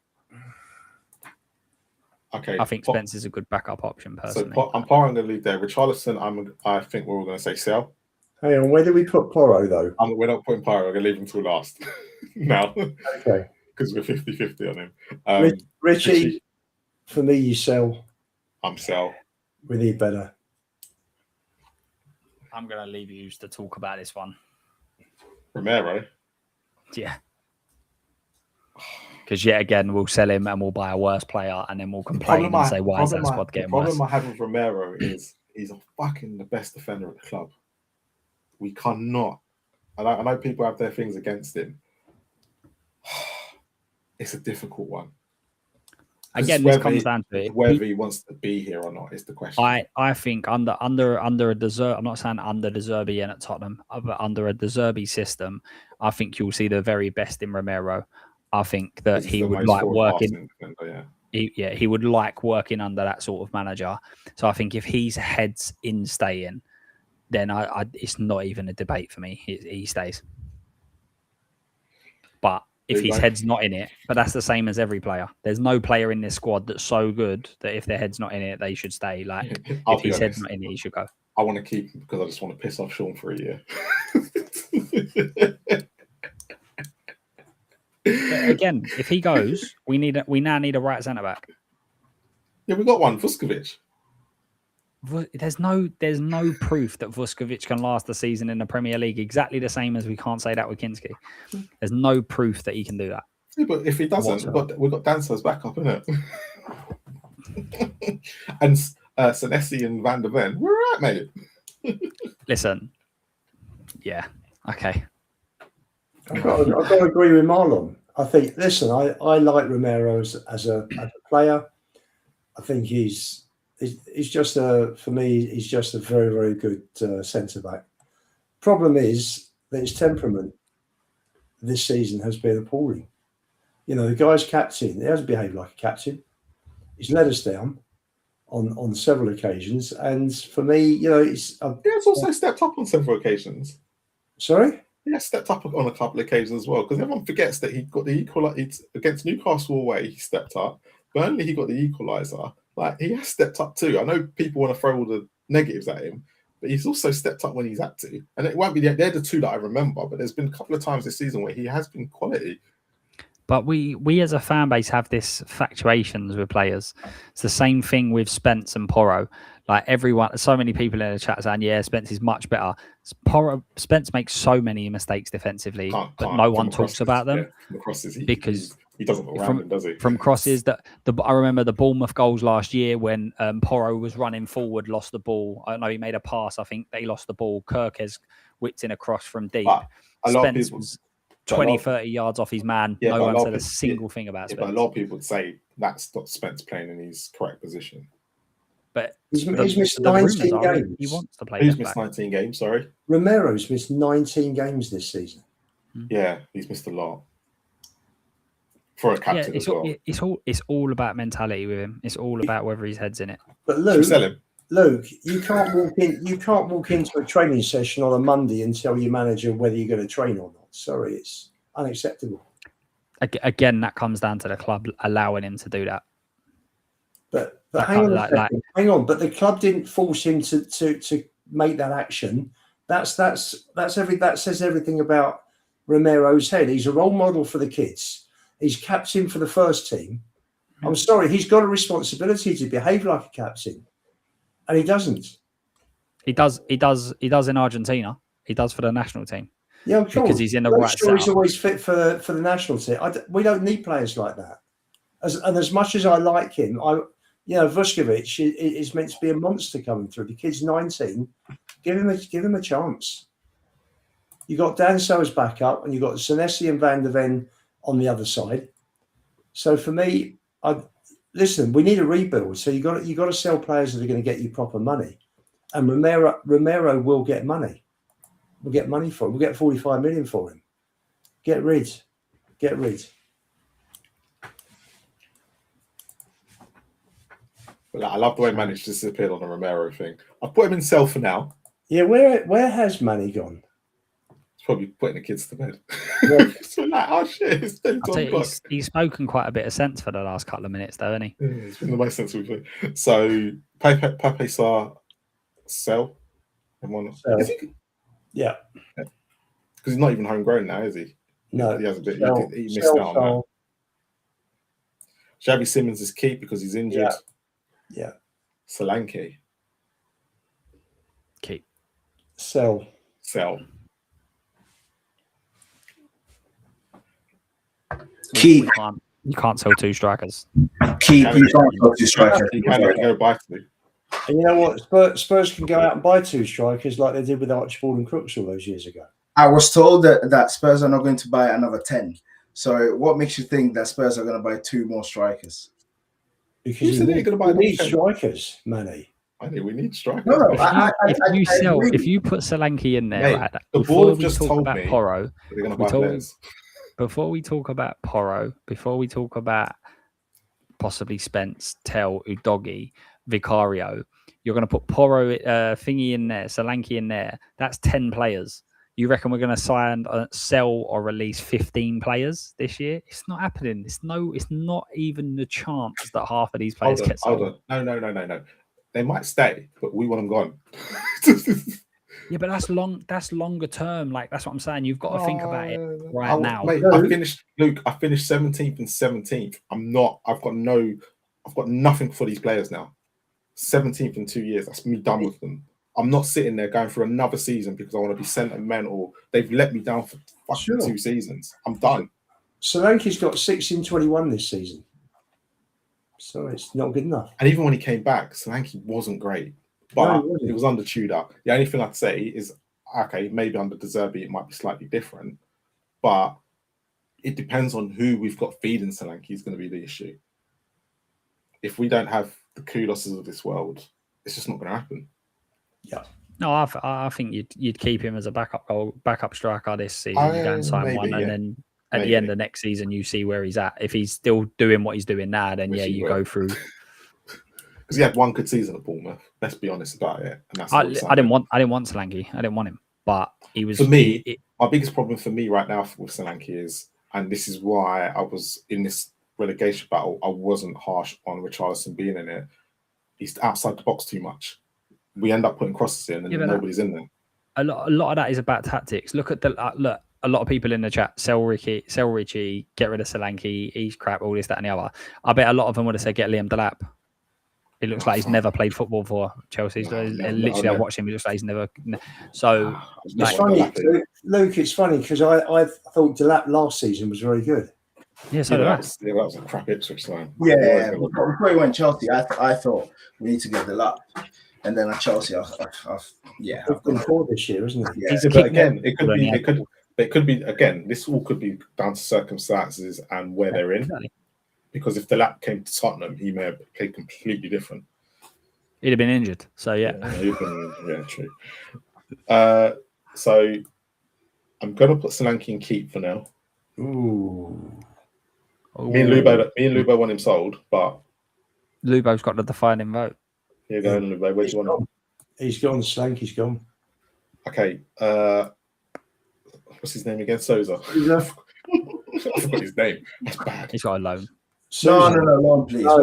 Okay, I think Spence is a good backup option personally. So I'm going to leave there. Richarlison, I think we're all going to say sell. Hang on, where do we put Porro though? We're not putting Porro. We're going to leave him till last. now, okay, because we're 50-50 on him. Richie. For me, you sell. I'm sell. We need better. I'm going to leave you to talk about this one. Romero. Yeah. Because yet again, we'll sell him and we'll buy a worse player, and then we'll complain and say, "Why is that squad getting worse?" The problem I have with Romero is he's the best defender at the club. We cannot. I know people have their things against him. It's a difficult one. Again, this comes down to it. Whether he wants to be here or not is the question. I think under a De Zerbi, I'm not saying under De Zerbi and at Tottenham, but under a De Zerbi system, I think you'll see the very best in Romero. I think that he would like working. He would like working under that sort of manager. So I think if he's heads in staying, then it's not even a debate for me. He stays. But if his head's not in it, but that's the same as every player. There's no player in this squad that's so good that if their head's not in it, they should stay. Like if his head's not in it, he should go. I want to keep him because I just want to piss off Sean for a year. But again, if he goes, we now need a right centre back. Yeah, we got one, Vuskovic. There's no proof that Vuskovic can last the season in the Premier League. Exactly the same as we can't say that with Kinski. There's no proof that he can do that. Yeah, but if he doesn't, we've got Danso's backup, innit? And Senesi and Van der Ven, we're all right, mate. Listen, yeah, okay. I've got to agree with Marlon. I think. Listen, I like Romero as a player. I think he's just for me, he's just a very, very good centre back. Problem is that his temperament this season has been appalling. You know, the guy's captain, he hasn't behaved like a captain. He's let us down on several occasions. And for me, you know, he has also stepped up on several occasions. Sorry? He has stepped up on a couple of occasions as well, because everyone forgets that he got the equaliser against Newcastle away. He stepped up. Burnley, he got the equaliser. Like, he has stepped up too. I know people want to throw all the negatives at him, but he's also stepped up when he's had to. And it won't be they're the two that I remember, but there's been a couple of times this season where he has been quality. But we as a fan base have this fluctuations with players. It's the same thing with Spence and Porro. Like everyone, so many people in the chat saying, "Yeah, Spence is much better." Spence makes so many mistakes defensively, but no one talks about them because he doesn't look random, does he? From crosses I remember the Bournemouth goals last year when Porro was running forward, lost the ball. I don't know, he made a pass. I think they lost the ball. Kirkes whipped in a cross from deep. Spence was 20, 30 yards off his man. Yeah, no one said a single thing about Spence. But a lot of people would say that's not Spence playing in his correct position. But he's missed 19 games. He wants to play. Who's missed 19 games? Sorry, Romero's missed 19 games this season. Yeah, he's missed a lot for a captain as well. It's all about mentality with him. It's all about whether his head's in it. But Luke, you can't walk into a training session on a Monday and tell your manager whether you're going to train or not. Sorry, it's unacceptable. Again, that comes down to the club allowing him to do that. But hang on. But the club didn't force him to make that action. That says everything about Romero's head. He's a role model for the kids. He's captain for the first team. I'm sorry, he's got a responsibility to behave like a captain, and he doesn't. He does in Argentina. He does for the national team. Yeah, of course. Because he's in the right setup. He's always fit for the national team. We don't need players like that. As much as I like him, Vuskovic is meant to be a monster coming through. The kid's 19. Give him a chance. You got Danso's backup, and you got Senesi and Van der Ven on the other side. So for me, listen, we need a rebuild. So you got to sell players that are going to get you proper money, and Romero will get money. We'll get money for him. We'll get 45 million for him. Get rid. But I love the way Manage disappeared on the Romero thing. I've put him in sell for now. Yeah, where has Manny gone? It's probably putting the kids to bed. Yeah. So like, oh shit, it's 10 o'clock. He's spoken quite a bit of sense for the last couple of minutes, though, hasn't he? Yeah, it's been the most sensible thing. So Pepe Sarr, sell. Is he? Yeah. Because he's not even homegrown now, is he? No. He has a bit. He missed out on that. Xavi Simons is keep because he's injured. Yeah. Solanke. Keep. Sell. Keep. You can't sell 2 strikers. Keep. You can't sell 2 strikers. You can go buy 2. And you know what? Spurs can go out and buy 2 strikers like they did with Archibald and Crooks all those years ago. I was told that Spurs are not going to buy another 10. So what makes you think that Spurs are going to buy 2 more strikers? Because you need strikers, Manny. I think we need strikers. No, if you put Solanke in there, Mate, right, the before board we just talk told about me Porro, they're going to buy players. before we talk about Porro, before we talk about possibly Spence, Tell, Udogi, Vicario, you're going to put Porro, Thingy in there, Solanke in there. That's 10 players. You reckon we're going to sell or release 15 players this year? It's not happening. It's not even the chance that half of these players get sold. No. They might stay, but we want them gone. Yeah, but that's longer term. Like, that's what I'm saying. You've got to think about it now. Mate, I finished 17th and 17th. I've got nothing for these players now. 17th in 2 years. That's me done with them. I'm not sitting there going for another season because I want to be sentimental. They've let me down for fucking 2 seasons. I'm done. Solanke's got 16-21 this season. So it's not good enough. And even when he came back, Solanke wasn't great. But it was under Tudor. The only thing I'd say is, okay, maybe under De Zerbi it might be slightly different. But it depends on who we've got feeding Solanke is going to be the issue. If we don't have the Kudoses of this world, it's just not going to happen. Yeah. No, I think you'd keep him as a backup striker this season. You don't sign one, and then at the end of next season, you see where he's at. If he's still doing what he's doing now, then you go through. Because he had 1 good season at Bournemouth. Let's be honest about it. And that's I didn't want Solanke. I didn't want him, but he was. For me, my biggest problem for me right now with Solanke is, and this is why I was in this relegation battle, I wasn't harsh on Richarlison being in it. He's outside the box too much. We end up putting crosses in, and nobody's in there. A lot of that is about tactics. Look at look. A lot of people in the chat sell Richie, get rid of Solanke, he's crap, all this, that, and the other. I bet a lot of them would have said get Liam Delap. It looks like he's never played football for Chelsea. Literally, I watched him. It looks like he's never. So it's funny, Luke. It's funny because I thought Delap last season was very good. Yeah, so did I. That was a crap Ipswich line. Yeah, before he went Chelsea, I thought we need to get Delap. And then at Chelsea, I've been forward this year, isn't it? Yeah. But again, it could be again. This all could be down to circumstances and where they're in. Exactly. Because if Delap came to Tottenham, he may have played completely different. He'd have been injured. So yeah, true. So I'm gonna put Solanke in keep for now. Ooh. Me and Lubo want him sold, but Lubo's got the defining vote. Here you go, Lubo. Where do you want him? He's gone. Solanke's gone. Okay. What's his name again? Souza. I forgot his name. That's bad. He's got a loan. No, loan, please. No,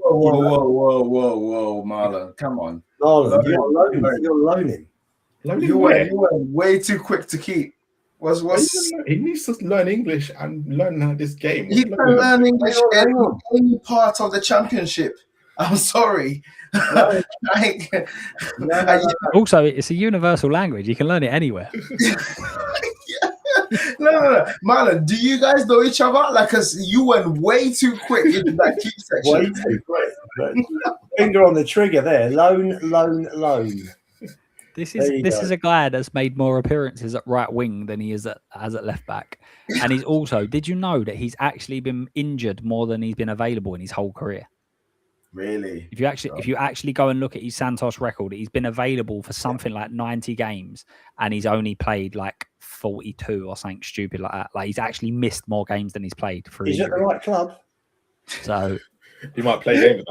Whoa, Marlon. Come on. Marlon, you're loaning. You were way too quick to keep. He needs to learn English and learn how this game. He can learn English in any part of the championship. I'm sorry. Also, it's a universal language. You can learn it anywhere. No. Marlon, do you guys know each other? Like, because you went way too quick into that keep section. Way too quick. Finger on the trigger there. Loan. This is a guy that's made more appearances at right wing than he is at left back. And he's also, did you know that he's actually been injured more than he's been available in his whole career? Really? If you actually go and look at his Santos record, he's been available for something like 90 games and he's only played like 42 or something stupid like that. Like, he's actually missed more games than he's played for He's injury. at the right club. So he might play games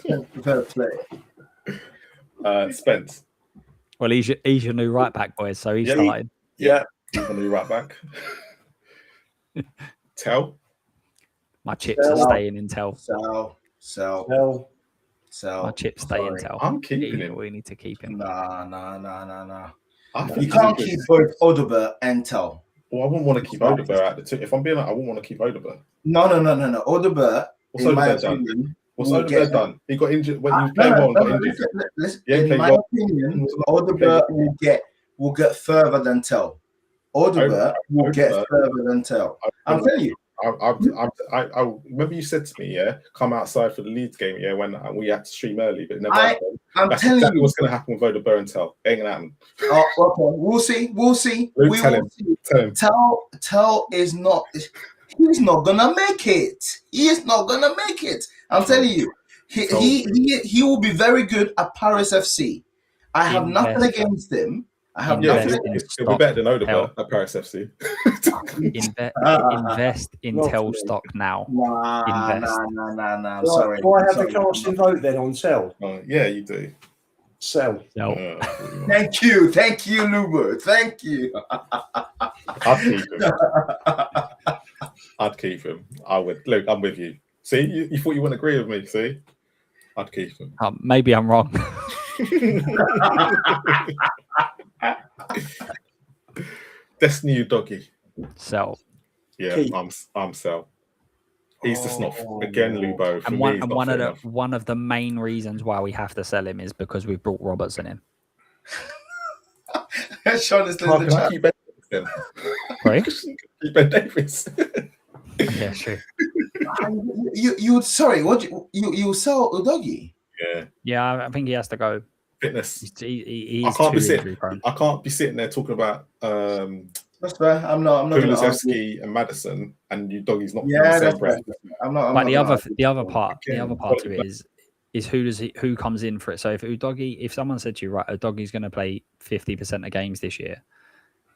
now. Fair play. Spence. Well, he's your new right back, boys. So he's started. Yeah, he's the new right back. Tell. My chips are staying in Tell. Sell. My chips stay in Tell. I'm keeping him. We need to keep him. Nah. You can't keep both Odegaard and Tell. Well, I wouldn't want to keep Odegaard at the two. If I'm being honest, I wouldn't want to keep Odegaard. No. Odegaard. What's Odegaard done? What's Odegaard done? He got injured when he was playing well and got injured. In my opinion, Odegaard will get further than Tell. Odegaard will get further than Tell. I'm telling you. I remember you said to me, yeah, come outside for the Leeds game, yeah, when we had to stream early, but it never happened. That's telling exactly you. what's going to happen with Oda Burntel. Ain't going to happen. Oh, okay. We'll see. Luke, We tell will him. see. Tell him. Tell is not. He's not gonna make it. He is not gonna make it. I'm telling you. He will be very good at Paris FC. I have nothing against him. I have nothing. It'll be better than Oda at Paris FC. Invest in Tell stock now. Nah. I'm Do sorry. I have the casting vote then on Sell? Yeah, you do. Sell. Thank you, Luber. Thank you. I'd keep him. I would. Luke, I'm with you. See, you thought you wouldn't agree with me. See, I'd keep him. Maybe I'm wrong. Destiny Doggy. Sell. Yeah, Keep. I'm Sell. He's just not again, Lubo. For And me, one of the main reasons why we have to sell him is because we've brought Robertson in. Sean is in the chat. Keep Ben Davies then? Right? Keep Ben Davies. Yeah, true. You sorry? What you sell Udogie? Yeah, I think he has to go. Fitness. He's too injury prone. I can't be sitting there talking about That's fair. I'm not Kulusevski and Madison, and you Doggy's not. Yeah, that's fair. I'm not. But the other part to it is who comes in for it. So if someone said to you, right, Udogie's going to play 50% of games this year,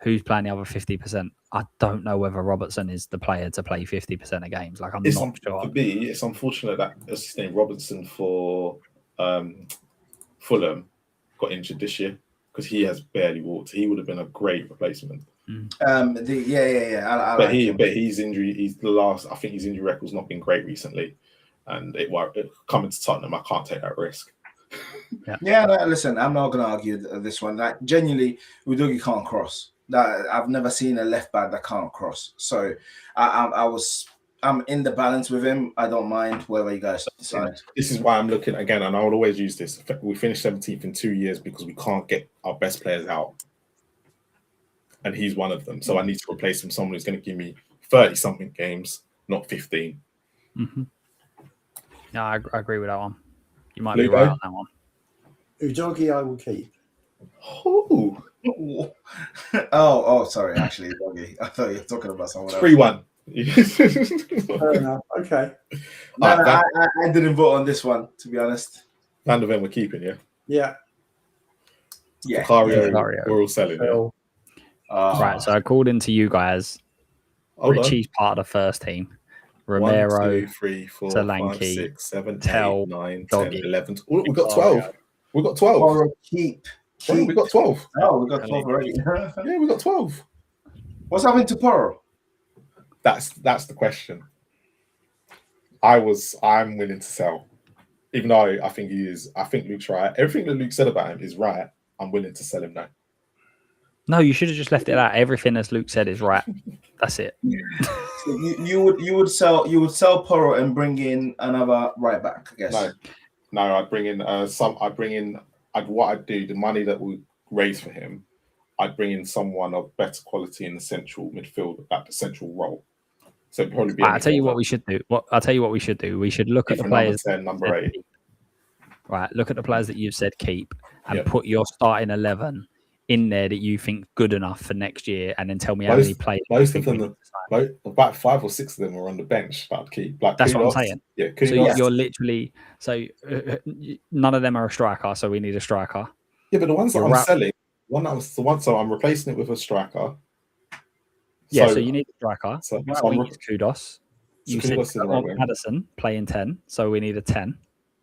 who's playing the other 50%? I don't know whether Robertson is the player to play 50% of games. Like, I'm not sure. For me, it's unfortunate that what's his name, Robertson for Fulham got injured this year because he has barely walked. He would have been a great replacement. But he's injury. He's the last. I think his injury record's not been great recently, and coming to Tottenham, I can't take that risk. Listen, I'm not going to argue this one. Like, genuinely, Udogie can't cross. That I've never seen a left back that can't cross. So I'm in the balance with him. I don't mind whether you guys decide. This is why I'm looking again, and I will always use this. We finished 17th in 2 years because we can't get our best players out, and he's one of them. So I need to replace him. Someone who's going to give me 30-something games, not 15. Mm-hmm. No, I agree with that one. You might be right on that one. Udogie, I will keep. Oh, sorry. Actually, Udogie. I thought you were talking about someone else. 3-1. Fair enough. Okay. I didn't vote on this one, to be honest. Van der Ven we're keeping, yeah? Yeah. Vicario, we're all selling, yeah? Right, so according to you guys, Richie's part of the first team. Romero, 1, 2, 3, 4, Solanke, 5, 6, 7, Tell, 8, 9, 10, Doggy. 11. Oh, we got 12. We got 12. Or keep. We got 12. Oh, we got 12 already. Yeah, we got 12. What's happening to Poro? That's the question. I'm willing to sell. Even though I think he is. I think Luke's right. Everything that Luke said about him is right. I'm willing to sell him now. No, you should have just left it at Everything as Luke said is right. That's it. So you would sell Poro and bring in another right back, I guess. No, I'd bring in what I'd do, the money that we raise for him, I'd bring in someone of better quality in the central midfield at the central role. So it'd probably be. I'll tell you what we should do. We should look at the players. Number 10, number 8. Right, look at the players that you've said keep and put your starting 11 in there that you think good enough for next year, and then tell me how many players. Most of them, about 5 or 6 of them are on the bench that I'd keep. Like that's what I'm saying. Yeah, so you're literally none of them are a striker, so we need a striker. Yeah, but the ones that I'm selling, so I'm replacing it with a striker. Yeah, so you need a striker. So we need Kudos. You said Madison playing 10, so we need a 10.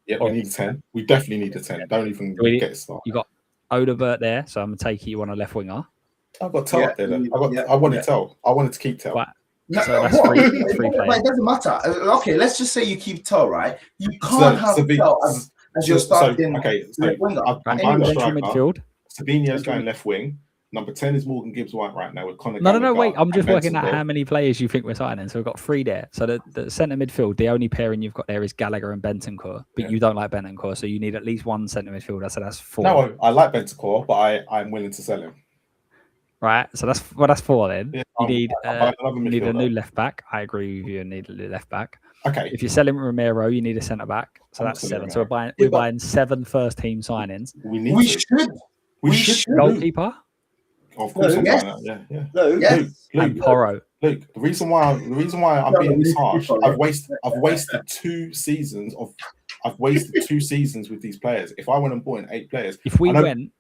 Yeah, we need a 10. We definitely need a 10. Don't even get started. You got Odobert there, so I'm gonna take you on a left winger. I've got Tell up there. I wanted Tell. I wanted to keep Tell. Right. No, so that's three players. It doesn't matter. Okay, let's just say you keep Tell, right? You can't have Tell as your starting winger. I'm striker. Midfield. Sabinho's going left wing. Number 10 is Morgan Gibbs-White right now with Connor. No, wait. I'm just working out how many players you think we're signing. So we've got 3 there. So the centre midfield, the only pairing you've got there is Gallagher and Bentancur. But you don't like Bentancur, so you need at least one centre midfielder. So that's 4. No, I like Bentancur, but I'm willing to sell him. right? So that's 4 then. Yeah, You need another you need a midfielder. new left back. I agree with you. You need a new left back. Okay. If you're selling Romero, you need a centre back. So I'm that's selling 7. So Romero. we're buying 7 first team signings. We need We to. should. We should. Goalkeeper Of course, I'm Yes. buying that. Yeah. No, Yes. and Porro. Luke, the reason why I'm No, being we this need to harsh, keep on, I've wasted 2 seasons with these players. If I went and bought in 8 players, If we I know- went,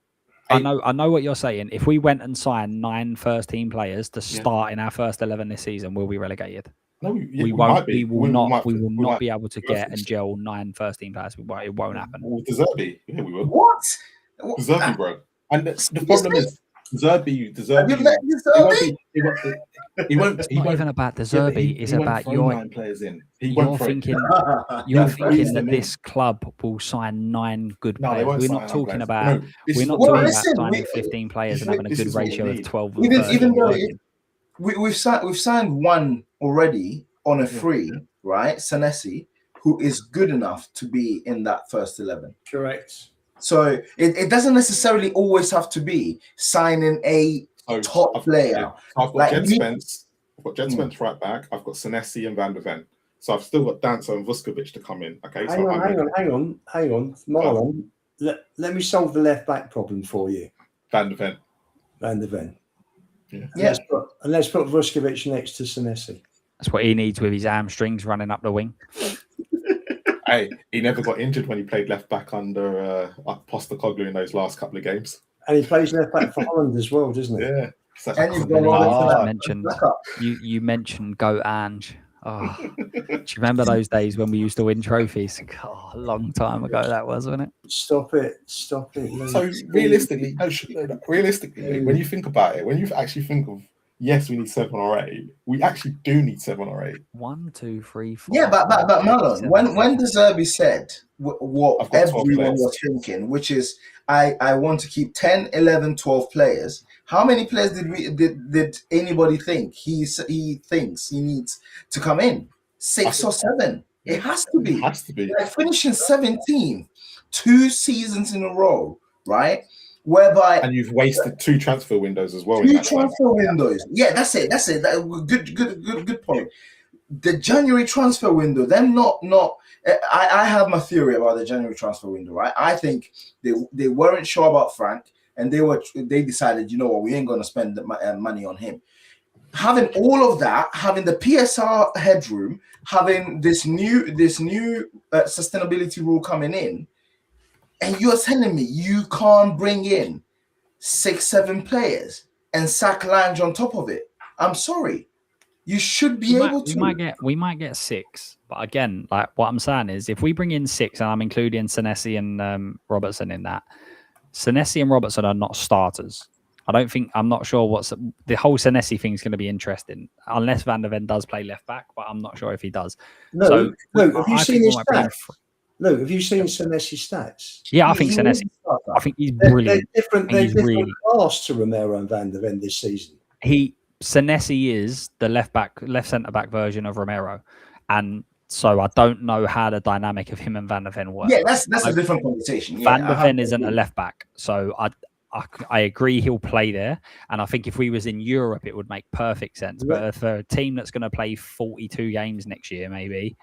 I know what you're saying. If we went and signed 9 first team players to start in our first 11 this season, we'll be relegated. no, We might won't. be. We will not. We will we not might be able to we might get and fix it. gel 9 first team players. It won't happen. With De Zerbi, yeah, we will. What? De Zerbi, bro. And the problem is, De Have you Zerbi, met De Zerbi? he won't. It's not even about the Zerbi. It's about your 9 players in. You're thinking He'll thinking freeze that them this club will sign 9 good No, they players. won't We're sign not 9 talking players. about. No, this We're is not what- talking listen, about signing we- 15 players and this having a is good what we ratio of need. 12 and Even 13 though working. we've signed one already on a free, right? Senesi, who is good enough to be in that first 11. correct. So it doesn't necessarily always have to be signing a top player. Yeah. So I've got Like, Jed we- Spence. I've got Jed Spence right back. I've got Senesi and Van der Ven. So I've still got Dancer and Vuskovic to come in. Okay. Hang on. Marlon, let me solve the left back problem for you, Van der Ven. Van der Ven. Yeah. Let's put Vuskovic next to Senesi. That's what he needs with his hamstrings running up the wing. Hey, he never got injured when he played left back under Postecoglou in those last couple of games. And he plays left back for Holland as well, doesn't he? Yeah. So And you've You got mentioned backup. you mentioned Goat Ange. Oh, do you remember those days when we used to win trophies? God, a long time ago that was, wasn't it? Stop it. So realistically, when you think about it, when you actually think of yes, we need 7 or 8, we actually do need 7 or 8. 1, 2, 3, 4. Yeah, but 5, Marlon, 6, when 7. De Zerbi said what I've got 12 everyone players. was thinking, which is I want to keep 10, 11, 12 players. How many players did anybody think he thinks he needs to come in? 6 or 7. It has to be. It has to be. Like finishing 17th, 2 seasons in a row, right? Whereby And you've wasted 2 transfer windows as well. 2 in that time. transfer windows. Yeah, that's it. Good point. The January transfer window, them not. I have my theory about the January transfer window, right? I think they weren't sure about Frank, and they decided, you know what, we ain't gonna spend the money on him. Having all of that, having the PSR headroom, having this new sustainability rule coming in, and you're telling me you can't bring in 6, 7 players and sack Lange on top of it. I'm sorry. You should be able to. We might get 6, but again, like what I'm saying is, if we bring in 6, and I'm including Senesi and Robertson in that, Senesi and Robertson are not starters. I'm not sure what's the whole Senesi thing is going to be interesting, unless Van der Ven does play left back, but I'm not sure if he does. No, have you seen his bring stats? Luke, have you seen Senesi's stats? Yeah, I think Senesi. I think he's brilliant. They're different Really class to Romero and Van der Ven this season. Senesi is the left centre back version of Romero, and so I don't know how the dynamic of him and Van der Ven works. Yeah, that's a different conversation. Yeah, Van der Ven isn't a left back, so I agree he'll play there, and I think if we was in Europe, it would make perfect sense. But for a team that's going to play 42 games next year, maybe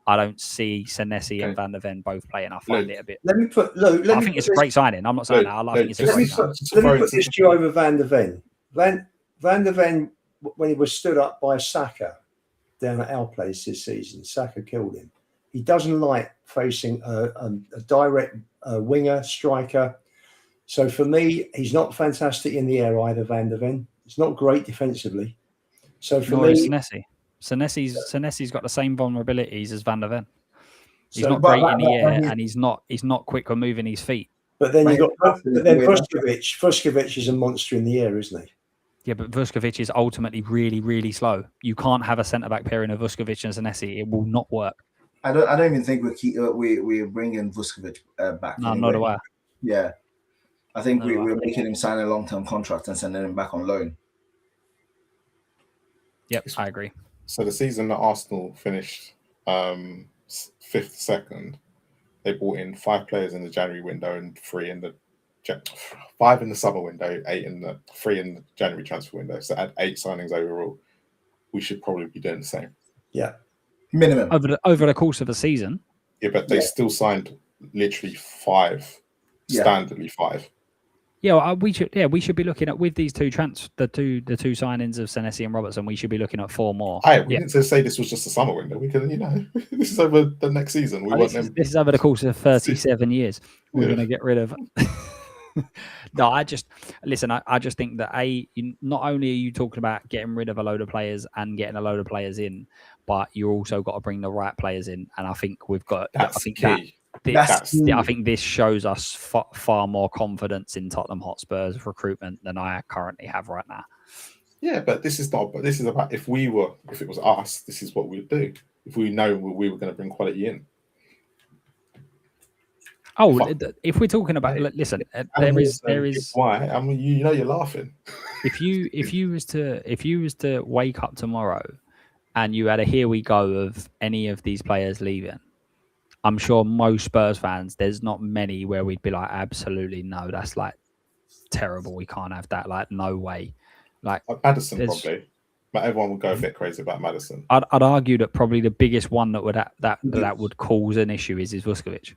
I don't see Senesi and Van der Ven both playing. I find it a bit. Let me put. Luke, I think it's a great signing. I'm not saying that. I think it's a great signing. Let me put this to you over Van der Ven. Van der Ven, when he was stood up by Saka down at our place this season, Saka killed him. He doesn't like facing a direct winger, striker. So for me, he's not fantastic in the air either, Van der Ven. It's not great defensively. So for me, Senesi. Senesi's got the same vulnerabilities as Van der Ven. He's not great in the air, and he's not quick on moving his feet. But then Vuskovic is a monster in the air, isn't he? Yeah, but Vuskovic is ultimately really, really slow. You can't have a centre back pairing of Vuskovic and Senesi. It will not work. I don't even think we're bringing Vuskovic back. No, not aware. Yeah, I think we're making him sign a long-term contract and sending him back on loan. Yep, I agree. So the season that Arsenal finished 5th, 2nd, they brought in 5 players in the January window and 3 in the 5 in the summer window, 3 in the January transfer window. So add 8 signings overall. We should probably be doing the same. Yeah, minimum. Over the course of a season. Yeah, but they still signed literally 5, standardly 5. Yeah, well, we should be looking at with these the two signings of Senesi and Robertson. We should be looking at 4 more. We didn't say this was just a summer window. We can, this is over the next season. This is over the course of 37 years. We're going to get rid of. No, I just think that not only are you talking about getting rid of a load of players and getting a load of players in, but you also got to bring the right players in. And I think we've got. That's I think key. I think this shows us far more confidence in Tottenham Hotspur's recruitment than I currently have right now. Yeah, but this is not. But this is about if it was us, this is what we'd do. If we know we were going to bring quality in. Oh, if we're talking about, listen, there is. Why? I mean, you're laughing. If you was to wake up tomorrow, and you had a here we go of any of these players leaving, I'm sure most Spurs fans, there's not many where we'd be like, absolutely no, that's like terrible. We can't have that. Like, no way. Like Maddison probably, but everyone would go a bit crazy about Maddison. I'd argue that probably the biggest one that would cause an issue is Vuskovic.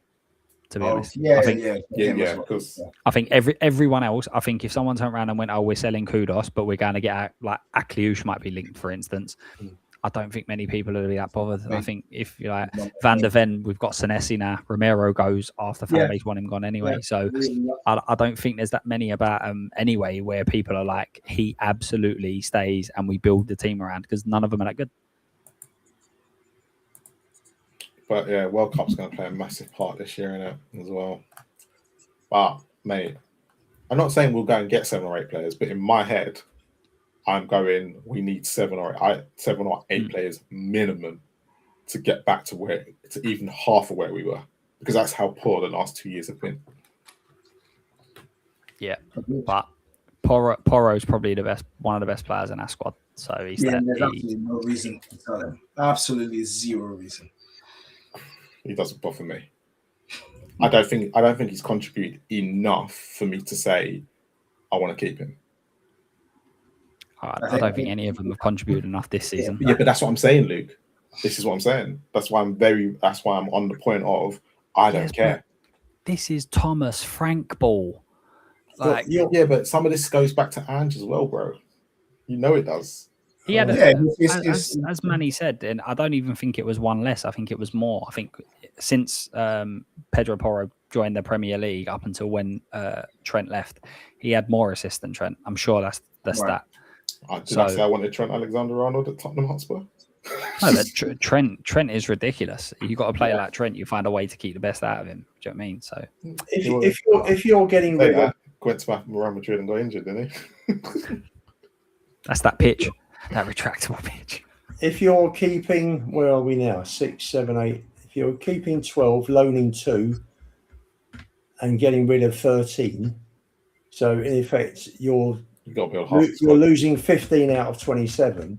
To be honest, because I think everyone else. I think if someone turned around and went, "Oh, we're selling Kudos, but we're going to get like Akliouche might be linked, for instance." I don't think many people will be that bothered. I think if you're like Van der Ven, we've got Senesi now. Romero goes after fan base want him gone anyway. So I don't think there's that many about anyway where people are like, he absolutely stays and we build the team around, because none of them are that good. But yeah, World Cup's going to play a massive part this year in it as well. But mate, I'm not saying we'll go and get 7 or 8 players, but in my head, I'm going, we need 7 or 8 players minimum to get back to even half of where we were, because that's how poor the last 2 years have been. Yeah, but Porro is probably one of the best players in our squad. So there's absolutely no reason to tell him. Absolutely 0 reason. He doesn't bother me. I don't think he's contributed enough for me to say I want to keep him. I don't think any of them have contributed enough this season. Yeah, but that's what I'm saying, Luke. This is what I'm saying. That's why I'm on the point of I don't care. This is Thomas Frank ball. Like, yeah, but some of this goes back to Ange as well, bro. You know it does. He had as Manny said, and I don't even think it was one less. I think it was more. I think since Pedro Porro joined the Premier League up until when Trent left, he had more assists than Trent. I'm sure that's the stat. Did I say I wanted Trent Alexander-Arnold at Tottenham Hotspur? No, but Trent is ridiculous. You got to play like Trent. You find a way to keep the best out of him. Do you know what I mean? So if you're getting rid of went to Real Madrid and got injured, didn't he? That's that pitch. That retractable pitch. If you're keeping, where are we now? 6, 7, 8. If you're keeping 12, loaning 2, and getting rid of 13, so in effect you're losing 15 out of 27.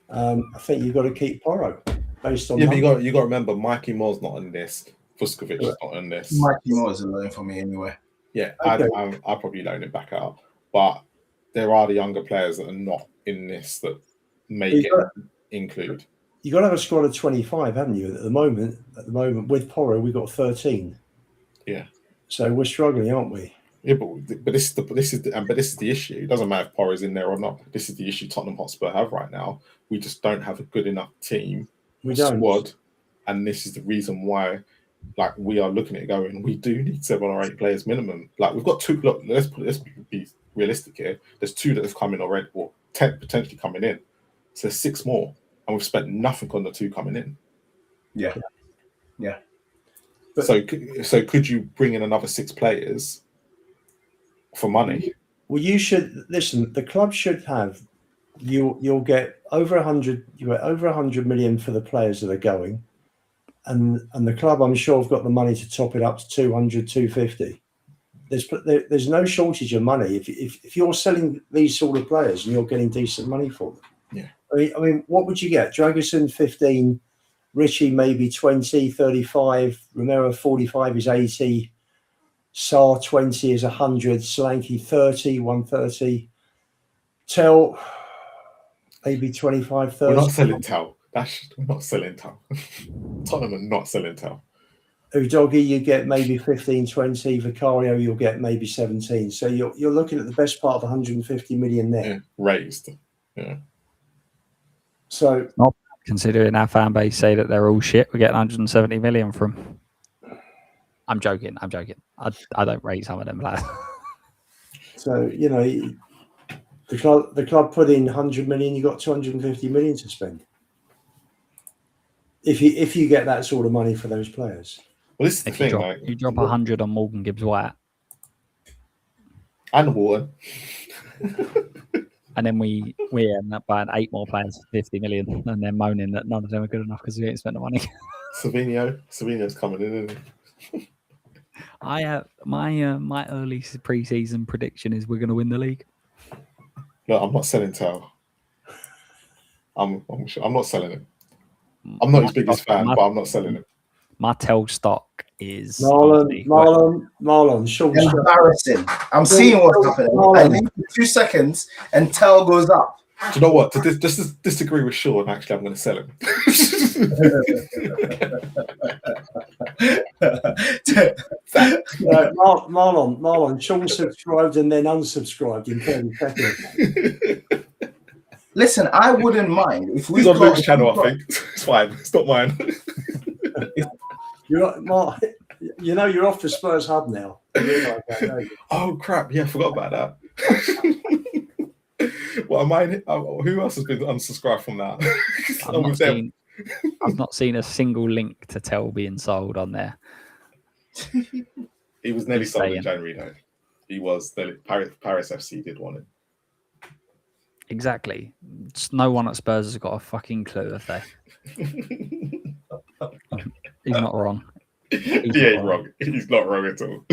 I think you've got to keep Porro based on. Yeah, but you got to remember, Mikey Moore's not on this. Vuskovic is not on this. Mikey Moore is a loan for me anyway. Yeah, okay. I'll probably loan him back out, but there are the younger players that are not in this that may include. You got to have a squad of 25, haven't you? At the moment, with Porro, we've got 13. Yeah. So we're struggling, aren't we? Yeah, but this is the issue. It doesn't matter if Porro's in there or not. This is the issue Tottenham Hotspur have right now. We just don't have a good enough team, squad, and this is the reason why. Like, we are looking at it going, we do need 7 or 8 players minimum. Like, we've got 2. Look, let's be realistic here. There's 2 that have come in already, or 10 potentially coming in. So there's 6 more, and we've spent nothing on the 2 coming in. Yeah. But, so could you bring in another 6 players for money? Well, you should listen. The club should have. You'll get over 100. You get over 100 million for the players that are going. And the club, I'm sure, have got the money to top it up to 200, 250. There's no shortage of money if you're selling these sort of players and you're getting decent money for them. Yeah. I mean, what would you get? Dragusin 15, Richie maybe 20, 35, Romero 45 is 80. Saar 20 is 100, Solanke 30, 130, Tell maybe 25, 30. We're not selling Tell. We're not selling Tell. Tottenham are not selling Tell. Udogie, you get maybe 15, 20. Vicario, you'll get maybe 17. So you're looking at the best part of 150 million there. Yeah, raised. Yeah. So Not considering our fan base say that they're all shit, we're getting 170 million from. I'm joking. I don't rate some of them players. So the club put in 100 million. You got 250 million to spend. If you get that sort of money for those players. Well, this is the thing. You drop 100 on Morgan Gibbs White, and Wharton, and then we end up buying 8 more players for 50 million, and then moaning that none of them are good enough because we ain't spent the money. Savinho's coming in. Isn't he? My early pre-season prediction is we're going to win the league. No, I'm not selling Tell. I'm not selling him. I'm not his biggest fan, but I'm not selling him. My Tell stock is Marlon. Sean Embarrassing. I'm seeing what's happening. I leave for 2 seconds and Tell goes up. Do you know what? Just to disagree with Sean, actually, I'm going to sell him. Marlon. Sean subscribed and then unsubscribed in 30 seconds. Listen, I wouldn't mind if we. He's on Luke's channel, I think. It's fine. It's not mine. You're off to Spurs Hub now. Oh crap! Yeah, I forgot about that. Well, who else has been unsubscribed from that? I've not seen a single link to Tell being sold on there. He was nearly sold in January, though. He was. Paris FC did want him. Exactly. No one at Spurs has got a fucking clue, have they? He's not wrong. He's wrong. He's not wrong at all.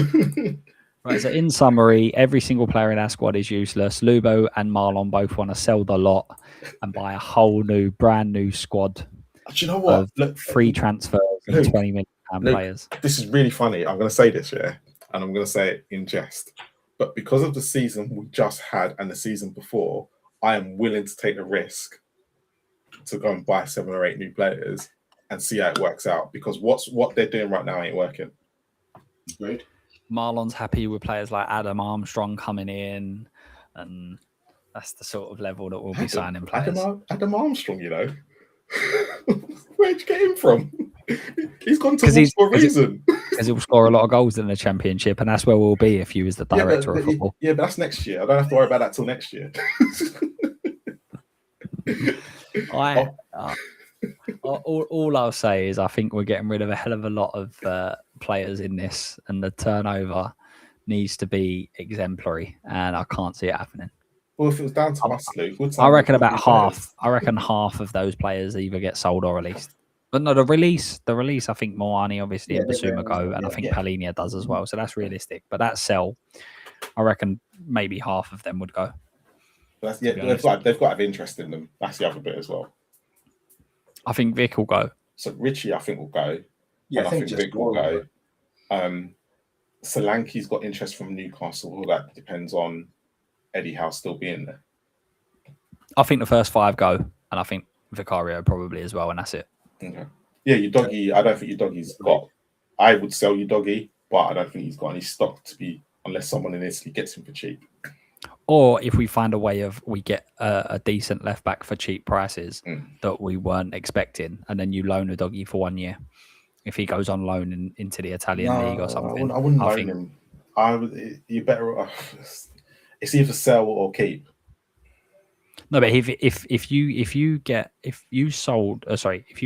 Right, so in summary, every single player in our squad is useless. Lubo and Marlon both want to sell the lot and buy a whole brand new squad. Do you know what? Look, free transfers and 20 million players. This is really funny. I'm going to say this, yeah, and I'm going to say it in jest. But because of the season we just had and the season before, I am willing to take the risk to go and buy 7 or 8 new players and see how it works out. Because what they're doing right now ain't working. Great. Marlon's happy with players like Adam Armstrong coming in, and that's the sort of level that we'll be signing players. Adam Armstrong, where'd you get him from? He's gone to Wolves for a reason. Because he'll score a lot of goals in the Championship, and that's where we'll be if you was the director of football. Yeah, but that's next year. I don't have to worry about that till next year. All I'll say is I think we're getting rid of a hell of a lot of players in this, and the turnover needs to be exemplary, and I can't see it happening. Well, if it was down to us, Luke, I reckon about half. I reckon half of those players either get sold or released. But no, the release. I think Moani obviously and Basuma go, and I think Palhinha does as well. So that's realistic. But that sell, I reckon maybe half of them would go. They've got to have interest in them. That's the other bit as well. I think Vic will go. So Richie, I think, will go. Yeah, I think Vic will go. Solanke's got interest from Newcastle. All that depends on Eddie Howe still being there. I think the first 5 go, and I think Vicario probably as well, and that's it. Okay. Yeah, Udogie. I don't think Udogie's got. I would sell Udogie, but I don't think he's got any stock to be, unless someone in Italy gets him for cheap. Or if we find a way of we get a decent left back for cheap prices that we weren't expecting, and then you loan Udogie for 1 year. If he goes on loan into the Italian league or something, I wouldn't loan him. You better. It's either sell or keep. No, but if you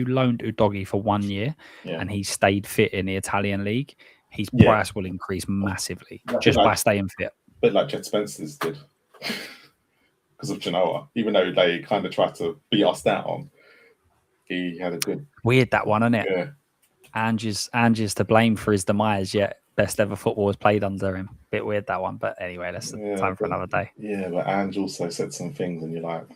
loaned Udogie for 1 year and he stayed fit in the Italian league, his price will increase massively by staying fit. A bit like Jet Spencer's did because of Genoa. Even though they kind of tried to beat us down, he had a good. Weird that one, isn't it? Yeah. Ange's to blame for his demise, yet best ever football was played under him. Bit weird that one, but anyway, that's time for another day. Yeah, but Ange also said some things, and you're like,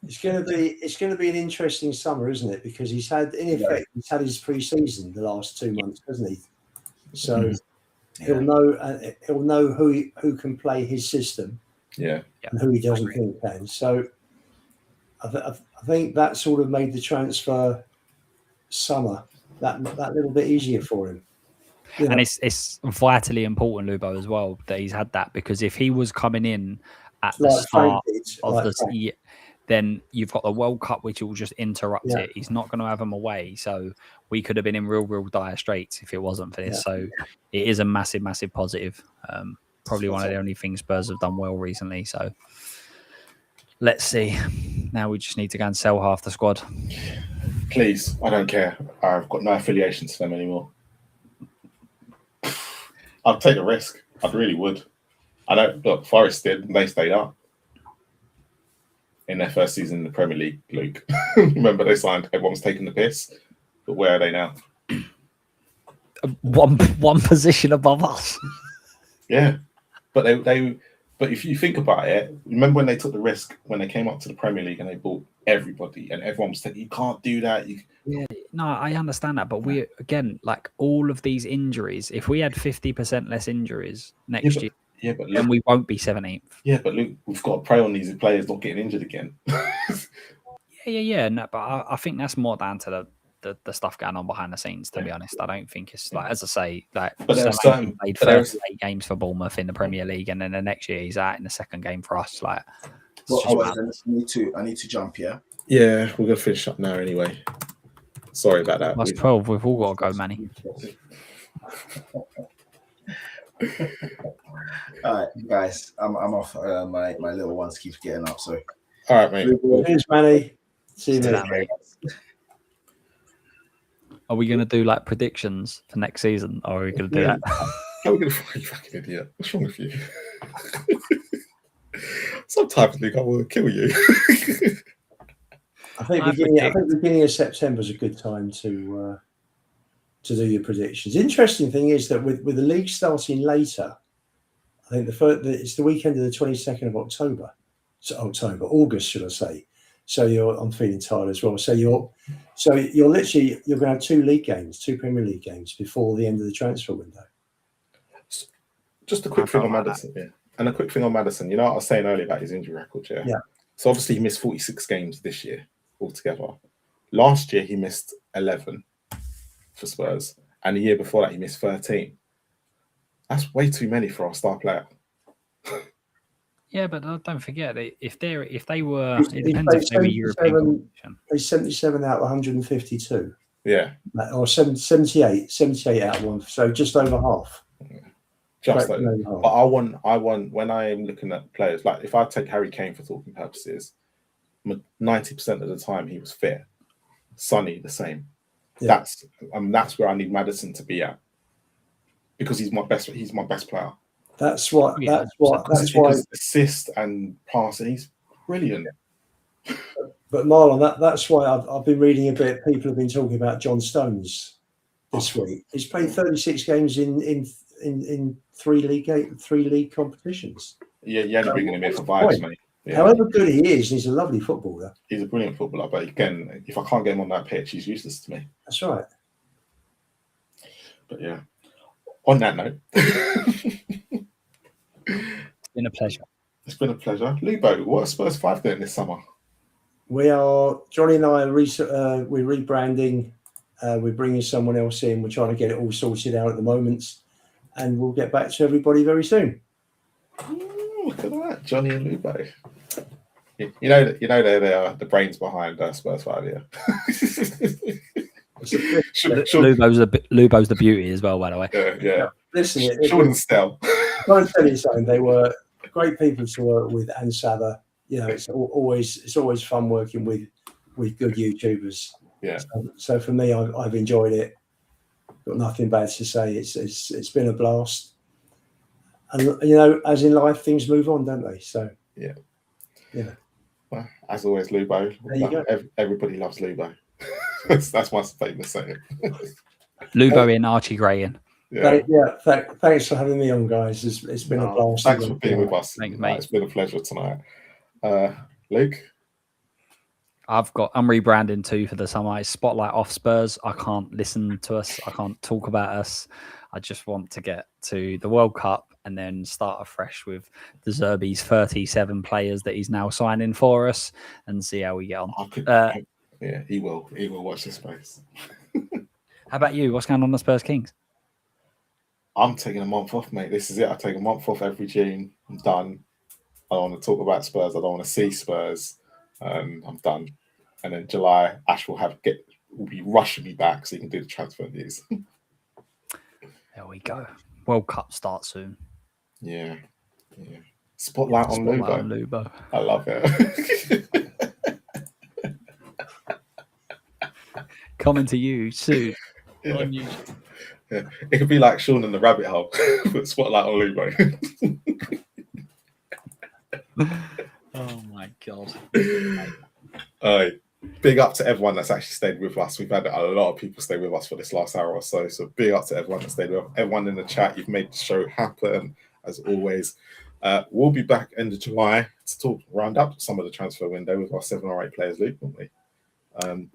It's going to be an interesting summer, isn't it? Because he's had his pre-season the last 2 months, hasn't he? So He'll know who can play his system, Yeah, and who he doesn't think can. So I think that sort of made the transfer summer that little bit easier for him. You know, And it's vitally important, Lubo, as well, that he's had that, because if he was coming in at the like Frank start did, of like the Frank. year, then you've got the World Cup, which will just interrupt Yeah. it. He's not going to have him away. So we could have been in real dire straits if it wasn't for this. Yeah. So it is a massive, massive positive. Probably one of the only things Spurs have done well recently. So let's see. Now we just need to go and sell half the squad. please. I don't care. I've got no affiliation to them anymore. I'd take the risk. I really would. I don't look. Forest did. And they stayed up in their first season in the Premier League. Luke, remember they signed. Everyone was taking the piss. But where are they now? One position above us. Yeah, but they. But if you think about it, remember when they took the risk when they came up to the Premier League and they bought everybody, and everyone was saying, "You can't do that." Yeah, no, I understand that, but we again, like all of these injuries, if we had 50% less injuries next year, but then we won't be 17th. Yeah, but Luke, we've got to pray on these players not getting injured again. Yeah. No, but I think that's more down to the stuff going on behind the scenes. To be honest, I don't think it's like, as I say, like. But there are Solanke played 38 games for Bournemouth in the Premier League, and then the next year he's out in the second game for us. Like, I need to jump. Yeah, we're gonna finish up now anyway. Sorry about that. That's 12. We've all got to go, Manny. All right, guys, I'm off. My little ones keep getting up. So, all right, mate. Cheers, Manny. See you Later, later. mate. Are we going to do like predictions for next season, or are we going to do that? How are we gonna find you, fucking idiot? What's wrong with you? Sometimes, Luke, I will kill you. I think beginning of September is a good time to do your predictions. Interesting thing is that with the league starting later, I think it's the weekend of the 22nd of October. August, should I say? So I'm feeling tired as well. So you're going to have two Premier League games before the end of the transfer window. Just a quick thing on Maddison, yeah. And a quick thing on Maddison. You know what I was saying earlier about his injury record, yeah? Yeah. So obviously he missed 46 games this year altogether. Last year he missed 11 for Spurs, and the year before that he missed 13. That's way too many for our star player. Yeah, but don't forget, if they were, it depends if they were European competition. He's 77 out of 152. Yeah. Or 78 out of one. So just over half. Just like, but I want when I am looking at players, like if I take Harry Kane for talking purposes, 90% of the time he was fit. Sonny the same. Yeah. That's where I need Maddison to be at, because he's my best player. That's why assist and passing, he's brilliant. But Marlon, that's why I've been reading a bit. People have been talking about John Stones this week. He's played 36 games in three league competitions. Yeah, you had to bring him in for vibes, mate. Yeah. However good he is, he's a lovely footballer. He's a brilliant footballer, but again, if I can't get him on that pitch, he's useless to me. That's right. But yeah, on that note, it's been a pleasure. It's been a pleasure. Lubo, what are Spurs 5 doing this summer? Johnny and I we're rebranding. We're bringing someone else in. We're trying to get it all sorted out at the moment, and we'll get back to everybody very soon. Ooh, look at that, Johnny and Lubo. You know they are the brains behind Spurs 5, yeah. Lubo's the beauty as well, by the way. Yeah. Listen, Sean Stell. I'm trying to tell you something. They were great people to work with, and Saba. You know, it's always fun working with good YouTubers. Yeah. So for me, I've enjoyed it. Got nothing bad to say. It's been a blast. And you know, as in life, things move on, don't they? So yeah. Well, as always, Lubo. Everybody loves Lubo. That's my famous saying. Lubo in, Archie Gray in. Thanks for having me on, guys. It's been a blast. Thanks for being with us. Thanks, mate. It's been a pleasure tonight. Luke? I'm rebranding too for the summer. It's Spotlight off Spurs. I can't listen to us. I can't talk about us. I just want to get to the World Cup and then start afresh with the Zerbi's 37 players that he's now signing for us and see how we get on. Yeah, he will. He will watch this space. How about you? What's going on the Spurs Kings? I'm taking a month off, mate. This is it. I take a month off every June. I'm done. I don't want to talk about Spurs. I don't want to see Spurs. I'm done. And then July, Ash will be rushing me back so he can do the transfer news. There we go. World Cup starts soon. Yeah. Spotlight on Lubo. I love it. Coming to you soon. Yeah. On YouTube. Yeah. It could be like Sean in the rabbit hole, but spotlight on Lubo. Oh my God. Big up to everyone that's actually stayed with us. We've had a lot of people stay with us for this last hour or so. So big up to everyone that stayed with us. Everyone in the chat, you've made the show happen as always. We'll be back end of July to round up some of the transfer window with our 7 or 8 players, Luke, won't we?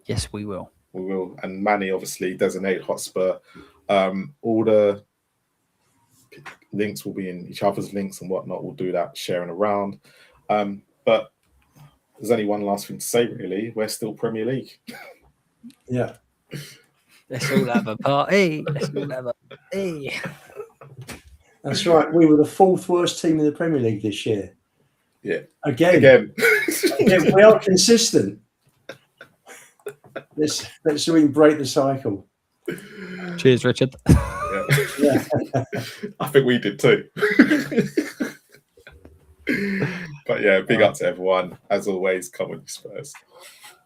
Yes, we will. We will. And Manny, obviously, designated Hotspur. All the links will be in each other's links and whatnot. We'll do that, sharing around. But there's only one last thing to say, really. We're still Premier League. Yeah. Let's all have a party. Let's all have a party. That's right. We were the 4th worst team in the Premier League this year. Yeah. Again. We are consistent. Let's see if we can break the cycle. Cheers, Richard. Yeah. I think we did too. But yeah, big up to everyone. As always, come on, Spurs.